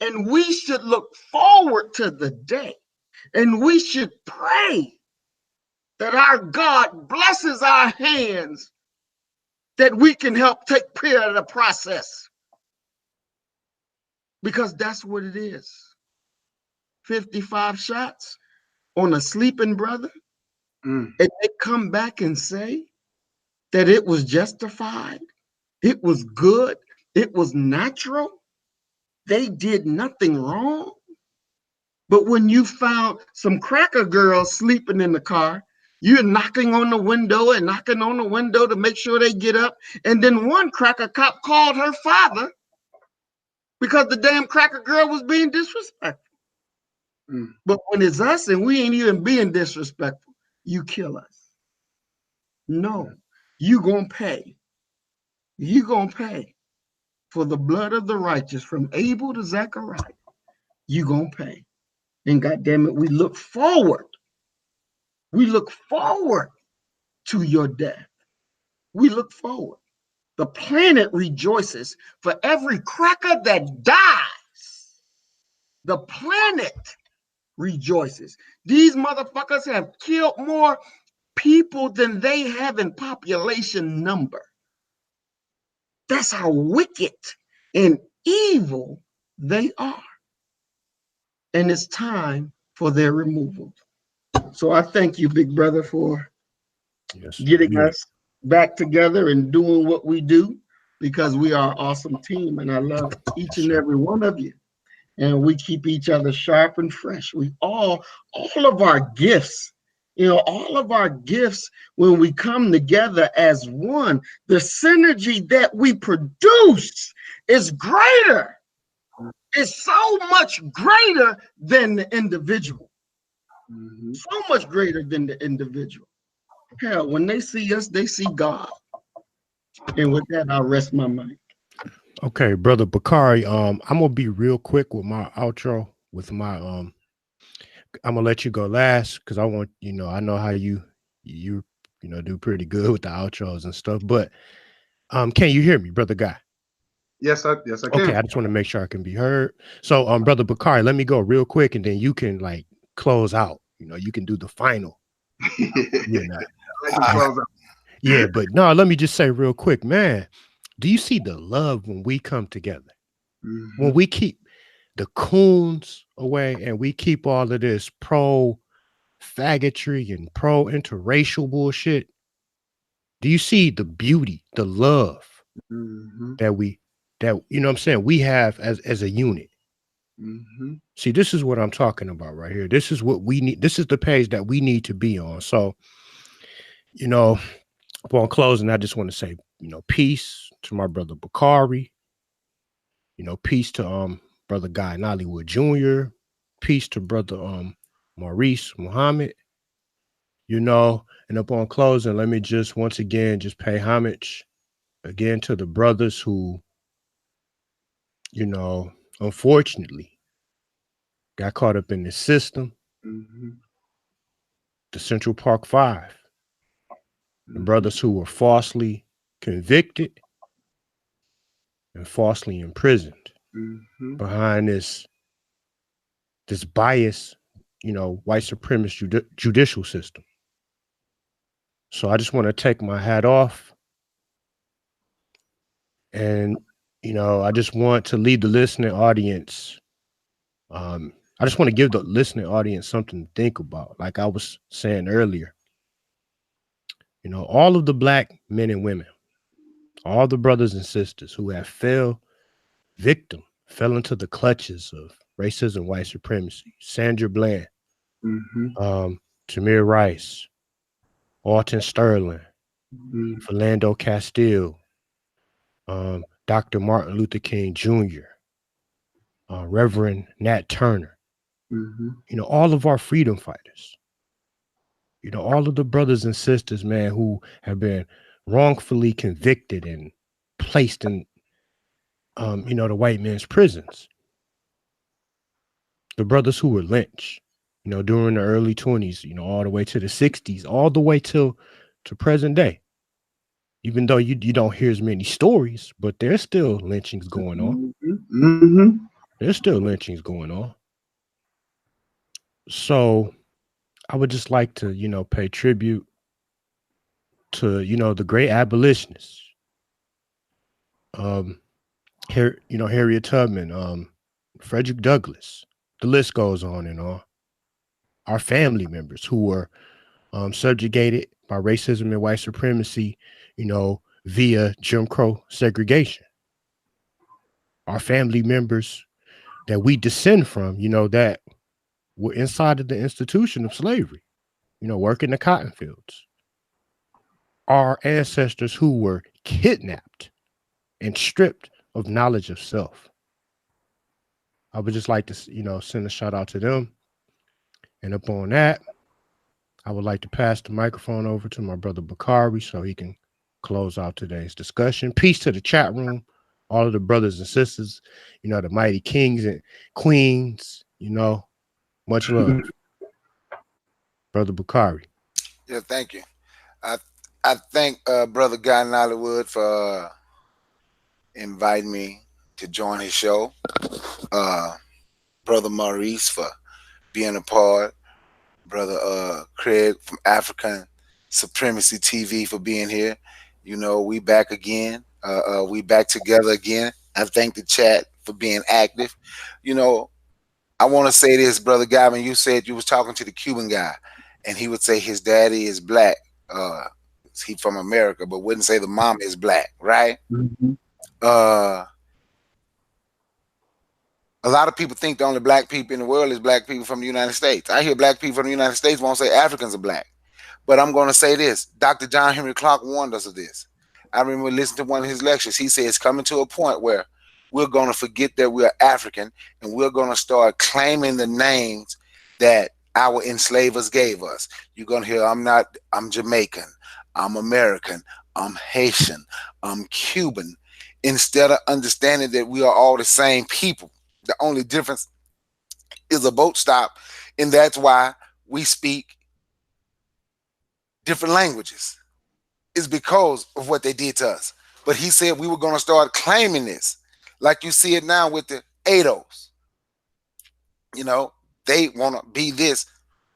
And we should look forward to the day. And we should pray that our God blesses our hands, that we can help take care of the process. Because that's what it is. 55 shots on a sleeping brother. And they come back and say that it was justified. It was good. It was natural. They did nothing wrong. But when you found some cracker girls sleeping in the car, you're knocking on the window and knocking on the window to make sure they get up. And then one cracker cop called her father because the damn cracker girl was being disrespectful. But when it's us and we ain't even being disrespectful, you kill us. No, you gonna pay. You gonna pay for the blood of the righteous from Abel to Zechariah. You gonna pay. And goddamn it, we look forward. We look forward to your death. We look forward. The planet rejoices for every cracker that dies. The planet rejoices. These motherfuckers have killed more people than they have in population number. That's how wicked and evil they are. And it's time for their removal. So I thank you, big brother, for getting us back together and doing what we do, because we are an awesome team and I love each and every one of you. And we keep each other sharp and fresh. We all of our gifts, all of our gifts, when we come together as one, the synergy that we produce is greater. It's so much greater than the individual. So much greater than the individual. Hell, when they see us, they see God. And with that, I'll rest my mind. Okay, brother Bakari, I'm gonna be real quick with my outro. With my I'm gonna let you go last because I want, I know how you do pretty good with the outros and stuff. But can you hear me, brother Guy? Yes, I can. Okay, I just want to make sure I can be heard. So brother Bakari, let me go real quick and then you can like close out. You can do the final. Yeah, but no, let me just say real quick, man. Do you see the love when we come together? When we keep the coons away and we keep all of this pro-faggotry and pro-interracial bullshit? Do you see the beauty, the love that we have as a unit? See, this is what I'm talking about right here. This is what we need. This is the page that we need to be on. So, upon closing, I just want to say, peace to my brother Bakari. Peace to brother Guy Nollywood Jr. Peace to brother Maurice Muhammad. And upon closing, let me just once again just pay homage again to the brothers who, unfortunately got caught up in the system. the Central Park Five, the brothers who were falsely convicted and falsely imprisoned behind this bias, white supremacist judicial system. So I just want to take my hat off, and I just want to lead the listening audience. I just want to give the listening audience something to think about. Like I was saying earlier, all of the Black men and women, all the brothers and sisters who have fell into the clutches of racism, white supremacy, Sandra Bland, Tamir Rice, Alton Sterling, Philando Castile, Dr. Martin Luther King Jr., Reverend Nat Turner, all of our freedom fighters, all of the brothers and sisters, man, who have been wrongfully convicted and placed in, the white man's prisons. The brothers who were lynched, during the early 20s, all the way to the 60s, all the way to present day. Even though you don't hear as many stories, but there's still lynchings going on. There's still lynchings going on. So I would just like to, pay tribute to, the great abolitionists. Harriet Tubman, Frederick Douglass, the list goes on and on. Our family members who were subjugated by racism and white supremacy, via Jim Crow segregation. Our family members that we descend from, that were inside of the institution of slavery, working the cotton fields. Our ancestors who were kidnapped and stripped of knowledge of self. I would just like to, send a shout out to them. And upon that, I would like to pass the microphone over to my brother Bakari so he can close out today's discussion. Peace to the chat room, all of the brothers and sisters, the mighty kings and queens, much love. Brother Bakari. Yeah, thank you. I thank Brother Guy in Hollywood for inviting me to join his show. Brother Maurice for being a part. Brother Craig from African Supremacy TV for being here. We back again. We back together again. I thank the chat for being active. I want to say this, Brother Gavin. You said you was talking to the Cuban guy, and he would say his daddy is black. He from America, but wouldn't say the mom is black, right? A lot of people think the only black people in the world is black people from the United States. I hear black people from the United States won't say Africans are black. But I'm going to say this. Dr. John Henry Clark warned us of this. I remember listening to one of his lectures. He said it's coming to a point where we're going to forget that we're African, and we're going to start claiming the names that our enslavers gave us. You're going to hear, I'm Jamaican, I'm American, I'm Haitian, I'm Cuban, instead of understanding that we are all the same people. The only difference is a boat stop, and that's why we speak different languages. It's because of what they did to us. But he said we were going to start claiming this, like you see it now with the ADOs. They want to be this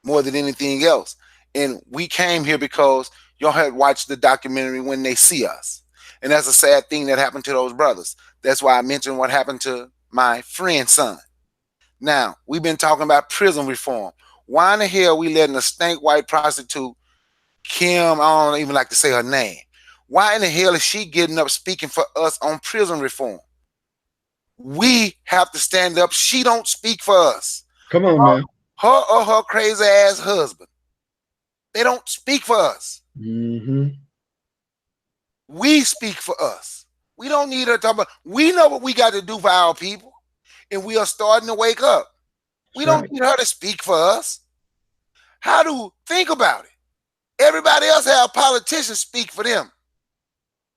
more than anything else. And we came here because y'all had watched the documentary When They See Us. And that's a sad thing that happened to those brothers. That's why I mentioned what happened to my friend's son. Now, we've been talking about prison reform. Why in the hell we letting a stank white prostitute, Kim, I don't even like to say her name. Why in the hell is she getting up speaking for us on prison reform? We have to stand up. She don't speak for us. Come on, man. Her or her crazy ass husband. They don't speak for us. We speak for us. We don't need her to talk about. We know what we got to do for our people, and we are starting to wake up. We don't need her to speak for us. Think about it. Everybody else have politicians speak for them.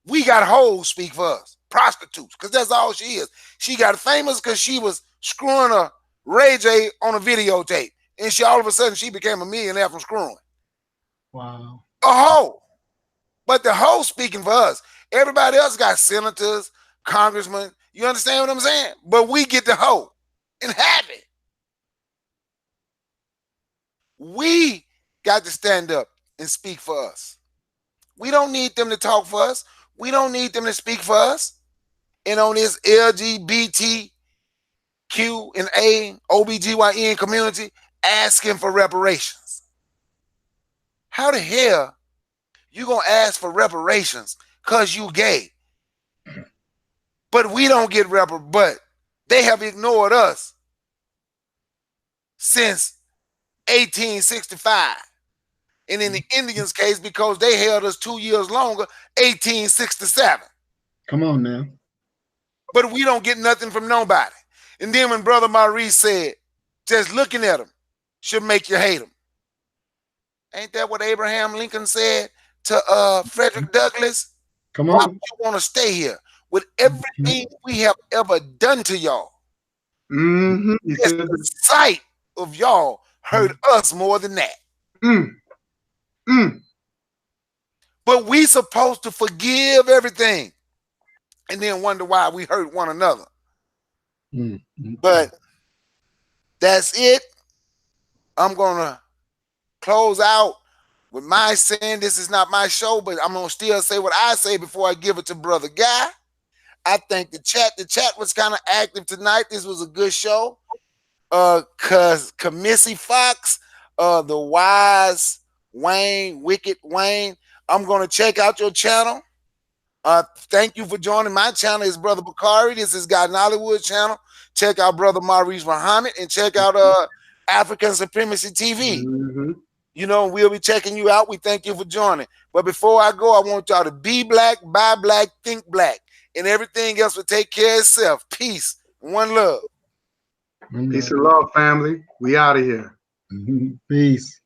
We got hoes speak for us, prostitutes, because that's all she is. She got famous because she was screwing a Ray J on a videotape, and all of a sudden she became a millionaire from screwing. Wow. A hoe. But the hoe speaking for us. Everybody else got senators, congressmen. You understand what I'm saying? But we get the hoe and have it. We got to stand up and speak for us. We don't need them to talk for us. We don't need them to speak for us. And on this LGBTQ and A, OBGYN community asking for reparations. How the hell you gonna ask for reparations because you gay? But we don't get but they have ignored us since 1865. And in the Indians' case, because they held us 2 years longer, 1867. Come on now. But we don't get nothing from nobody. And then when Brother Maurice said, just looking at them should make you hate them. Ain't that what Abraham Lincoln said to Frederick Douglass? Come Why on. would you want to stay here with everything we have ever done to y'all? Mm-hmm. Just the sight of y'all hurt us more than that. But we supposed to forgive everything and then wonder why we hurt one another. But that's it. I'm gonna close out with my saying this is not my show, but I'm gonna still say what I say before I give it to Brother Guy. I think the chat was kind of active tonight. This was a good show. Cause Kamisi Fox, the wise Wayne, Wicked Wayne. I'm gonna check out your channel. Thank you for joining my channel. It's Brother Bakari. This is God in Hollywood channel. Check out Brother Maurice Muhammad and check out African Supremacy TV. You know, we'll be checking you out. We thank you for joining. But before I go, I want y'all to be black, buy black, think black, and everything else will take care of itself. Peace. One love. Peace and love, family. We out of here. Peace.